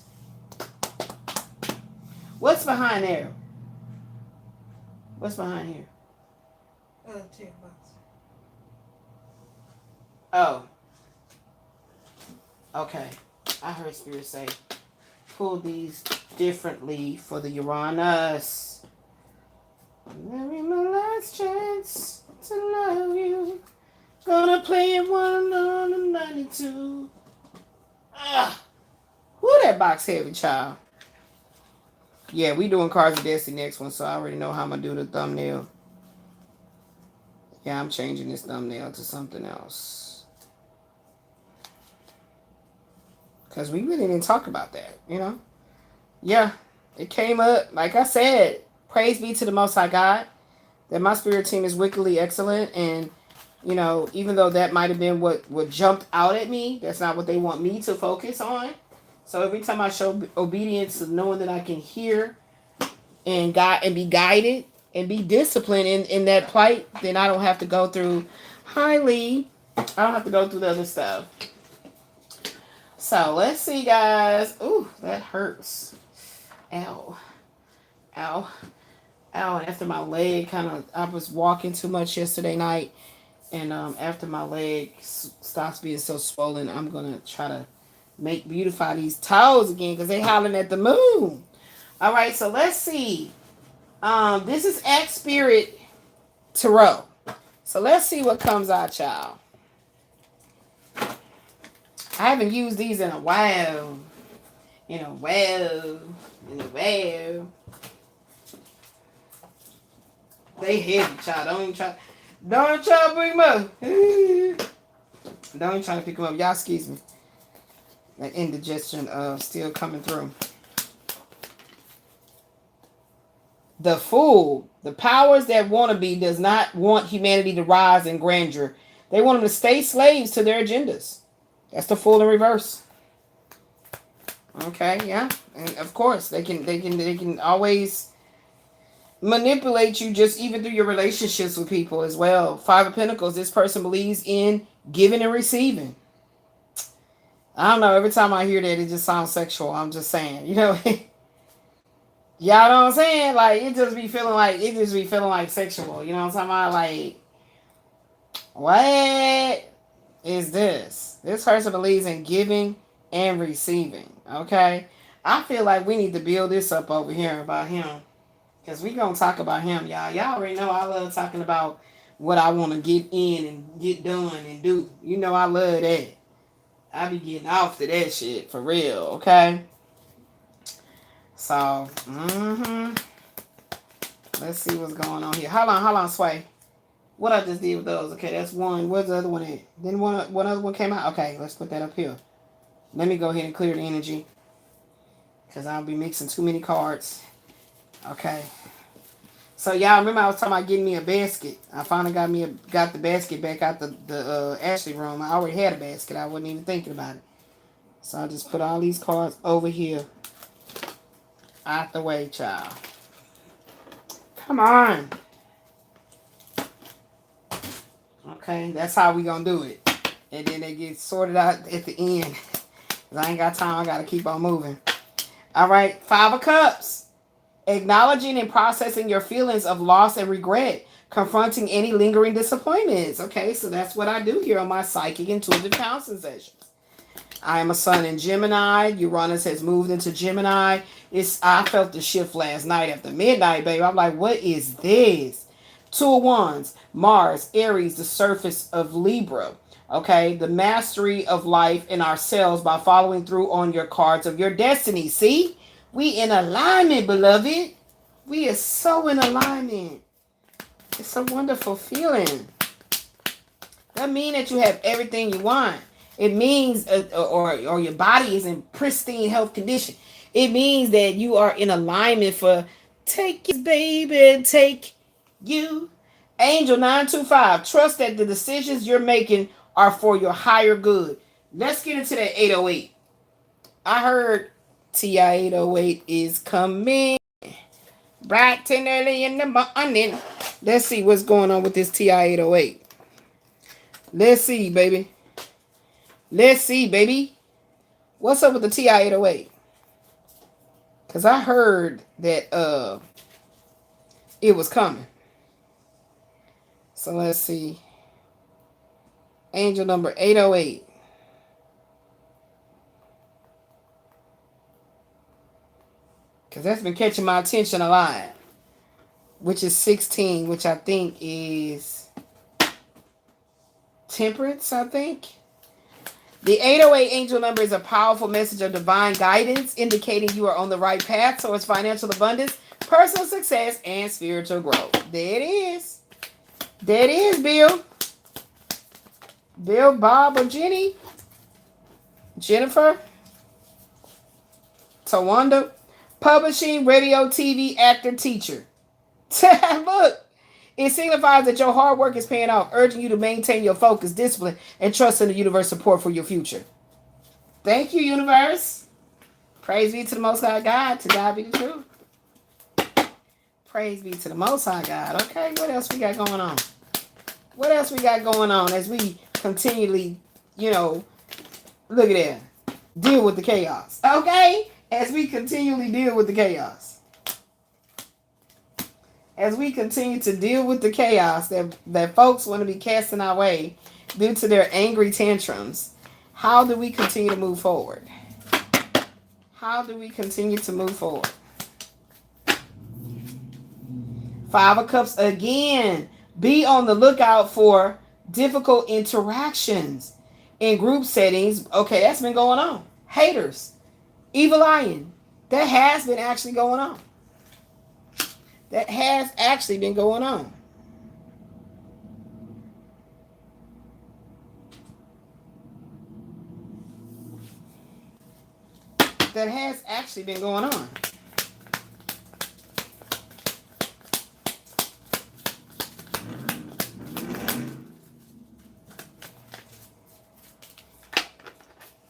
What's behind there? What's behind here? Check box. Oh. Okay. I heard Spirit say, pull these differently for the Uranus. Maybe my last chance to love you. Gonna play it 192. Who that box heavy, child? Yeah, we doing Cards of Destiny next one, so I already know how I'm gonna do the thumbnail. Yeah, I'm changing this thumbnail to something else. Because we really didn't talk about that, Yeah, it came up. Like I said, praise be to the Most High God that my spirit team is wickedly excellent. And, even though that might have been what jumped out at me, that's not what they want me to focus on. So every time I show obedience of knowing that I can hear and be guided and be disciplined in that plight, then I don't have to go through I don't have to go through the other stuff. So let's see, guys. Ooh, that hurts. Ow. Ow. Ow. And after my leg I was walking too much yesterday night. And after my leg stops being so swollen, I'm going to try to beautify these toes again because they hollering at the moon. All right, so let's see. This is X Spirit Tarot. So let's see what comes out, y'all. I haven't used these in a while. They heavy, child. Don't try to bring them up. Don't even try to pick them up. Y'all excuse me. That indigestion still coming through. The Fool. The powers that want to be does not want humanity to rise in grandeur. They want them to stay slaves to their agendas. That's the Fool in reverse. Okay, yeah. And of course, they can always manipulate you just even through your relationships with people as well. Five of Pentacles, this person believes in giving and receiving. I don't know, every time I hear that, it just sounds sexual. I'm just saying, y'all know what I'm saying? Like, it just be feeling like sexual. You know what I'm talking about? Like, what is this? This person believes in giving and receiving. Okay? I feel like we need to build this up over here about him. Because we going to talk about him, y'all. Y'all already know I love talking about what I want to get in and get done and do. You know I love that. I be getting off to that shit for real, okay? So, let's see what's going on here. Hold on, Sway. What I just did with those? Okay, that's one. Where's the other one at? Then one other one came out. Okay, let's put that up here. Let me go ahead and clear the energy. Because I'll be mixing too many cards. Okay. So y'all remember I was talking about getting me a basket. I finally got the basket back out the Ashley room. I already had a basket. I wasn't even thinking about it. So I just put all these cards over here. Out the way, child. Come on. Okay, that's how we gonna do it. And then they get sorted out at the end. I ain't got time. I gotta keep on moving. All right, 5 of Cups. Acknowledging and processing your feelings of loss and regret. Confronting any lingering disappointments. Okay, so that's what I do here on my psychic intuitive counseling sessions. I am a sun in Gemini. Uranus has moved into Gemini. I felt the shift last night after midnight, baby. I'm like, what is this? 2 of Wands. Mars, Aries, the surface of Libra. Okay, the mastery of life and ourselves by following through on your cards of your destiny. See? We in alignment, beloved. We are so in alignment. It's a wonderful feeling. That means that you have everything you want. It means, or your body is in pristine health condition. It means that you are in alignment for take you, baby, take you. Angel 925. Trust that the decisions you're making are for your higher good. Let's get into that 808. I heard TI 808 is coming. Bright and early in the morning. Let's see what's going on with this TI 808. Let's see, baby. Let's see, baby. What's up with the TI 808? Because I heard that it was coming. So let's see. Angel number 808. Because that's been catching my attention a lot. Which is 16, which I think is Temperance, I think. The 808 angel number is a powerful message of divine guidance, indicating you are on the right path towards financial abundance, personal success, and spiritual growth. There it is. There it is, Bill. Bill, Bob, or Jenny. Jennifer. Tawanda. Publishing, radio, TV, actor, teacher. Look, it signifies that your hard work is paying off, urging you to maintain your focus, discipline, and trust in the universe support for your future. Thank you, universe. Praise be to the Most High God. To God be the truth. Praise be to the Most High God. Okay, what else we got going on? What else we got going on as we continually, look at that, deal with the chaos. Okay? As we continually deal with the chaos. As we continue to deal with the chaos that folks want to be casting our way due to their angry tantrums, how do we continue to move forward? How do we continue to move forward? 5 of Cups again. Be on the lookout for difficult interactions in group settings. Okay, that's been going on. Haters. Evil eyeing. That has been actually going on. That has actually been going on. That has actually been going on.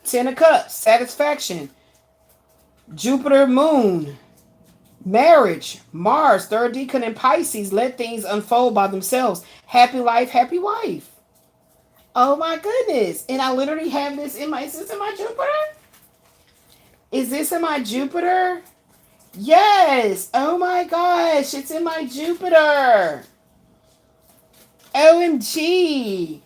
Ten of Cups, satisfaction. Jupiter, Moon, marriage, Mars, 3rd decan in Pisces. Let things unfold by themselves. Happy life, happy wife. Oh my goodness. And I literally have this in my, is this in my Jupiter? Is this in my Jupiter? Yes. Oh my gosh. It's in my Jupiter. OMG.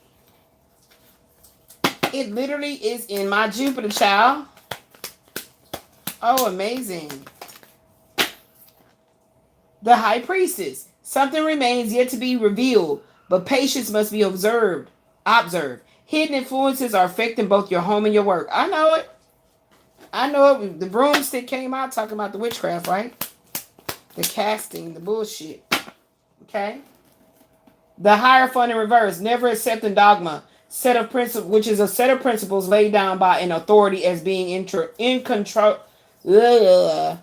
It literally is in my Jupiter, child. Oh, amazing. The High Priestess. Something remains yet to be revealed, but patience must be observed. Hidden influences are affecting both your home and your work. I know it. I know it. The broomstick came out talking about the witchcraft, right? The casting, the bullshit. Okay? The Hierophant in reverse. Never accepting dogma. Set of principles, which is a set of principles laid down by an authority as being in control. Let's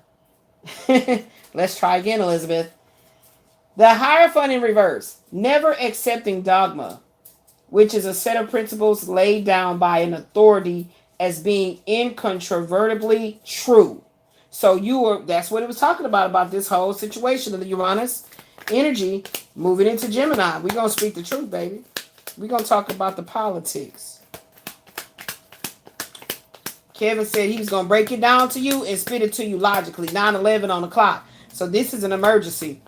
try again, Elizabeth. The Hierophant in reverse. Never accepting dogma, which is a set of principles laid down by an authority as being incontrovertibly true. So that's what it was talking about this whole situation of the Uranus energy moving into Gemini. We're going to speak the truth, baby. We're going to talk about the politics. Kevin said he was going to break it down to you and spit it to you logically. 9/11 on the clock. So this is an emergency.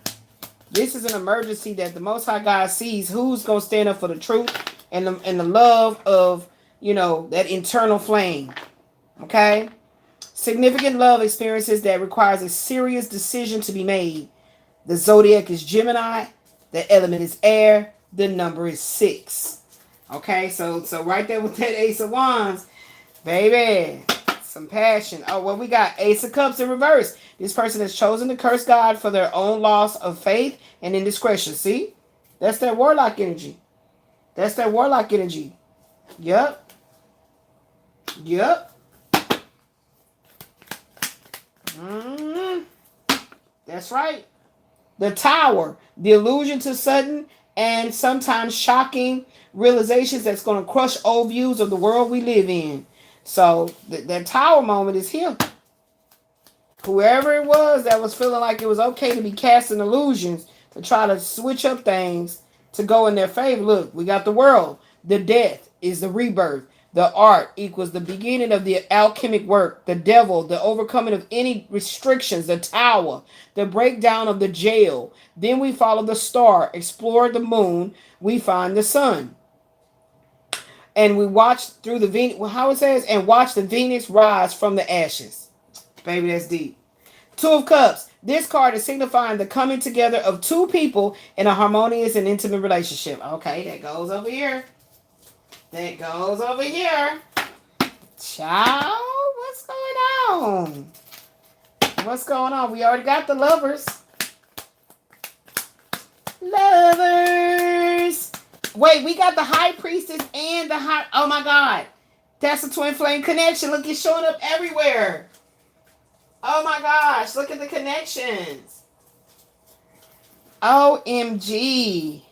This is an emergency that the Most High God sees who's going to stand up for the truth and the love of, that internal flame. Okay? Significant love experiences that requires a serious decision to be made. The zodiac is Gemini. The element is air. The number is 6. Okay? So right there with that Ace of Wands, baby, some passion. Oh, well, we got Ace of Cups in reverse. This person has chosen to curse God for their own loss of faith and indiscretion. See? That's that warlock energy. That's that warlock energy. Yep. That's right. The Tower. The illusion to sudden and sometimes shocking realizations that's going to crush old views of the world we live in. So that Tower moment is here. Whoever it was that was feeling like it was okay to be casting illusions to try to switch up things to go in their favor. Look, we got the world. The death is the rebirth. The art equals the beginning of the alchemic work. The devil, the overcoming of any restrictions. The tower, the breakdown of the jail. Then we follow the star, explore the moon. We find the sun. And we watch through the Venus, how it says, and watch the Venus rise from the ashes. Baby, that's deep. 2 of Cups. This card is signifying the coming together of two people in a harmonious and intimate relationship. Okay, that goes over here. That goes over here. Child, what's going on? What's going on? We already got the lovers. Lovers. Wait, we got the High Priestess and the High... Oh, my God. That's a twin flame connection. Look, it's showing up everywhere. Oh, my gosh. Look at the connections. OMG.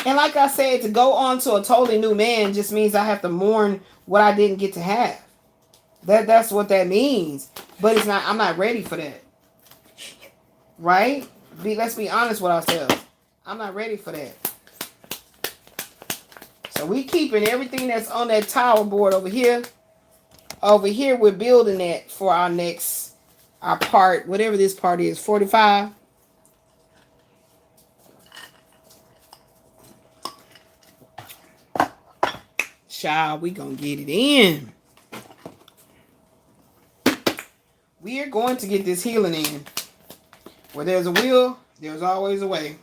And like I said, to go on to a totally new man just means I have to mourn what I didn't get to have. That's what that means. But it's not. I'm not ready for that. Right? Let's be honest with ourselves. I'm not ready for that. So we keeping everything that's on that tower board over here. Over here, we're building that for our part, whatever this part is, 45. Child, we gonna get it in. We are going to get this healing in. Where there's a will, there's always a way.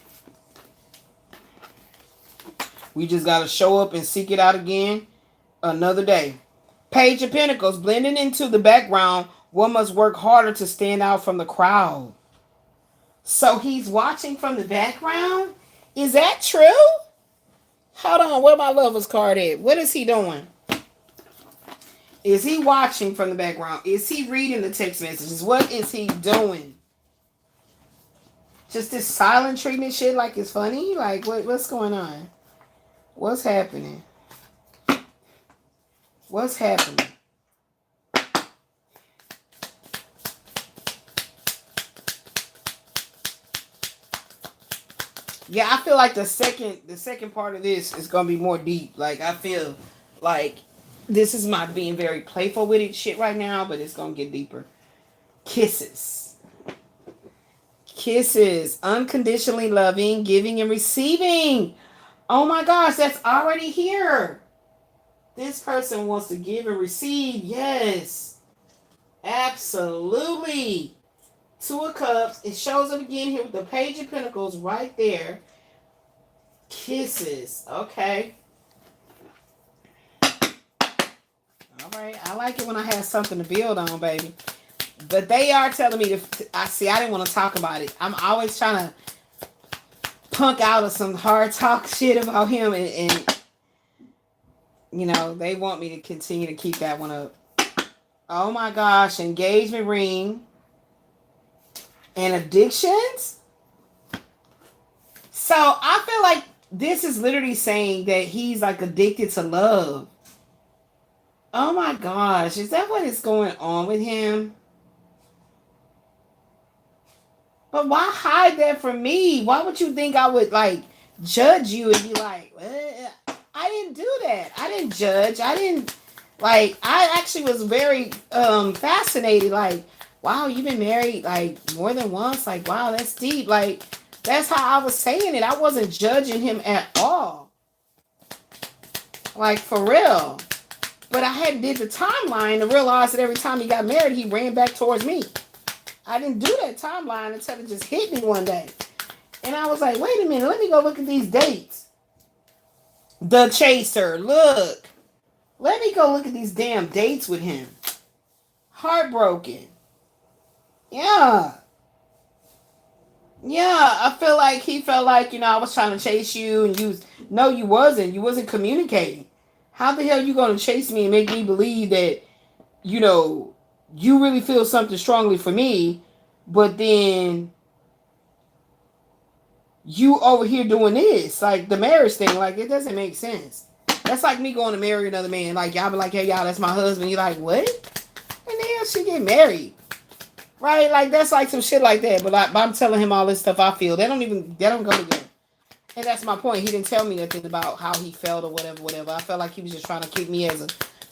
We just got to show up and seek it out again another day. Page of Pentacles, blending into the background, one must work harder to stand out from the crowd. So he's watching from the background? Is that true? Hold on, where my lover's card at? What is he doing? Is he watching from the background? Is he reading the text messages? What is he doing? Just this silent treatment shit like it's funny? Like, what's going on? What's happening? What's happening? Yeah, I feel like the second part of this is gonna be more deep. Like, I feel like this is my being very playful with it shit right now, but it's gonna get deeper. Kisses. Kisses. Unconditionally loving, giving, and receiving. Oh my gosh, that's already here. This person wants to give and receive. Yes. Absolutely. 2 of Cups. It shows up again here with the Page of Pentacles right there. Kisses. Okay. All right. I like it when I have something to build on, baby. But they are telling me I didn't want to talk about it. I'm always trying to punk out of some hard talk shit about him. And you know, they want me to continue to keep that one up. Oh my gosh. Engagement ring. And addictions? So I feel like this is literally saying that he's like addicted to love. Oh my gosh, is that what is going on with him? But why hide that from me? Why would you think I would like judge you and be like, I didn't do that. I didn't judge. I didn't like I actually was very fascinated, like, wow, you've been married like more than once. Like, wow, that's deep. Like, that's how I was saying it. I wasn't judging him at all. Like, for real. But I hadn't did the timeline to realize that every time he got married, he ran back towards me. I didn't do that timeline until it just hit me one day. And I was like, wait a minute, let me go look at these dates. The Chaser, look. Let me go look at these damn dates with him. Heartbroken. Yeah. Yeah, I feel like he felt like, I was trying to chase you and no, you wasn't. You wasn't communicating. How the hell you going to chase me and make me believe that, you really feel something strongly for me, but then you over here doing this, like the marriage thing, like it doesn't make sense. That's like me going to marry another man. Like y'all be like, hey y'all, that's my husband. You're like, what? And the hell she get married? Right? Like that's like some shit like that. But I'm telling him all this stuff I feel. They don't go together. And that's my point. He didn't tell me nothing about how he felt or whatever. I felt like he was just trying to keep me as a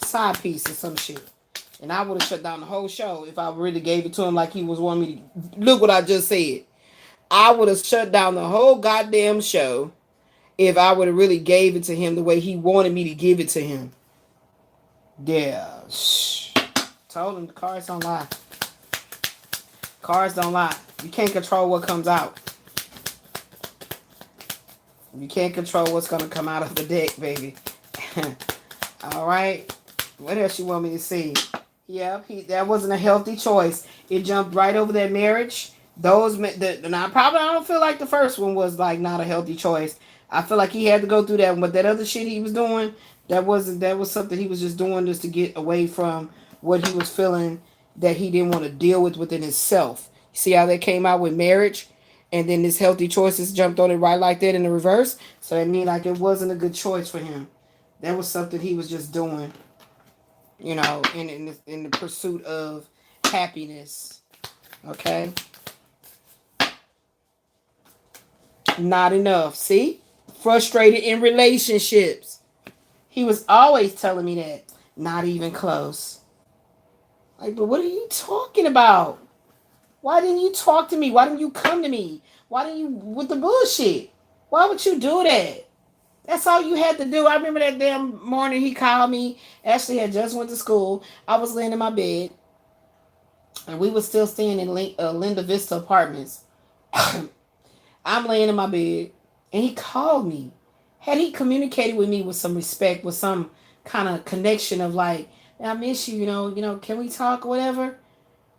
side piece or some shit. And I would have shut down the whole show if I really gave it to him like he was wanting me to. Look what I just said. I would have shut down the whole goddamn show if I would have really gave it to him the way he wanted me to give it to him. Yeah. Shh. Told him the cards don't lie. Cards don't lie. You can't control what comes out. You can't control what's going to come out of the deck, baby. All right. What else you want me to see? Yep, that wasn't a healthy choice. It jumped right over that marriage. Now probably I don't feel like the first one was like not a healthy choice. I feel like he had to go through that one, but that other shit he was doing, that was something he was just doing just to get away from what he was feeling that he didn't want to deal with within himself. See how that came out with marriage, and then this healthy choices jumped on it right like that in the reverse. So it mean like it wasn't a good choice for him. That was something he was just doing, in the pursuit of happiness. Okay. Not enough. See? Frustrated in relationships. He was always telling me that. Not even close. Like, but what are you talking about? Why didn't you talk to me? Why didn't you come to me? Why didn't you with the bullshit? Why would you do that? That's all you had to do. I remember that damn morning he called me. Ashley had just went to school. I was laying in my bed. And we were still staying in Linda Vista Apartments. I'm laying in my bed. And he called me. Had he communicated with me with some respect, with some kind of connection of like, I miss you, can we talk or whatever?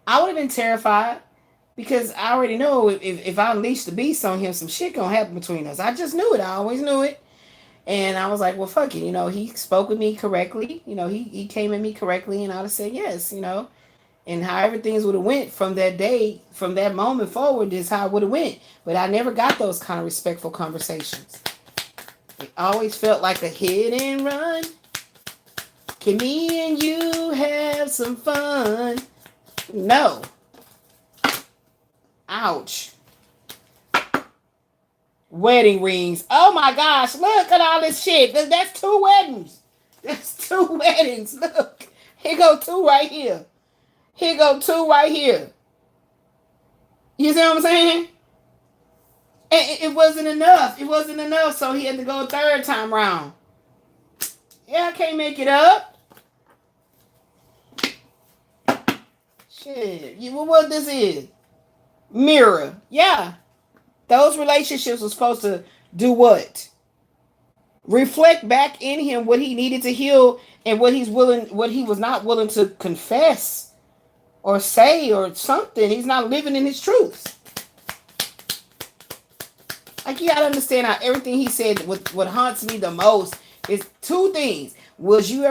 I would have been terrified. Because I already know if I unleash the beast on him, some shit gonna happen between us. I just knew it. I always knew it. And I was like, well, fuck it. He spoke with me correctly. He came at me correctly, and I'd have said yes, And however things would have went from that day, from that moment forward, is how it would have went. But I never got those kind of respectful conversations. It always felt like a hit and run. Can me and you have some fun? No. Ouch. Wedding rings. Oh my gosh, look at all this shit. That's 2 weddings. That's 2 weddings. Look. Here go 2 right here. Here go 2 right here. You see what I'm saying? It wasn't enough. It wasn't enough, so he had to go a 3rd time round. Yeah, I can't make it up. Shit. What this is? Mirror. Yeah. Those relationships were supposed to do what? Reflect back in him what he needed to heal and what he was not willing to confess or say or something. He's not living in his truths. Like, you gotta understand how everything he said, what haunts me the most is 2 things. Was you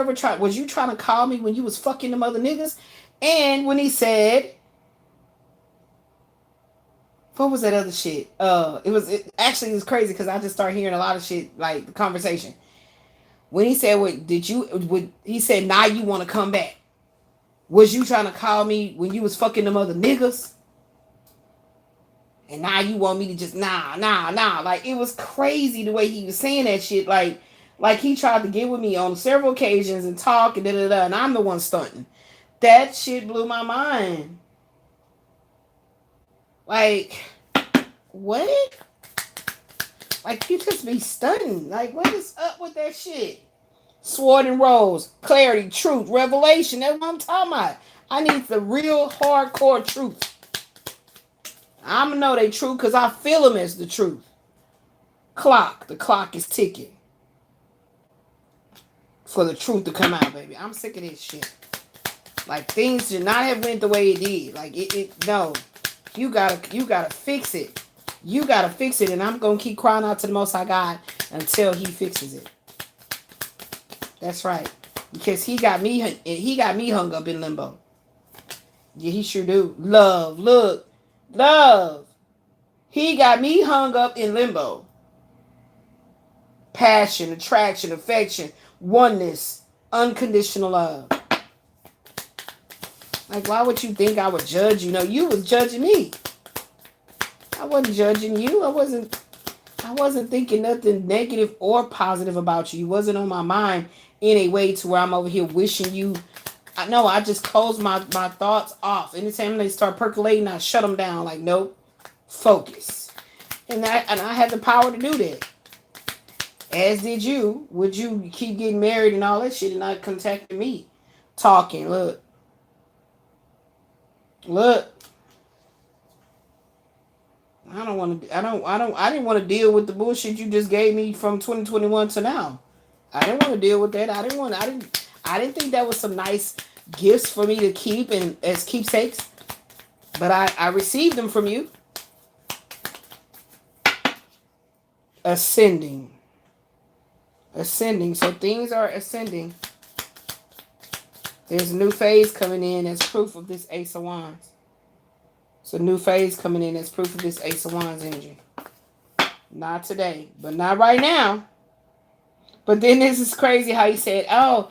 trying to call me when you was fucking them other niggas? And when he said, what was that other shit? It was crazy because I just started hearing a lot of shit, like the conversation. When he said, "What did you?" He said, "Now you want to come back? Was you trying to call me when you was fucking them other niggas? And now you want me to just nah." Like it was crazy the way he was saying that shit. Like he tried to get with me on several occasions and talk and and I'm the one stunting. That shit blew my mind. Like what? Like you just be stunting. Like what is up with that shit? Sword and rose, clarity, truth, revelation. That's what I'm talking about. I need the real hardcore truth. I'm gonna know they true because I feel them as the truth. The clock is ticking for the truth to come out, baby. I'm sick of this shit. Like things should not have went the way it did. Like no. You gotta fix it. You gotta fix it, and I'm gonna keep crying out to the Most High God until He fixes it. That's right, because He got me hung up in limbo. Yeah, He sure do. Love, look, love. He got me hung up in limbo. Passion, attraction, affection, oneness, unconditional love. Like, why would you think I would judge you? No, you was judging me. I wasn't judging you. I wasn't thinking nothing negative or positive about you. You wasn't on my mind in a way to where I'm over here wishing you. I just close my thoughts off. Anytime they start percolating, I shut them down. Like, nope, focus. And I had the power to do that. As did you. Would you keep getting married and all that shit and not contacting me? Talking, look. I didn't want to deal with the bullshit you just gave me from 2021 to now. I didn't want to deal with that. I didn't think that was some nice gifts for me to keep and as keepsakes. But I received them from you. Ascending. So things are ascending. There's a new phase coming in as proof of this Ace of Wands. It's a new phase coming in as proof of this Ace of Wands energy. Not today, but not right now. But then this is crazy how he said, oh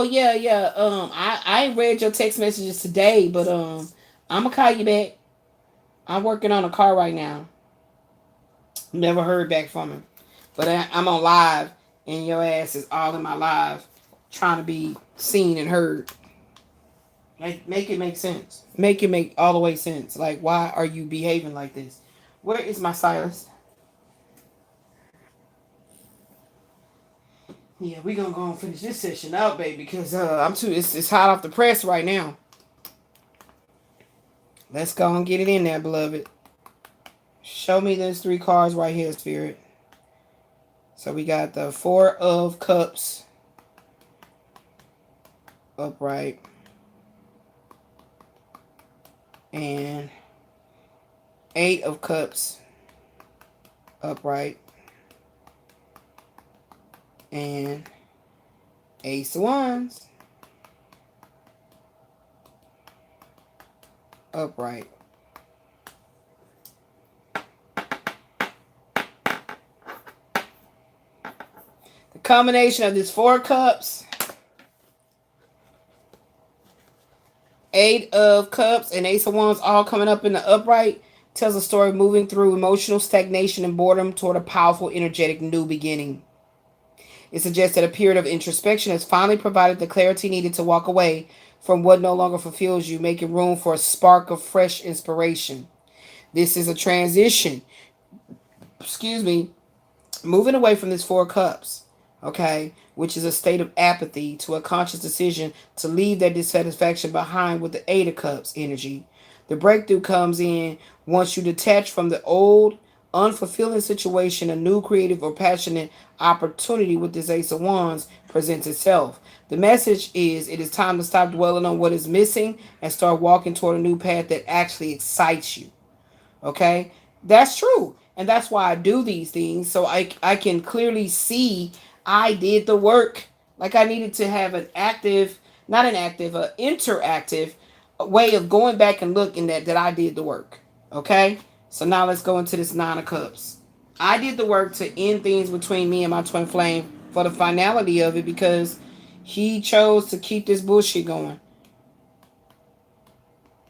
yeah. I read your text messages today, but I'm gonna call you back. I'm working on a car right now. Never heard back from him, but I'm on live, and your ass is all in my live, trying to be seen and heard. Like, make it make sense. Make it make all the way sense. Like, why are you behaving like this? Where is my silence? Yeah, we gonna go and finish this session out, baby, because it's hot off the press right now. Let's go and get it in there, beloved. Show me those 3 cards right here, Spirit. So we got the 4 of Cups upright. And 8 of Cups upright. And Ace of Wands upright. The combination of these 4 cups, 8 of Cups, and Ace of Wands all coming up in the upright tells a story of moving through emotional stagnation and boredom toward a powerful, energetic new beginning. It suggests that a period of introspection has finally provided the clarity needed to walk away from what no longer fulfills you, making room for a spark of fresh inspiration. This is a transition. Moving away from this 4 cups, okay, which is a state of apathy, to a conscious decision to leave that dissatisfaction behind with the 8 of Cups energy. The breakthrough comes in once you detach from the old, unfulfilling situation. A new creative or passionate opportunity with this Ace of Wands presents itself. The message is it is time to stop dwelling on what is missing and start walking toward a new path that actually excites you. Okay? That's true. And that's why I do these things. So I can clearly see I did the work. Like I needed to have an interactive way of going back and looking that I did the work. Okay? So now let's go into this 9 of Cups. I did the work to end things between me and my twin flame for the finality of it, because he chose to keep this bullshit going.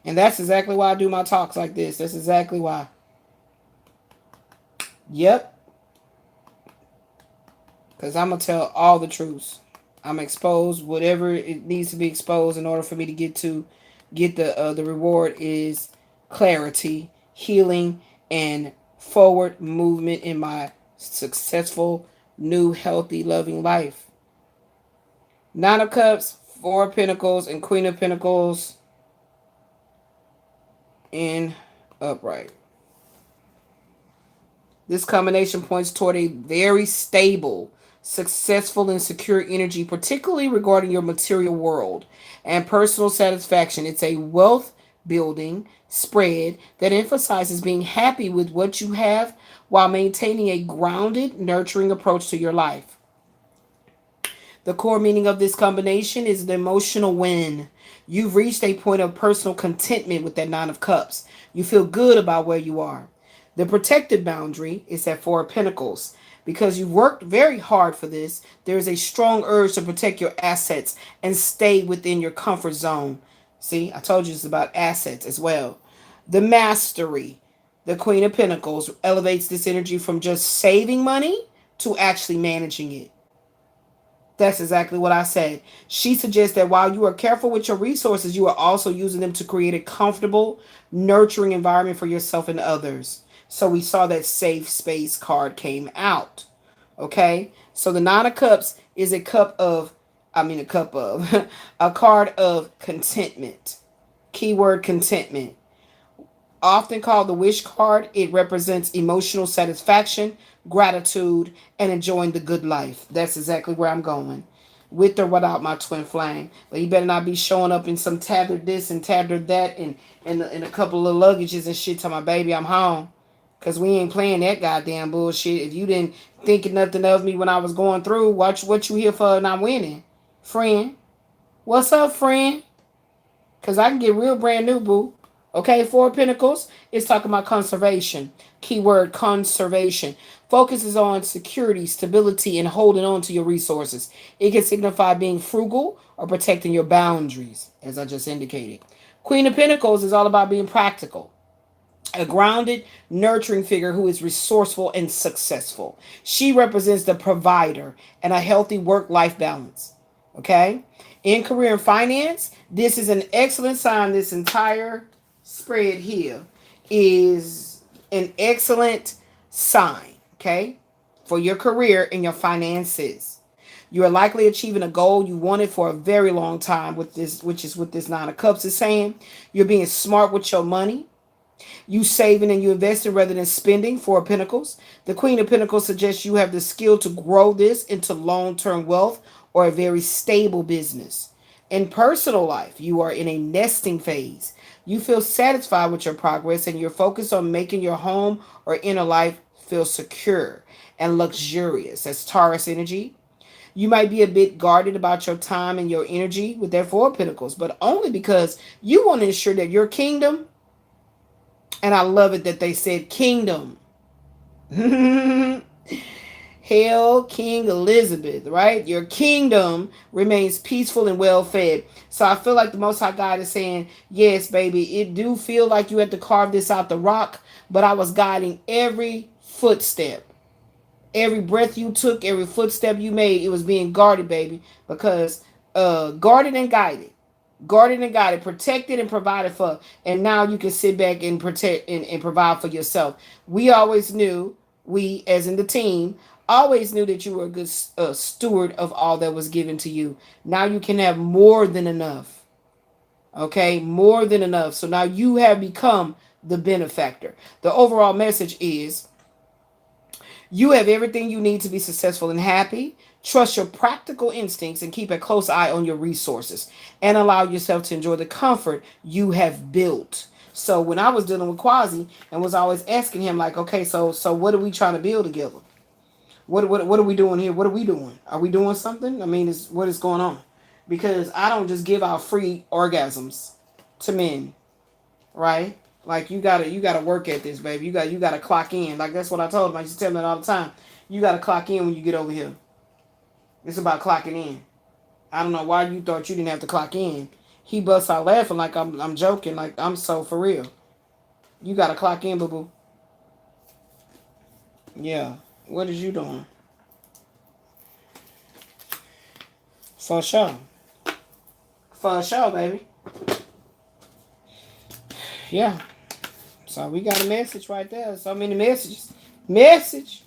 And that's exactly why I do my talks like this. That's exactly why. Yep. Because I'm going to tell all the truths. I'm expose whatever it needs to be exposed in order for me to get the reward is clarity, healing, and forward movement in my successful, new, healthy, loving life. Nine of Cups, Four of Pentacles, and Queen of Pentacles in upright. This combination points toward a very stable, successful, and secure energy, particularly regarding your material world and personal satisfaction. It's a wealth building spread that emphasizes being happy with what you have while maintaining a grounded, nurturing approach to your life. The core meaning of this combination is the emotional win. You've reached a point of personal contentment with that Nine of Cups. You feel good about where you are. The protected boundary is that Four of Pentacles. Because you've worked very hard for this, there is a strong urge to protect your assets and stay within your comfort zone. See, I told you it's about assets as well. The mastery, the Queen of Pentacles, elevates this energy from just saving money to actually managing it. That's exactly what I said. She suggests that while you are careful with your resources, you are also using them to create a comfortable, nurturing environment for yourself and others. So we saw that safe space card came out. Okay? So the Nine of Cups is a a card of contentment. Keyword contentment. Often called the wish card, it represents emotional satisfaction, gratitude, and enjoying the good life. That's exactly where I'm going. With or without my twin flame. But you better not be showing up in some tattered this and tattered that and a couple of luggages and shit to my baby, I'm home. Because we ain't playing that goddamn bullshit. If you didn't think nothing of me when I was going through, watch what you here for and I'm winning. Friend. What's up, friend? Because I can get real brand new, boo. Okay, Four of Pentacles is talking about conservation. Keyword conservation. Focuses on security, stability, and holding on to your resources. It can signify being frugal or protecting your boundaries, as I just indicated. Queen of Pentacles is all about being practical. A grounded, nurturing figure who is resourceful and successful. She represents the provider and a healthy work-life balance. Okay? In career and finance, this is an excellent sign. This entire spread here is an excellent sign, okay, for your career and your finances. You are likely achieving a goal you wanted for a very long time with this, which is what this Nine of Cups is saying. You're being smart with your money. You saving and you investing rather than spending. Four of Pentacles. The Queen of Pentacles suggests you have the skill to grow this into long-term wealth or a very stable business. In personal life, you are in a nesting phase. You feel satisfied with your progress and you're focused on making your home or inner life feel secure and luxurious. That's Taurus energy. You might be a bit guarded about your time and your energy with that Four of Pentacles, but only because you want to ensure that your kingdom, and I love it that they said kingdom. Hail King Elizabeth, right? Your kingdom remains peaceful and well fed. So I feel like the Most High God is saying, yes, baby, it do feel like you had to carve this out the rock, but I was guiding every footstep. Every breath you took, every footstep you made, it was being guarded, baby, because guarded and guided. Guarded and guided, protected and provided for, and now you can sit back and protect and provide for yourself. We always knew, we as in the team, always knew that you were a good steward of all that was given to you. Now you can have more than enough. Okay, more than enough. So now you have become the benefactor. The overall message is you have everything you need to be successful and happy. Trust your practical instincts and keep a close eye on your resources and allow yourself to enjoy the comfort you have built. So when I was dealing with Quasi and was always asking him like, okay, so what are we trying to build together? What are we doing here? What are we doing? Are we doing something? I mean, what is going on? Because I don't just give out free orgasms to men, right? Like you gotta work at this, baby. You gotta clock in. Like that's what I told him. I used to tell him that all the time. You gotta clock in when you get over here. It's about clocking in. I don't know why you thought you didn't have to clock in. He busts out laughing like I'm joking, like I'm so for real. You gotta clock in, boo boo. Yeah. What is you doing? For sure. For sure, baby. Yeah. So we got a message right there. So many messages. Message.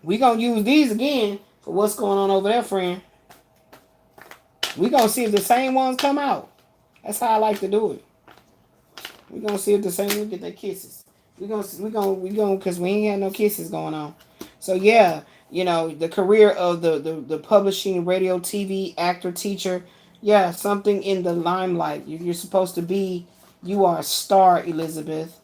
We gonna use these again for what's going on over there, friend. We gonna see if the same ones come out. That's how I like to do it. We gonna see if the same ones get their kisses. We gonna, cause we ain't had no kisses going on. So yeah, you know, the career of the publishing, radio, TV, actor, teacher. Yeah, something in the limelight. You're supposed to be. You are a star, Elizabeth.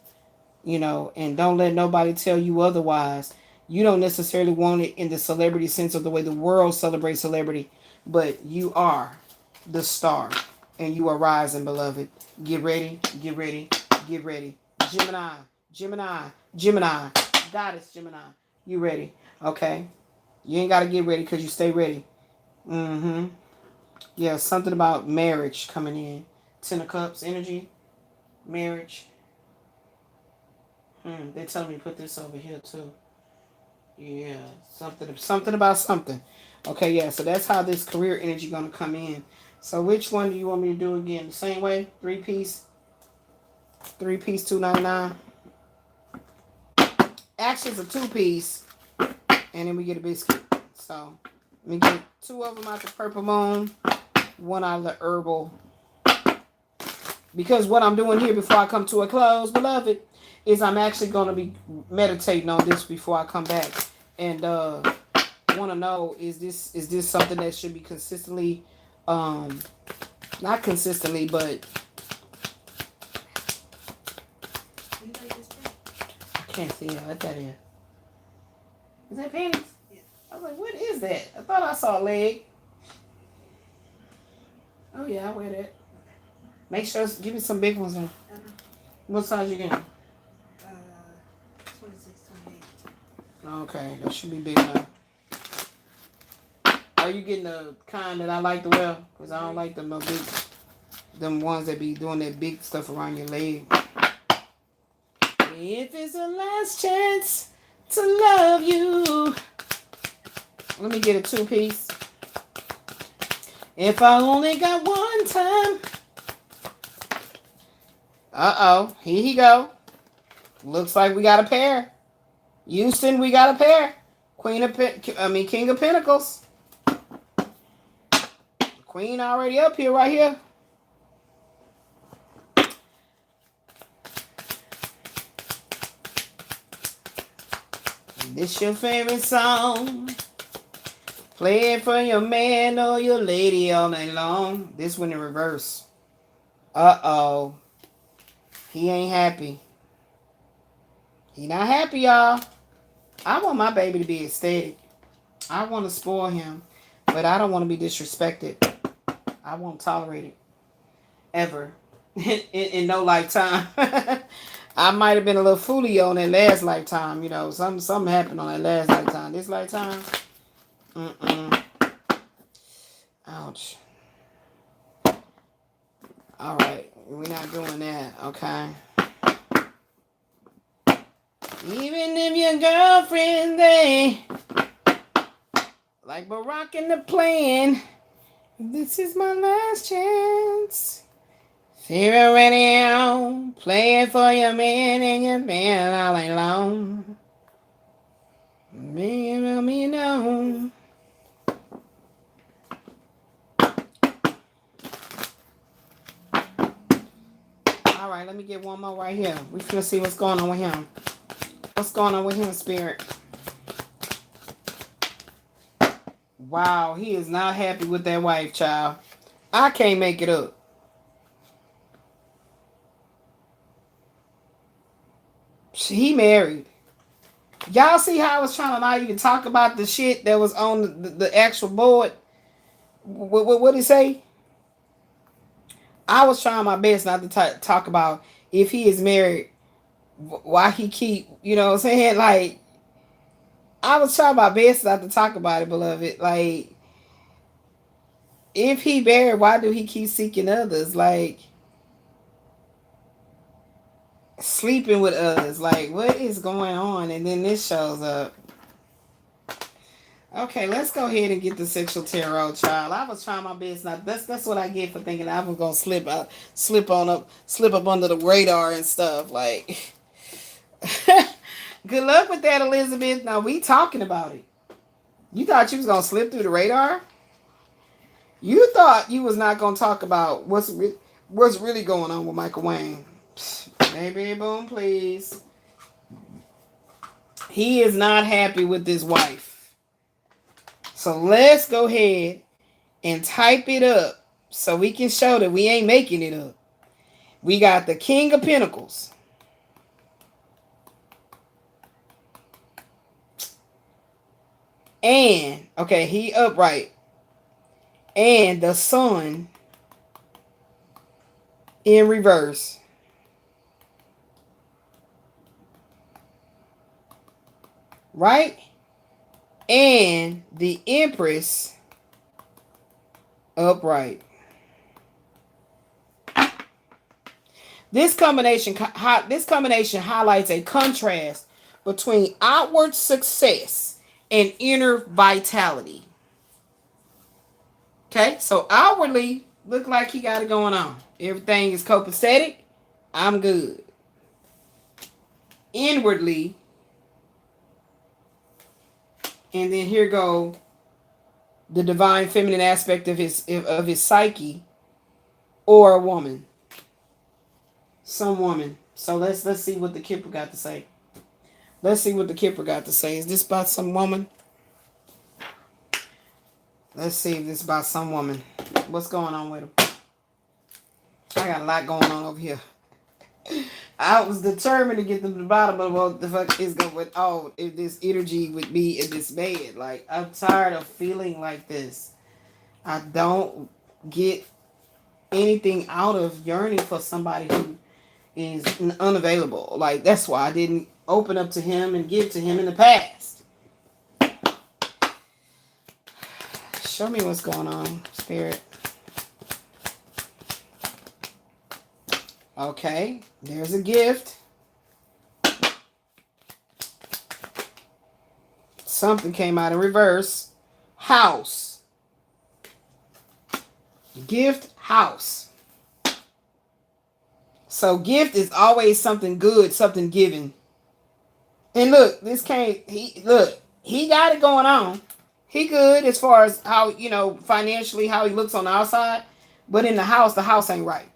You know, and don't let nobody tell you otherwise. You don't necessarily want it in the celebrity sense of the way the world celebrates celebrity, but you are the star, and you are rising, beloved. Get ready, get ready, get ready. Gemini, Gemini, Gemini, Goddess Gemini. You ready? Okay. You ain't got to get ready because you stay ready. Mm-hmm. Yeah, something about marriage coming in. Ten of Cups energy, marriage. They're telling me to put this over here too. Yeah, something about something. Okay, yeah. So that's how this career energy gonna come in. So which one do you want me to do again? The same way, three piece, $2.99. Actually, it's a 2-piece, and then we get a biscuit. So let me get 2 of them out the purple moon, 1 out of the herbal. Because what I'm doing here before I come to a close, beloved, is I'm actually going to be meditating on this before I come back. And want to know, is this something that should be consistently, not consistently, but I can't see it. What that is? Is that panties? Yeah. I was like, what is that? I thought I saw a leg. Oh yeah, I wear that. Make sure, give me some big ones on. What size you getting? 26, 28. Okay, that should be big enough. Are you getting the kind that I like to wear? Because I don't like them big, them ones that be doing that big stuff around your leg. If it's a last chance to love you. Let me get a 2-piece. If I only got one time. Uh-oh. Here he go. Looks like we got a pair. Houston, we got a pair. King of Pentacles. Queen already up here, right here. This your favorite song. Play it for your man or your lady all night long. This one in reverse. Uh-oh. He ain't happy. He not happy, y'all. I want my baby to be ecstatic. I want to spoil him. But I don't want to be disrespected. I won't tolerate it. Ever. in no lifetime. I might have been a little fooly on that last lifetime. You know, something happened on that last lifetime. This lifetime? Ouch. All right. We're not doing that. Okay. Even if your girlfriend, they like Barack in the plan. This is my last chance. Favorite radio. Play it for your man and your man all night long. Let me know. All right, let me get one more right here. We're going to see what's going on with him. What's going on with him, Spirit? Wow, he is not happy with that wife, child. I can't make it up. He married. Y'all see how I was trying to not even talk about the shit that was on the actual board? What did he say? I was trying my best not to talk about if he is married, why he keep, you know what I'm saying? Like, I was trying my best not to talk about it, beloved. Like, If he married, why do he keep seeking others? Like sleeping with others. Like what is going on? And then this shows up. Okay, let's go ahead and get the sexual tarot, child. I was trying my best. Now that's what I get for thinking I was gonna slip up under the radar and stuff. Like, good luck with that, Elizabeth. Now we talking about it. You thought you was gonna slip through the radar? You thought you was not gonna talk about what's really going on with Michael Wayne? Baby, boom, please. He is not happy with his wife. So let's go ahead and type it up so we can show that we ain't making it up. We got the King of Pentacles. And, okay, he upright. And the Sun in reverse. Right? And the Empress upright. This combination highlights a contrast between outward success and inner vitality. Okay, so outwardly, look like he got it going on. Everything is copacetic. I'm good. Inwardly, and then here go the divine feminine aspect of his psyche, or a woman. Some woman. So let's see what the Kipper got to say. Let's see what the Kipper got to say. Is this about some woman? Let's see if this is about some woman. What's going on with him? I got a lot going on over here. I was determined to get them to the bottom of what the fuck is going on if this energy would be in this bed. Like, I'm tired of feeling like this. I don't get anything out of yearning for somebody who is unavailable. Like, that's why I didn't open up to him and give to him in the past. Show me what's going on, Spirit. Okay, there's a gift. Something came out in reverse. House. Gift, house. So gift is always something good, something given. And look, he got it going on. He good as far as how, financially, how he looks on the outside. But in the house ain't right.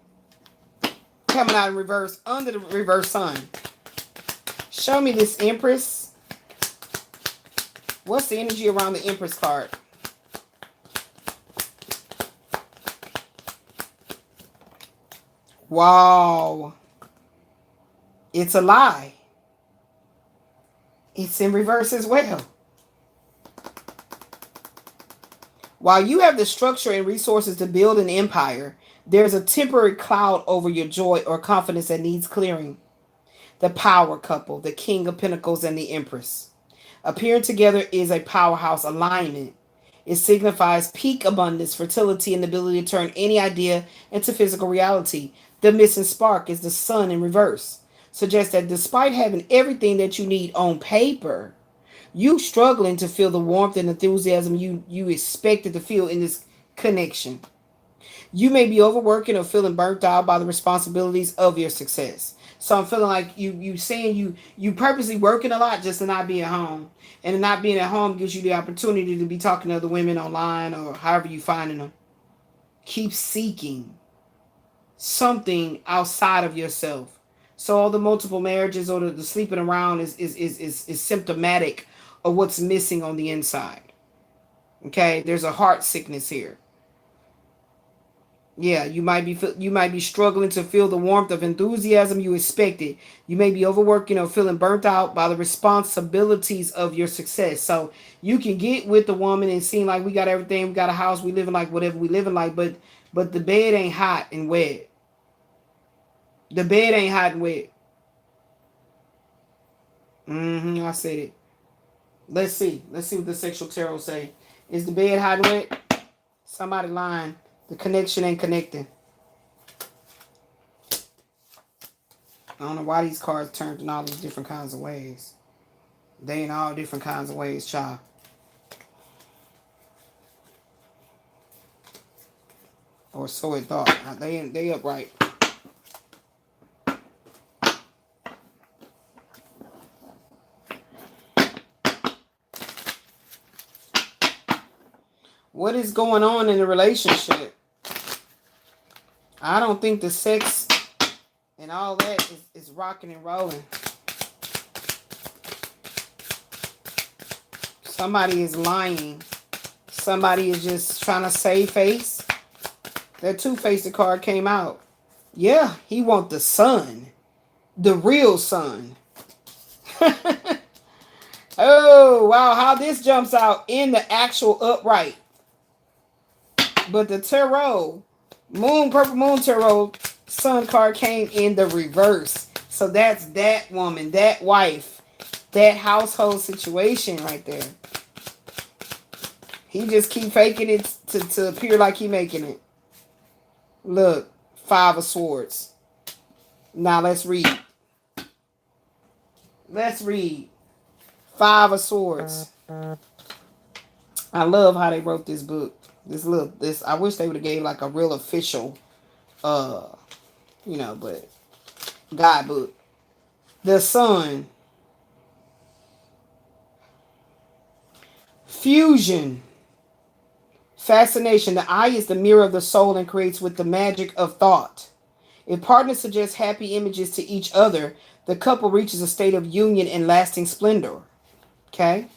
Coming out in reverse, under the reverse sun. Show me this Empress. What's the energy around the Empress card? Wow. It's a lie. It's in reverse as well. While you have the structure and resources to build an empire, there's a temporary cloud over your joy or confidence that needs clearing. The power couple, the King of Pentacles and the Empress. Appearing together is a powerhouse alignment. It signifies peak abundance, fertility, and the ability to turn any idea into physical reality. The missing spark is the Sun in reverse. Suggests that despite having everything that you need on paper, you struggling to feel the warmth and enthusiasm you expected to feel in this connection. You may be overworking or feeling burnt out by the responsibilities of your success. So I'm feeling like you saying you purposely working a lot just to not be at home. And not being at home gives you the opportunity to be talking to other women online or however you finding them. Keep seeking something outside of yourself. So all the multiple marriages or the sleeping around is symptomatic of what's missing on the inside. Okay, there's a heart sickness here. Yeah, you might be struggling to feel the warmth of enthusiasm you expected. You may be overworking or feeling burnt out by the responsibilities of your success. So you can get with the woman and seem like we got everything, we got a house, we living like whatever we living like, but the bed ain't hot and wet. The bed ain't hot and wet. I said it. Let's see what the sexual tarot say. Is the bed hot and wet? Somebody lying. The connection ain't connecting. I don't know why these cards turned in all these different kinds of ways. They in all different kinds of ways, child. Or so it thought. They upright. What is going on in the relationship? I don't think the sex and all that is rocking and rolling. Somebody is lying. Somebody is just trying to save face. That two-faced card came out. Yeah, he want the sun. The real sun. Oh, wow. How this jumps out in the actual upright. But the tarot, purple moon tarot, sun card came in the reverse. So that's that woman, that wife, that household situation right there. He just keep faking it to appear like he making it. Look, 5 of Swords. Now let's read. Let's read. 5 of Swords. I love how they wrote this book. This I wish they would have gave like a real official but guidebook. The Sun. Fusion. Fascination. The eye is the mirror of the soul and creates with the magic of thought. If partners suggest happy images to each other, the couple reaches a state of union and lasting splendor. Okay?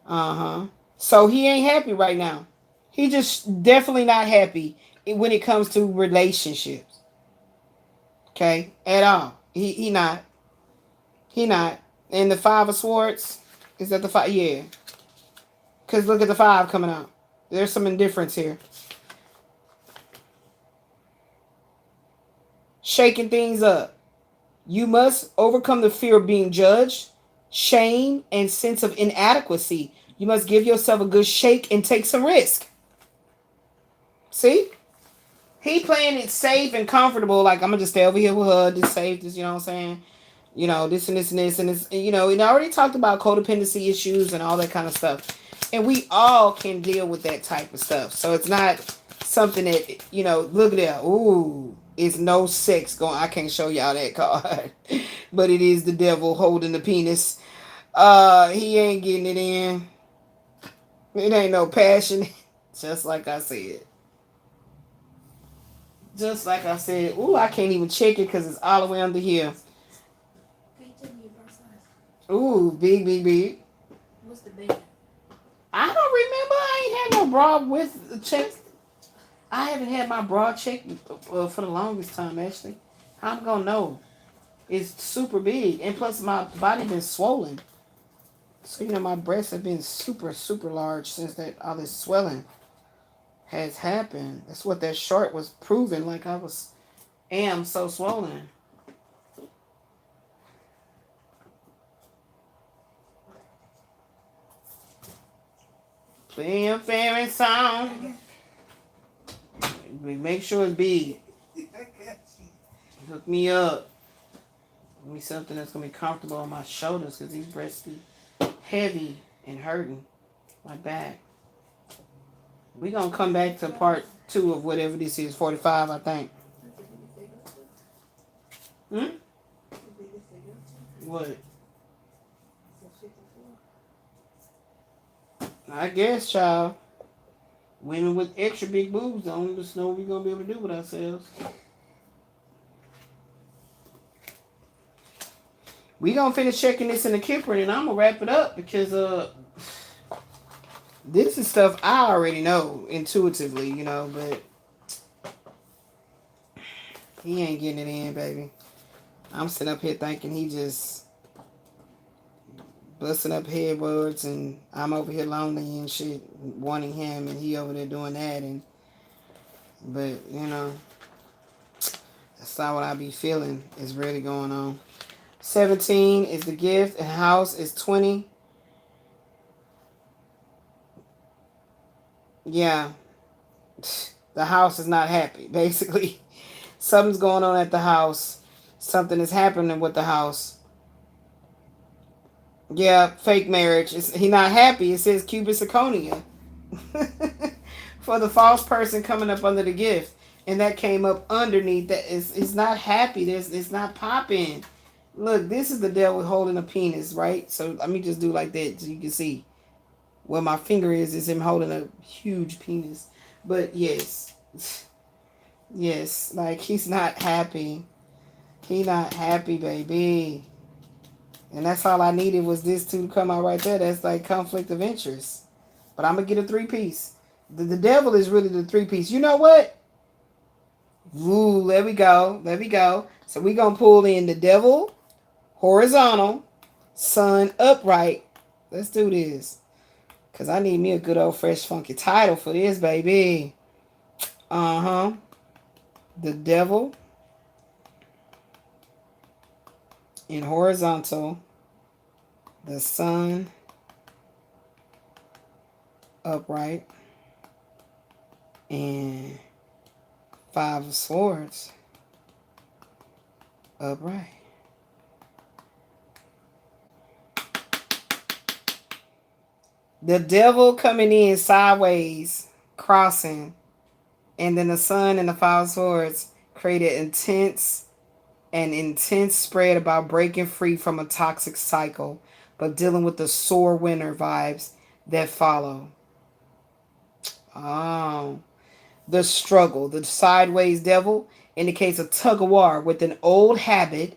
So he ain't happy right now. He just definitely not happy when it comes to relationships. Okay? At all. He not. He not. And the 5 of Swords, is that the 5? Yeah. Because look at the 5 coming out. There's some indifference here. Shaking things up. You must overcome the fear of being judged, shame, and sense of inadequacy. You must give yourself a good shake and take some risk. See? He playing it safe and comfortable. Like, I'm going to just stay over here with her. This safe. This, you know what I'm saying? You know, this and this and this. And this. You know, and I already talked about codependency issues and all that kind of stuff. And we all can deal with that type of stuff. So it's not something that, you know, look at that. Ooh, it's no sex going. I can't show y'all that card. But it is the devil holding the penis. He ain't getting it in. It ain't no passion. Just like I said. Just like I said. Ooh, I can't even check it because it's all the way under here. Ooh, big. What's the big? I don't remember. I ain't had no bra with check. I haven't had my bra checked for the longest time, actually. How I'm going to know? It's super big. And plus, my body been swollen. So, you know, my breasts have been super, super large since that all this swelling has happened. That's what that short was proving. Like I am so swollen. Play your favorite song. Make sure it's big. Hook me up. Give me something that's going to be comfortable on my shoulders because these breasts be heavy and hurting my back. We're going to come back to part 2 of whatever this is, 45, I think. What? I guess, child. Women with extra big boobs don't just know what we're going to be able to do with ourselves. We're going to finish checking this in the Kipper and I'm going to wrap it up because this is stuff I already know intuitively, you know, but he ain't getting it in, baby. I'm sitting up here thinking he just busting up headwards and I'm over here lonely and shit, wanting him and he over there doing that. But, you know, that's not what I be feeling is really going on. 17 is the gift and house is 20. Yeah. The house is not happy, basically. Something's going on at the house. Something is happening with the house. Yeah, fake marriage. He not happy. It says Cupid Zirconia. For the false person coming up under the gift. And that came up underneath. That is not happy. It's not popping. Look, this is the devil holding a penis, right? So let me just do like that so you can see. Where my finger is him holding a huge penis. But yes. Yes, like he's not happy. He not happy, baby. And that's all I needed was this to come out right there. That's like conflict of interest. But I'm going to get a 3-piece. The devil is really the 3-piece. You know what? Ooh, there we go. There we go. So we're going to pull in the devil, horizontal, sun, upright. Let's do this. Because I need me a good old fresh funky title for this, baby. Uh-huh. The devil in horizontal, the sun upright, and 5 of swords upright. The devil coming in sideways, crossing, and then the sun and the 5 of swords created an intense spread about breaking free from a toxic cycle, but dealing with the sore winter vibes that follow. Oh, the struggle. The sideways devil indicates a tug of war with an old habit,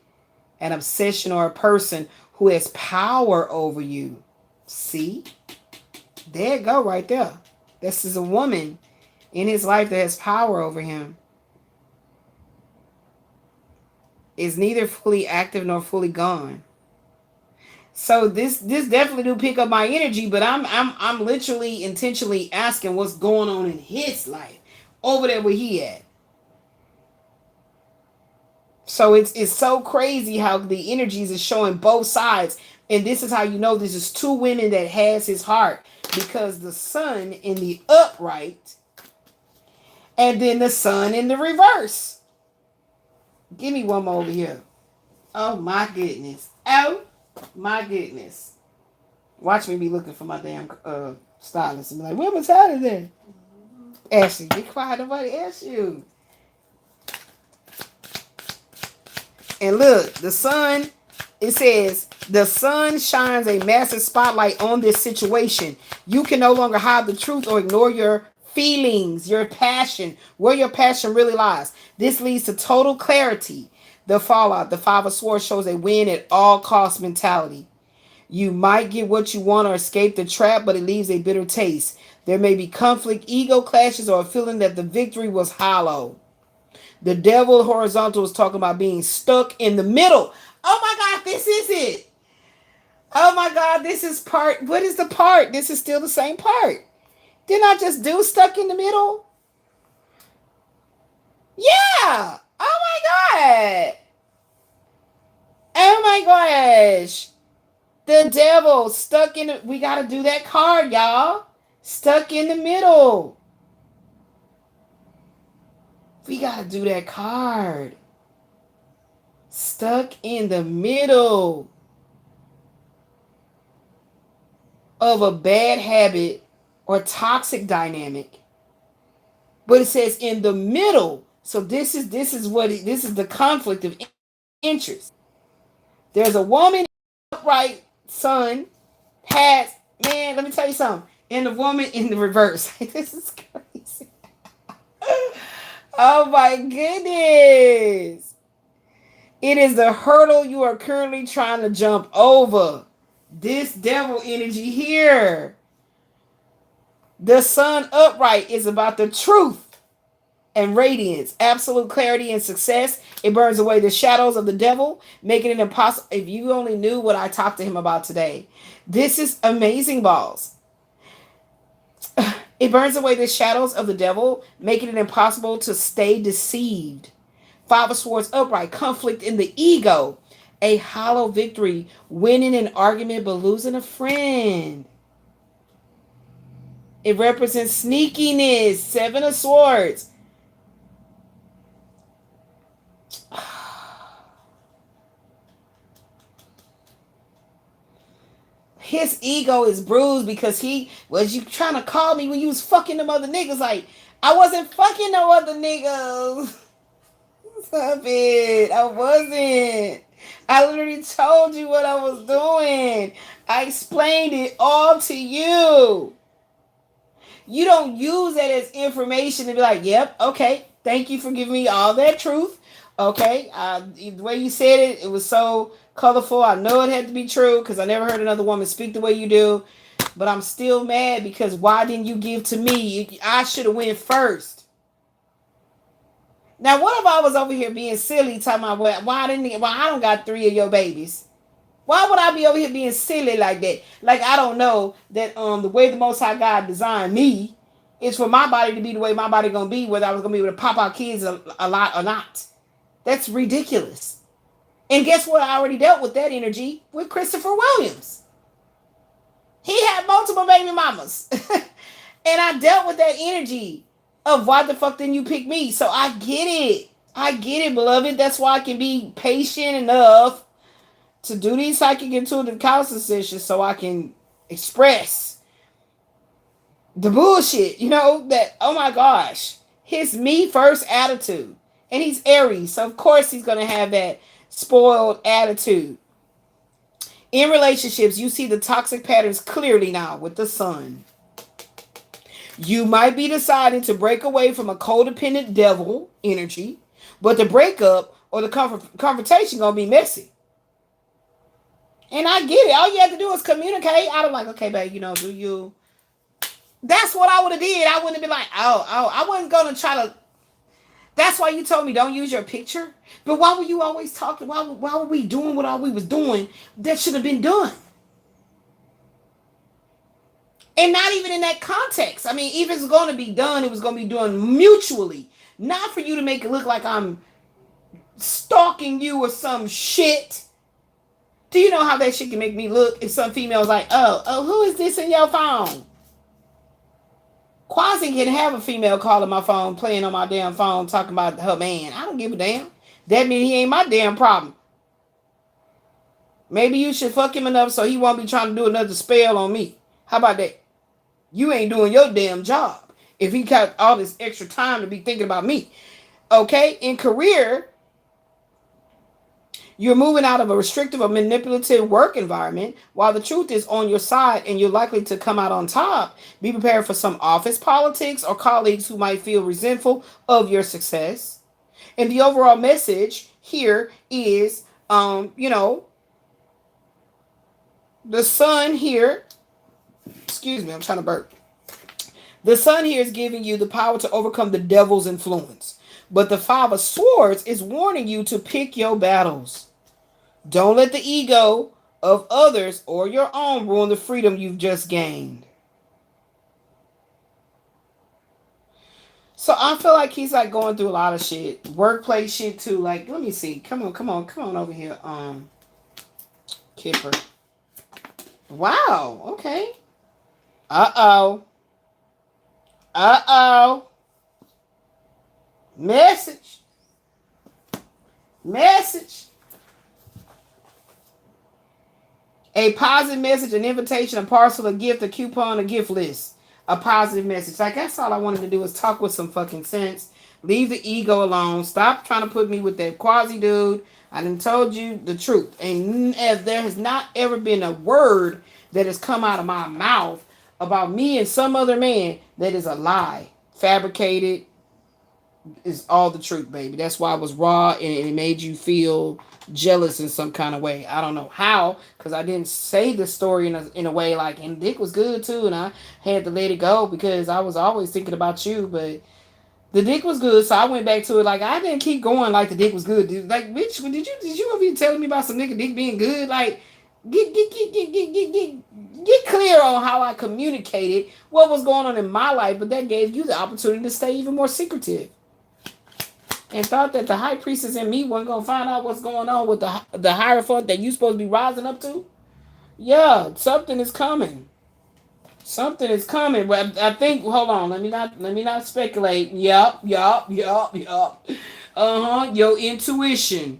an obsession, or a person who has power over you. See? There you go right there. This is a woman in his life that has power over him. Is neither fully active nor fully gone. So this definitely do pick up my energy, but I'm literally intentionally asking what's going on in his life over there where he at. So it's so crazy how the energies is showing both sides, and this is how you know this is 2 women that has his heart, because the sun in the upright and then the sun in the reverse. Give me one more over here. Oh my goodness. Oh my goodness. Watch me be looking for my damn stylist and be like, where my stylist at? Ashley, be quiet. Nobody asked you. And look, the sun, it says, the sun shines a massive spotlight on this situation. You can no longer hide the truth or ignore your feelings, your passion, where your passion really lies. This leads to total clarity. The fallout, the 5 of swords shows a win at all cost mentality. You might get what you want or escape the trap, but it leaves a bitter taste. There may be conflict, ego clashes, or a feeling that the victory was hollow. The devil horizontal is talking about being stuck in the middle. Oh my God, this is it. Oh my God, this is part. What is the part? This is still the same part. Didn't I just do stuck in the middle? Yeah. Oh my God. Oh my gosh. The devil stuck in the, we got to do that card, y'all. Stuck in the middle. We got to do that card. Stuck in the middle of a bad habit or toxic dynamic. But it says in the middle. So this is the conflict of interest. There's a woman upright sun has, man, let me tell you something. And the woman in the reverse. This is crazy. Oh my goodness. It is the hurdle you are currently trying to jump over. This devil energy here. The sun upright is about the truth and radiance, absolute clarity and success. It burns away the shadows of the devil, making it impossible. If you only knew what I talked to him about today. This is amazing, balls. It burns away the shadows of the devil, making it impossible to stay deceived. 5 of swords upright, conflict in the ego, a hollow victory, winning an argument but losing a friend. It represents sneakiness. 7 of Swords. His ego is bruised because he was you trying to call me when you was fucking them other niggas. Like, I wasn't fucking no other niggas. Stop it. I wasn't. I literally told you what I was doing. I explained it all to you. You don't use that as information to be like, yep, okay, thank you for giving me all that truth. Okay, the way you said it, it was so colorful. I know it had to be true because I never heard another woman speak the way you do. But I'm still mad because why didn't you give to me? I should have went first. Now, what if I was over here being silly, talking about why I don't got 3 of your babies? Why would I be over here being silly like that? Like, I don't know that the way the Most High God designed me is for my body to be the way my body gonna be, whether I was gonna be able to pop out kids a lot or not. That's ridiculous. And guess what? I already dealt with that energy with Christopher Williams. He had multiple baby mamas. And I dealt with that energy of why the fuck didn't you pick me? So I get it. I get it, beloved. That's why I can be patient enough to do these psychic intuitive counseling sessions so I can express the bullshit, that, oh my gosh, his me first attitude. And he's Aries, so of course he's going to have that spoiled attitude. In relationships, you see the toxic patterns clearly now with the sun. You might be deciding to break away from a codependent devil energy, but the breakup or the confrontation going to be messy. And I get it. All you have to do is communicate. I was like, okay, babe, do you? That's what I would have did. I wouldn't have been like, I wasn't going to try to. That's why you told me don't use your picture. But why were you always talking? Why were we doing what all we was doing that should have been done? And not even in that context. I mean, if it's going to be done, it was going to be done mutually. Not for you to make it look like I'm stalking you or some shit. Do you know how that shit can make me look if some female's like, oh, who is this in your phone? Quasi can have a female calling my phone, playing on my damn phone, talking about her man. I don't give a damn. That means he ain't my damn problem. Maybe you should fuck him enough so he won't be trying to do another spell on me. How about that? You ain't doing your damn job if he got all this extra time to be thinking about me. Okay? In career, you're moving out of a restrictive or manipulative work environment while the truth is on your side and you're likely to come out on top. Be prepared for some office politics or colleagues who might feel resentful of your success. And the overall message here is, the sun here, excuse me, I'm trying to burp. The sun here is giving you the power to overcome the devil's influence. But the 5 of Swords is warning you to pick your battles. Don't let the ego of others or your own ruin the freedom you've just gained. So I feel like he's like going through a lot of shit. Workplace shit too. Like, let me see. Come on over here. Kipper. Wow. Okay. Uh-oh. Message. A positive message, an invitation, a parcel, a gift, a coupon, a gift list. A positive message. Like, that's all I wanted to do was talk with some fucking sense. Leave the ego alone. Stop trying to put me with that quasi dude. I done told you the truth. And as there has not ever been a word that has come out of my mouth about me and some other man that is a lie. Fabricated is all the truth, baby. That's why it was raw and it made you feel jealous in some kind of way. I don't know how, because I didn't say the story in a way like, and Dick was good too, and I had to let it go because I was always thinking about you, but the dick was good, so I went back to it. Like, I didn't keep going like the dick was good, dude. Like, bitch, did you ever be telling me about some nigga dick being good? Like, get clear on how I communicated what was going on in my life, but that gave you the opportunity to stay even more secretive. And thought that the high priestess and me wasn't going to find out what's going on with the hierophant that you supposed to be rising up to? Yeah, something is coming. Something is coming. But I think. Hold on. Let me not speculate. Yup. Your intuition.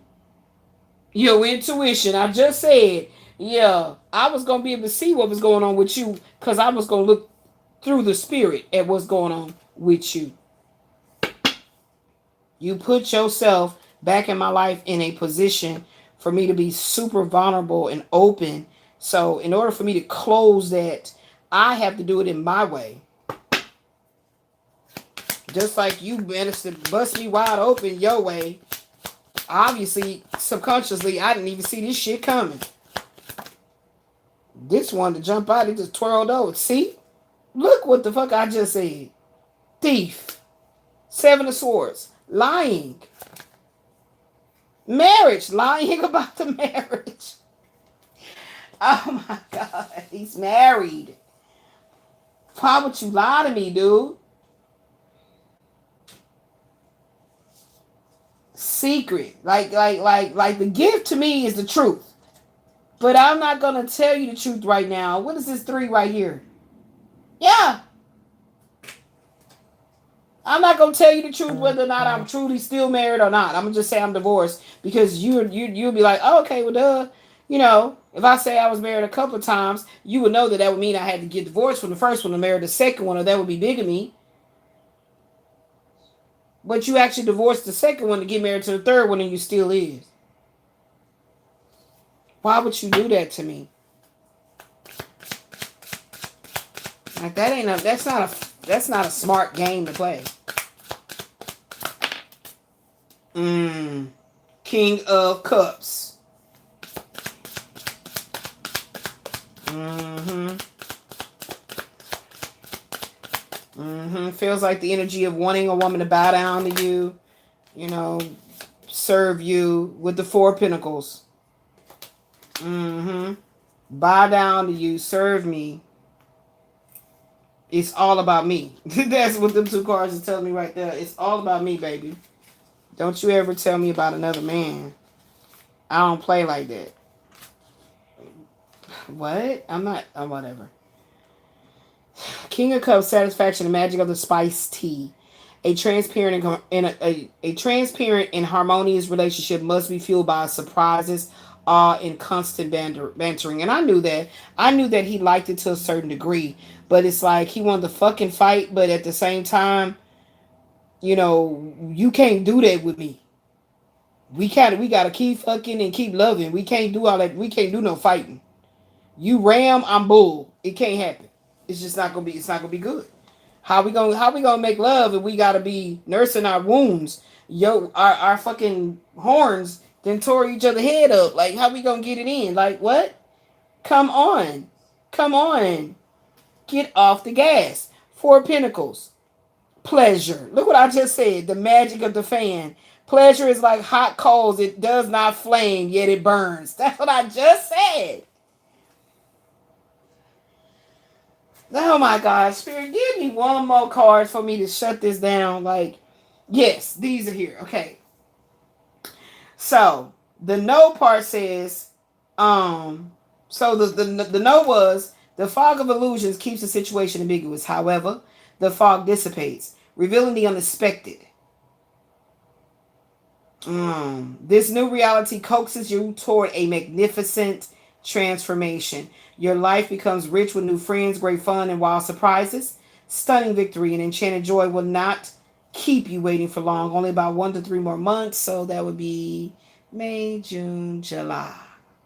Your intuition. I just said. Yeah. I was gonna be able to see what was going on with you because I was gonna look through the spirit at what's going on with you. You put yourself back in my life in a position for me to be super vulnerable and open. So in order for me to close that, I have to do it in my way. Just like you managed to bust me wide open your way. Obviously, subconsciously, I didn't even see this shit coming. This one to jump out, it just twirled over. See? Look what the fuck I just said. Thief. Seven of Swords. Lying. Marriage. Lying about the marriage. Oh my God. He's married. Why would you lie to me, dude? Secret. Like the gift to me is the truth. But I'm not going to tell you the truth right now. What is this 3 right here? Yeah. I'm not going to tell you the truth whether or not I'm truly still married or not. I'm going to just say I'm divorced because you'll be like, oh, okay, well, duh. You know, if I say I was married a couple of times, you would know that would mean I had to get divorced from the first one to marry the second one, or that would be bigamy. But you actually divorced the second one to get married to the third one, and you still is. Why would you do that to me? Like that's not a smart game to play. King of Cups. Feels like the energy of wanting a woman to bow down to you, you know, serve you with the 4 of Pentacles. Bow down to you, serve me. It's all about me. That's what them 2 cards are telling me right there. It's all about me, baby. Don't you ever tell me about another man. I don't play like that. What? I'm not. Whatever. King of Cups, satisfaction, the magic of the spiced tea. A transparent and harmonious relationship must be fueled by surprises, awe, and constant bantering. And I knew that. I knew that he liked it to a certain degree. But it's like he wanted to fucking fight, but at the same time, you know, you can't do that with me. We gotta keep fucking and keep loving. We can't do all that. We can't do no fighting. You ram, I'm bull. It can't happen. It's not gonna be good. How we gonna make love if we gotta be nursing our wounds? Our fucking horns then tore each other head up. Like, how we gonna get it in? Like, what? Come on. Get off the gas. 4 of Pentacles. Pleasure. Look what I just said. The magic of the fan. Pleasure is like hot coals. It does not flame, yet it burns. That's what I just said. Oh my God, Spirit, give me one more card for me to shut this down. Like, yes, these are here. Okay. So the no part says, so the no was the fog of illusions keeps the situation ambiguous. However, the fog dissipates, revealing the unexpected. This new reality coaxes you toward a magnificent transformation. Your life becomes rich with new friends, great fun, and wild surprises. Stunning victory and enchanted joy will not keep you waiting for long. Only about 1 to 3 more months. So that would be May, June, July.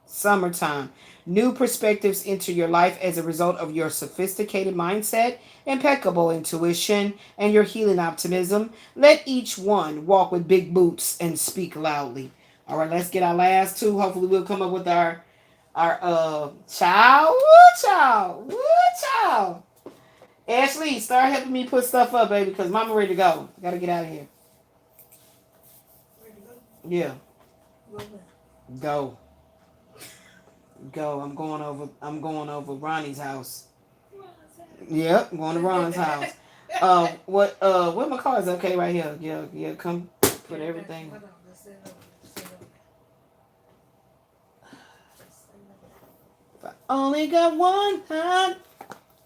Summertime. New perspectives enter your life as a result of your sophisticated mindset, impeccable intuition, and your healing optimism. Let each one walk with big boots and speak loudly. All right, let's get our last 2. Hopefully we'll come up with our child. Ashley, start helping me put stuff up, baby, because mama ready to go. I gotta get out of here. Ready to go? Yeah. Go. Go. I'm going over Ronnie's house. Yep, I'm going to Ron's house. Where my cards? Okay, right here. Yeah, come put everything. If I only got one heart,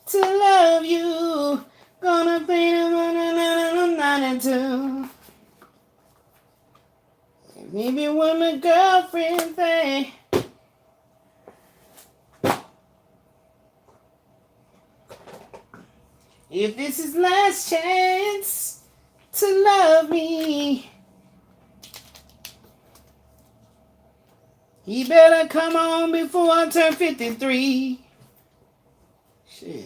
to love you. Gonna be the 92. Maybe when my girlfriend say, if this is last chance to love me, he better come on before I turn 53. Shit.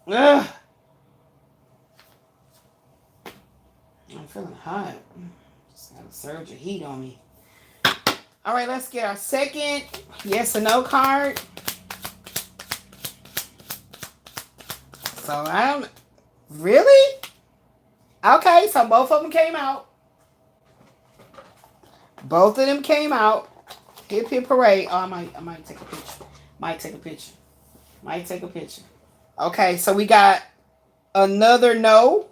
Ugh. I'm feeling hot. Just got a surge of heat on me. All right, let's get our second yes or no card. So I don't really. Okay, so both of them came out. Both of them came out. Hip hip parade. Oh, I might take a picture. Might take a picture. Okay, so we got another no.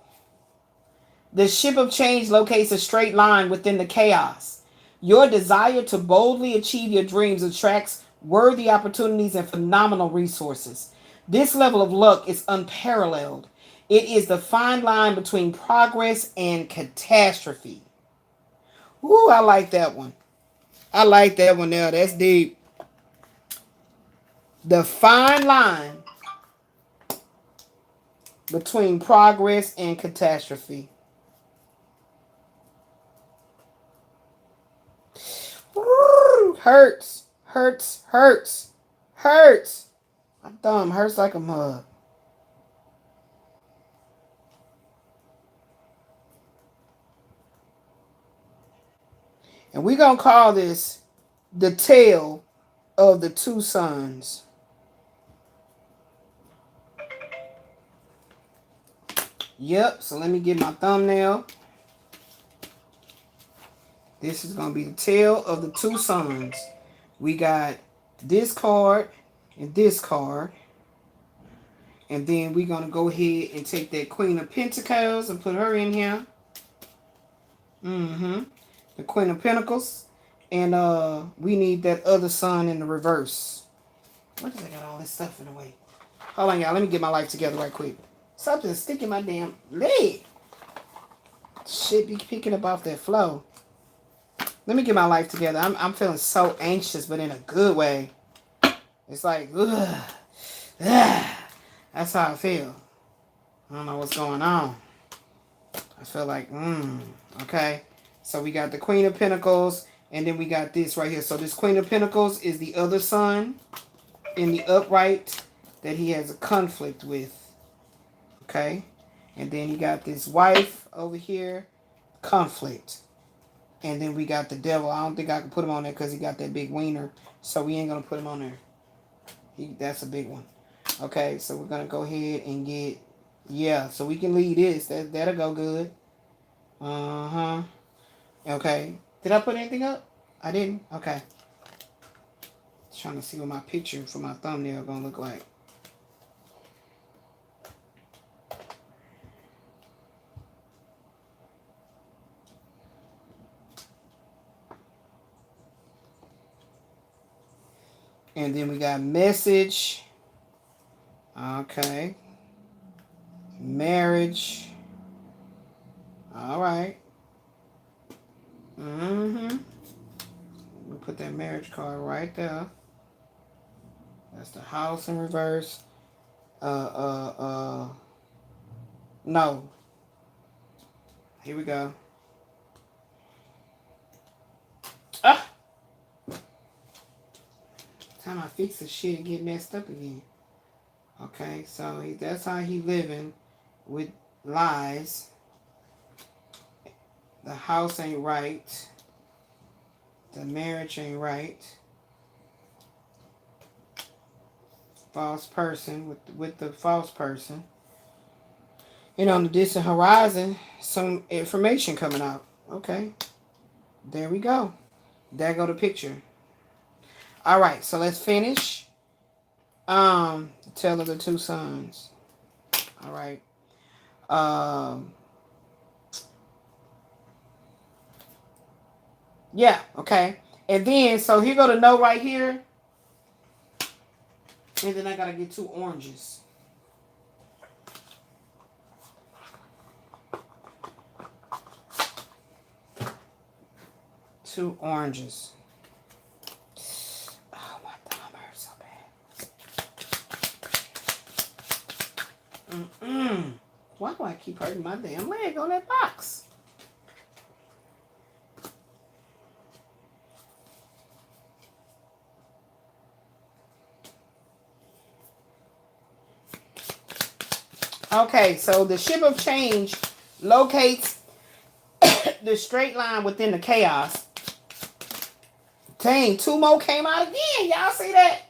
The ship of change locates a straight line within the chaos. Your desire to boldly achieve your dreams attracts worthy opportunities and phenomenal resources. This level of luck is unparalleled. It is the fine line between progress and catastrophe. Ooh, I like that one. I like that one now. That's deep. The fine line between progress and catastrophe. Woo, hurts. My thumb hurts like a mug. And we're going to call this the tale of the two sons. Yep, so let me get my thumbnail. This is going to be the tale of the two sons. We got this card and this card. And then we're going to go ahead and take that Queen of Pentacles and put her in here. The Queen of Pentacles. And we need that other son in the reverse. What does I got all this stuff in the way? Hold on, y'all. Let me get my life together right quick. Something's sticking my damn leg. Shit be picking up off that flow. Let me get my life together. I'm feeling so anxious, but in a good way. It's like, ugh. That's how I feel. I don't know what's going on. I feel like, okay. So we got the Queen of Pentacles, and then we got this right here. So this Queen of Pentacles is the other son in the upright that he has a conflict with. Okay. And then you got this wife over here, conflict. And then we got the devil. I don't think I can put him on there because he got that big wiener. So we ain't going to put him on there. That's a big one. Okay, so we're going to go ahead and get... Yeah, so we can leave this. That'll go good. Uh-huh. Okay. Did I put anything up? I didn't? Okay. Trying to see what my picture for my thumbnail going to look like. And then we got message. Okay. Marriage. All right. We'll put that marriage card right there. That's the house in reverse. No. Here we go. Ah! Time I fix the shit and get messed up again. Okay, so that's how he living with lies. The house ain't right. The marriage ain't right. False person with the false person. And on the distant horizon, some information coming out. Okay, there we go. There go the picture. All right, so let's finish. The Tale of the Two Sons. All right. Yeah, okay. And then, so here go the no right here. And then I got to get 2 oranges. Two oranges. Oh, my thumb hurts so bad. Why do I keep hurting my damn leg on that box? Okay, so the ship of change locates the straight line within the chaos. Dang, 2 more came out again. Y'all see that?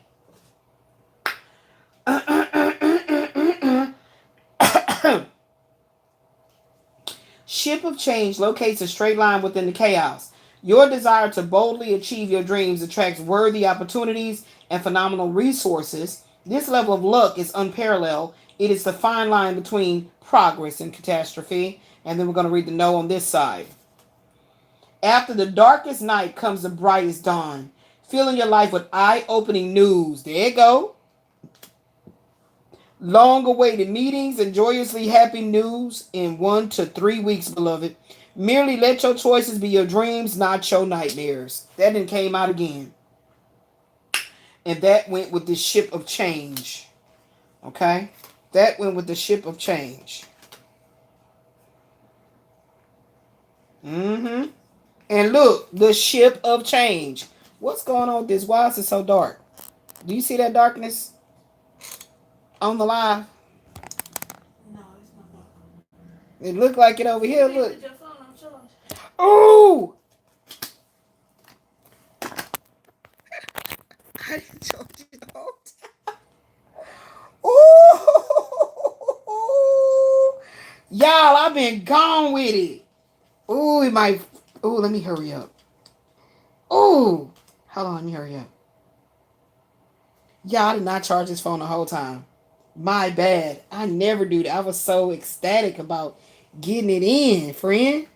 Ship of change locates a straight line within the chaos. Your desire to boldly achieve your dreams attracts worthy opportunities and phenomenal resources. This level of luck is unparalleled. It is the fine line between progress and catastrophe. And then we're going to read the no on this side. After the darkest night comes the brightest dawn. Filling your life with eye-opening news. There you go. Long-awaited meetings and joyously happy news in 1 to 3 weeks, beloved. Merely let your choices be your dreams, not your nightmares. That then came out again. And that went with the ship of change. Okay? That went with the ship of change. Mm-hmm. And look, the ship of change. What's going on with this? Why is it so dark? Do you see that darkness on the live? No, it's not dark. It looked like it over here. Look. Put your phone on charge. Oh! I didn't charge it the whole time. Ooh! Y'all, I've been gone with it. Ooh, it might. Ooh, let me hurry up. Ooh! Hold on, let me hurry up. Y'all, I did not charge this phone the whole time. My bad. I never do that. I was so ecstatic about getting it in, friend.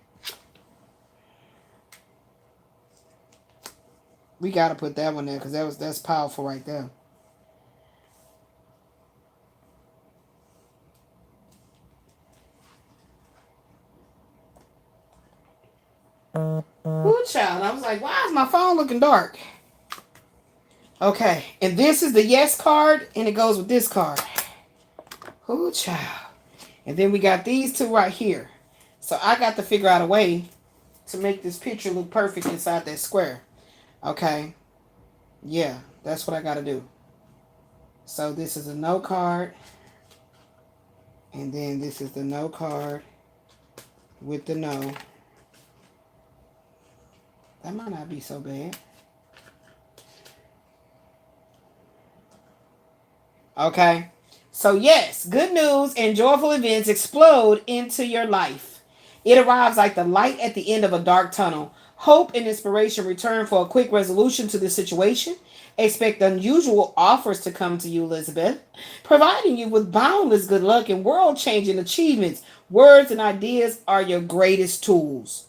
We gotta put that one there because that's powerful right there. Ooh, child. I was like, why is my phone looking dark? Okay, and this is the yes card, and it goes with this card. Ooh, child. And then we got these 2 right here. So I got to figure out a way to make this picture look perfect inside that square. Okay. Yeah, that's what I got to do. So this is a no card. And then this is the no card with the no. That might not be so bad. Okay. So yes, good news and joyful events explode into your life. It arrives like the light at the end of a dark tunnel. Hope and inspiration return for a quick resolution to the situation. Expect unusual offers to come to you, Elizabeth, providing you with boundless good luck and world-changing achievements. Words and ideas are your greatest tools.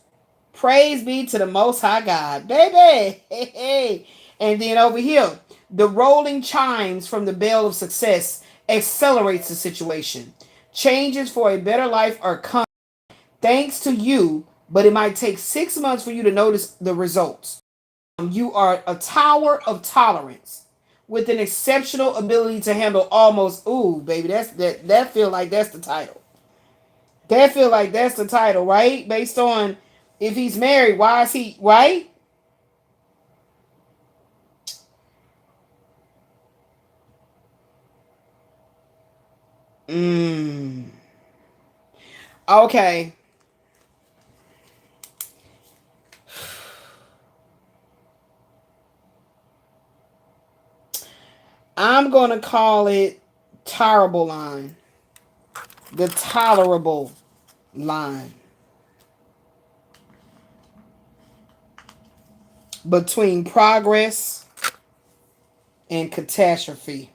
Praise be to the Most High God. Baby! Hey, hey. And then over here, the rolling chimes from the bell of success accelerates the situation. Changes for a better life are coming thanks to you, but it might take 6 months for you to notice the results. You are a tower of tolerance with an exceptional ability to handle almost, ooh, baby, that feel like that's the title. That feel like that's the title, right? Based on if he's married, why is he, right? Okay. I'm going to call it tolerable line. The tolerable line. Between progress and catastrophe.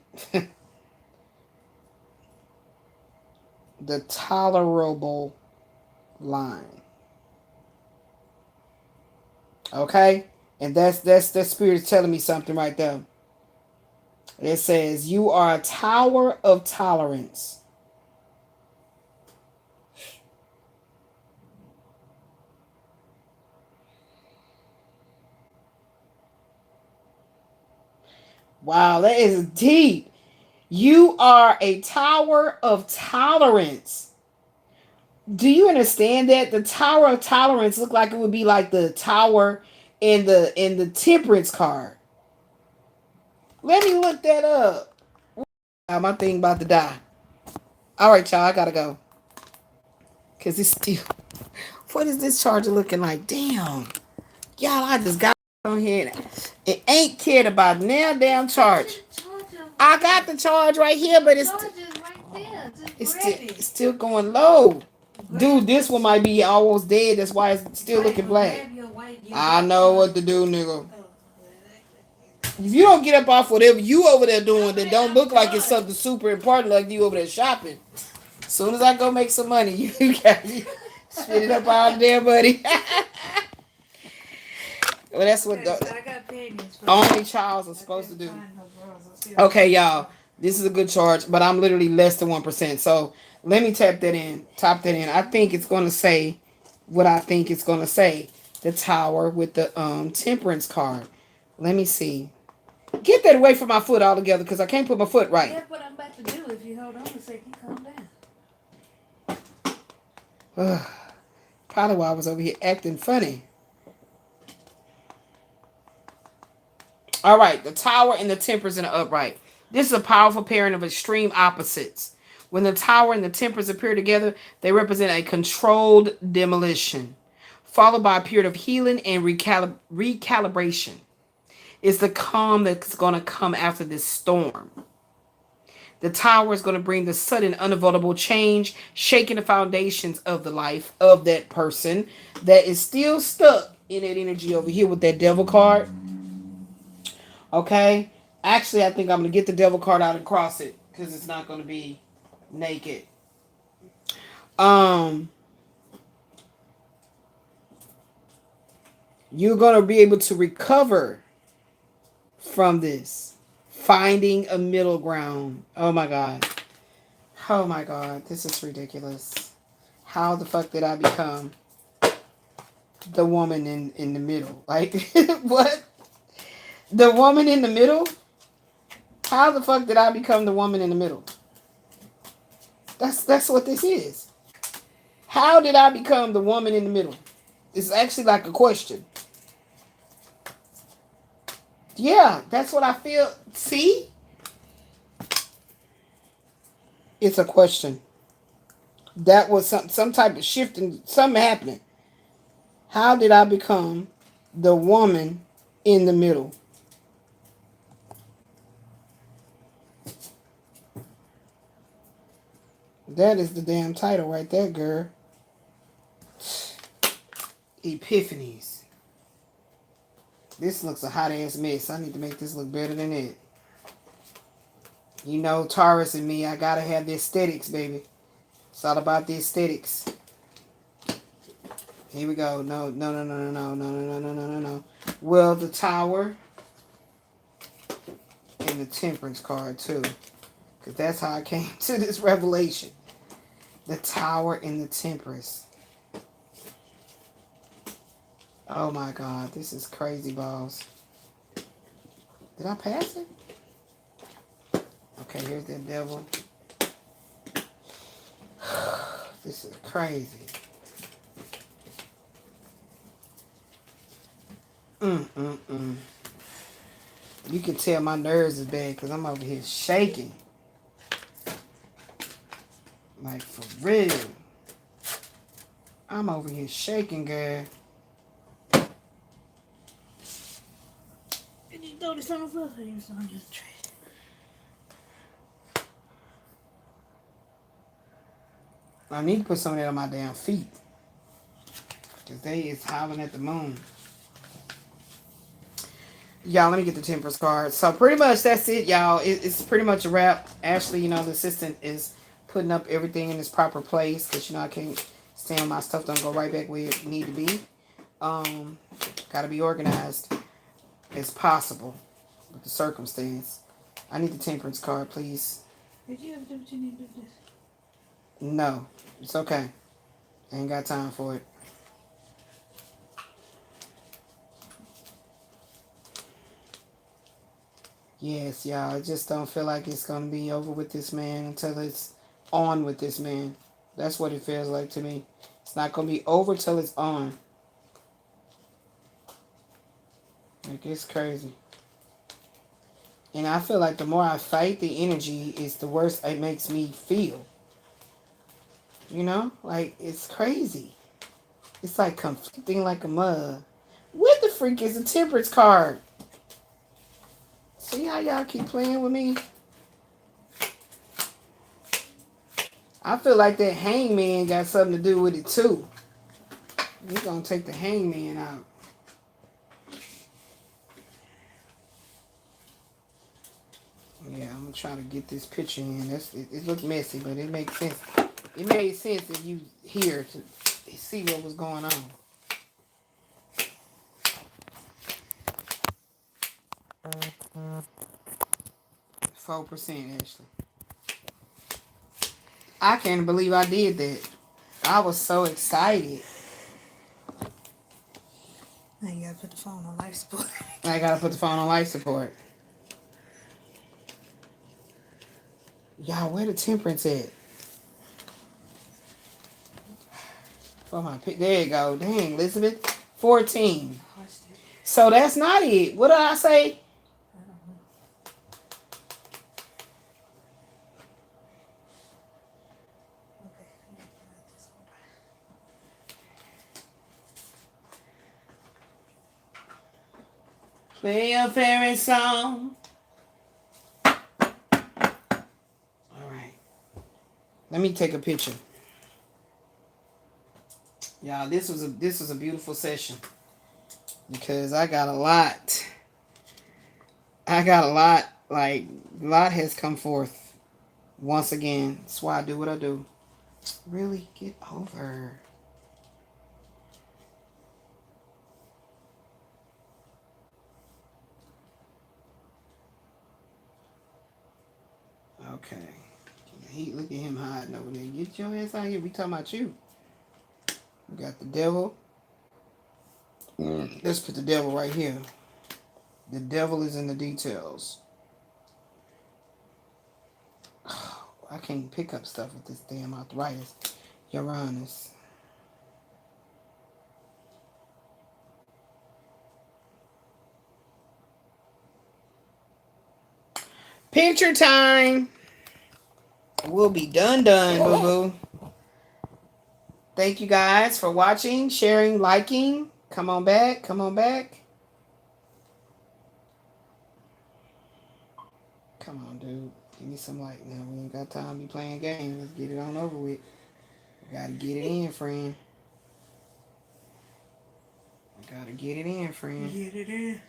The tolerable line. Okay? And that spirit is telling me something right there. It says, you are a tower of tolerance. Wow, that is deep. You are a tower of tolerance. Do you understand that? The tower of tolerance look like it would be like the tower in the temperance card. Let me look that up. My thing about to die. All right, y'all, I gotta go. Cause it's still. What is this charger looking like? Damn, y'all, I just got on here. It ain't cared about now. Damn charge. I got the charge right here, but it's still going low. Dude, this one might be almost dead. That's why it's still looking black. I know what to do, nigga. If you don't get up off whatever you over there doing that don't look like it's something super important, like you over there shopping. As soon as I go make some money, you got me spit it up out there, buddy. Well, that's what only Charles is supposed to do. Okay, y'all. This is a good charge, but I'm literally less than 1%. So let me tap that in. Top that in. I think it's going to say what I think it's going to say. The tower with the temperance card. Let me see. Get that away from my foot altogether because I can't put my foot right. That's what I'm about to do. If you hold on a second, calm down. Probably why I was over here acting funny. All right, the tower and the temperance in the upright. This is a powerful pairing of extreme opposites. When the tower and the temperance appear together, they represent a controlled demolition, followed by a period of healing and recalibration. It's the calm that's going to come after this storm. The tower is going to bring the sudden, unavoidable change, shaking the foundations of the life of that person that is still stuck in that energy over here with that devil card. Okay? Actually, I think I'm going to get the devil card out and cross it because it's not going to be naked. You're going to be able to recover from this. Finding a middle ground. Oh my God. Oh my God. This is ridiculous. How the fuck did I become the woman in the middle? Like, what? The woman in the middle? How the fuck did I become the woman in the middle? That's what this is. How did I become the woman in the middle? It's actually like a question. Yeah, that's what I feel. See? It's a question. That was some type of shift and something happening. How did I become the woman in the middle? That is the damn title right there, girl. Epiphanies. This looks a hot ass mess. I need to make this look better than it. You know, Taurus and me, I gotta have the aesthetics, baby. It's all about the aesthetics. Here we go. No. Well, the tower and the temperance card too. Because that's how I came to this revelation. The tower and the temperance. Oh my God, this is crazy balls. Did I pass it? Okay, here's that devil. This is crazy. You can tell my nerves is bad because I'm over here shaking. Like, for real. I'm over here shaking, girl. Did you throw this on the floor? You was on the trash. I need to put some of that on my damn feet. Because they is howling at the moon. Y'all, let me get the temperance card. So pretty much that's it, y'all. It's pretty much a wrap. Ashley, you know, the assistant is putting up everything in its proper place. Because, you know, I can't stand my stuff don't go right back where it need to be. Got to be organized. as possible with the circumstance. I need the Temperance card, please. Did you ever do what you need to do this? No, it's okay. I ain't got time for it. Yes, y'all. I just don't feel like it's going to be over with this man until it's on with this man. That's what it feels like to me. It's not going to be over till it's on. Like, it's crazy. And I feel like the more I fight the energy, is the worse it makes me feel. You know? Like, it's crazy. It's like conflicting like a mug. What the freak is a Temperance card? See how y'all keep playing with me? I feel like that hangman got something to do with it too. We're going to take the hangman out. Yeah, I'm going to try to get this picture in. It looks messy, but it makes sense. It made sense if you here to see what was going on. Mm-hmm. 4%, Ashley. I can't believe I did that. I was so excited. Now you gotta put the phone on life support. I gotta put the phone on life support. Y'all, where the Temperance at? For my pick. There you go. Dang, Elizabeth. 14. So that's not it. What did I say? Play your favorite song. All right. Let me take a picture. Y'all, this was a beautiful session. Because I got a lot. Like, a lot has come forth. Once again. That's why I do what I do. Really get over. Okay. Look at him hiding over there. Get your ass out here. We talking about you. We got the devil. Let's put the devil right here. The devil is in the details. Oh, I can't pick up stuff with this damn arthritis. Uranus. Picture time. We'll be done, boo-boo. Thank you guys for watching, sharing, liking. Come on back. Come on back. Come on, dude. Give me some light now. We ain't got time to be playing games. Let's get it on over with. We gotta get it in, friend. I gotta get it in, friend. Get it in.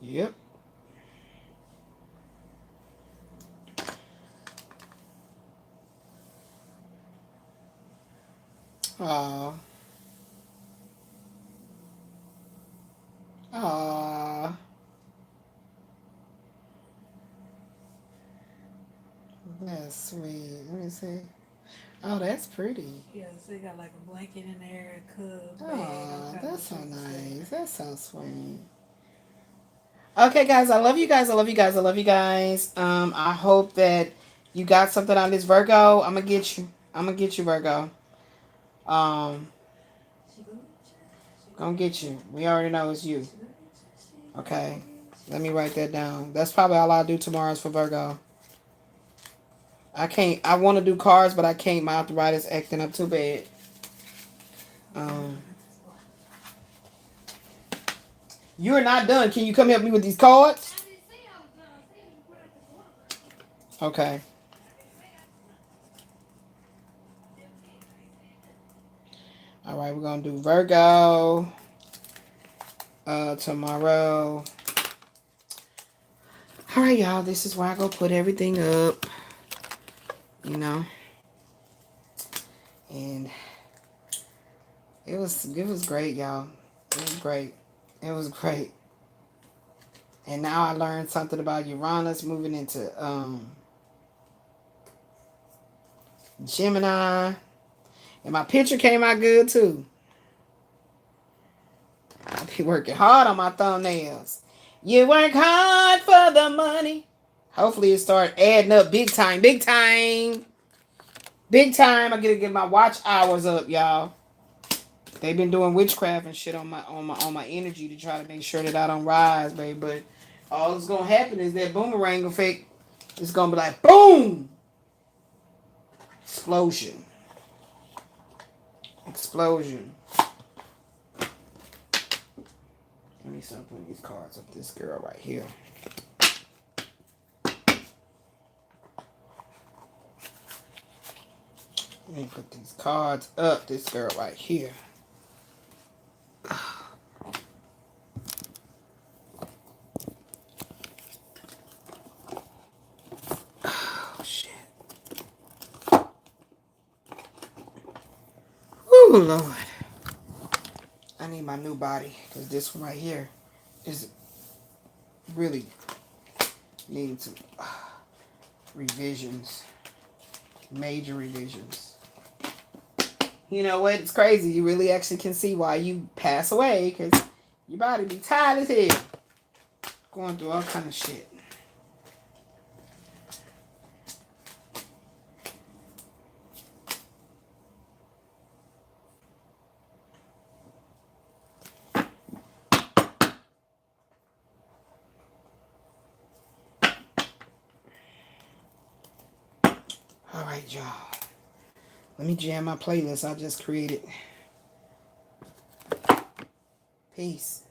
Yep. Aww. Aww. That's sweet. Let me see. Oh, that's pretty. Yeah, so they got like a blanket in there, a cub. Oh, that's so nice. That's so sweet. Okay, guys, I love you guys. I love you guys. I love you guys. I hope that you got something on this Virgo. I'm gonna get you. I'm gonna get you, Virgo. Gonna get you. We already know it's you. Okay. Let me write that down. That's probably all I'll do tomorrow is for Virgo. I want to do cards, but I can't. My arthritis acting up too bad. You're not done. Can you come help me with these cards? Okay. All right, we're going to do Virgo tomorrow. All right, y'all. This is where I go put everything up. You know. And it was great, y'all. It was great. It was great. And now I learned something about Uranus moving into Gemini. And my picture came out good too. I be working hard on my thumbnails. You work hard for the money. Hopefully it start adding up big time. Big time. Big time. I gotta get my watch hours up, y'all. They've been doing witchcraft and shit on my energy to try to make sure that I don't rise, baby. But all that's gonna happen is that boomerang effect is gonna be like boom. Explosion. Explosion. Let me start putting these cards up this girl right here. Let me put these cards up this girl right here. Oh, shit. Oh, Lord. I need my new body because this one right here is really needing some revisions. Major revisions. You know what? It's crazy. You really actually can see why you pass away because your body be tired as hell. Going through all kind of shit. All right, y'all. Let me jam my playlist I just created. Peace.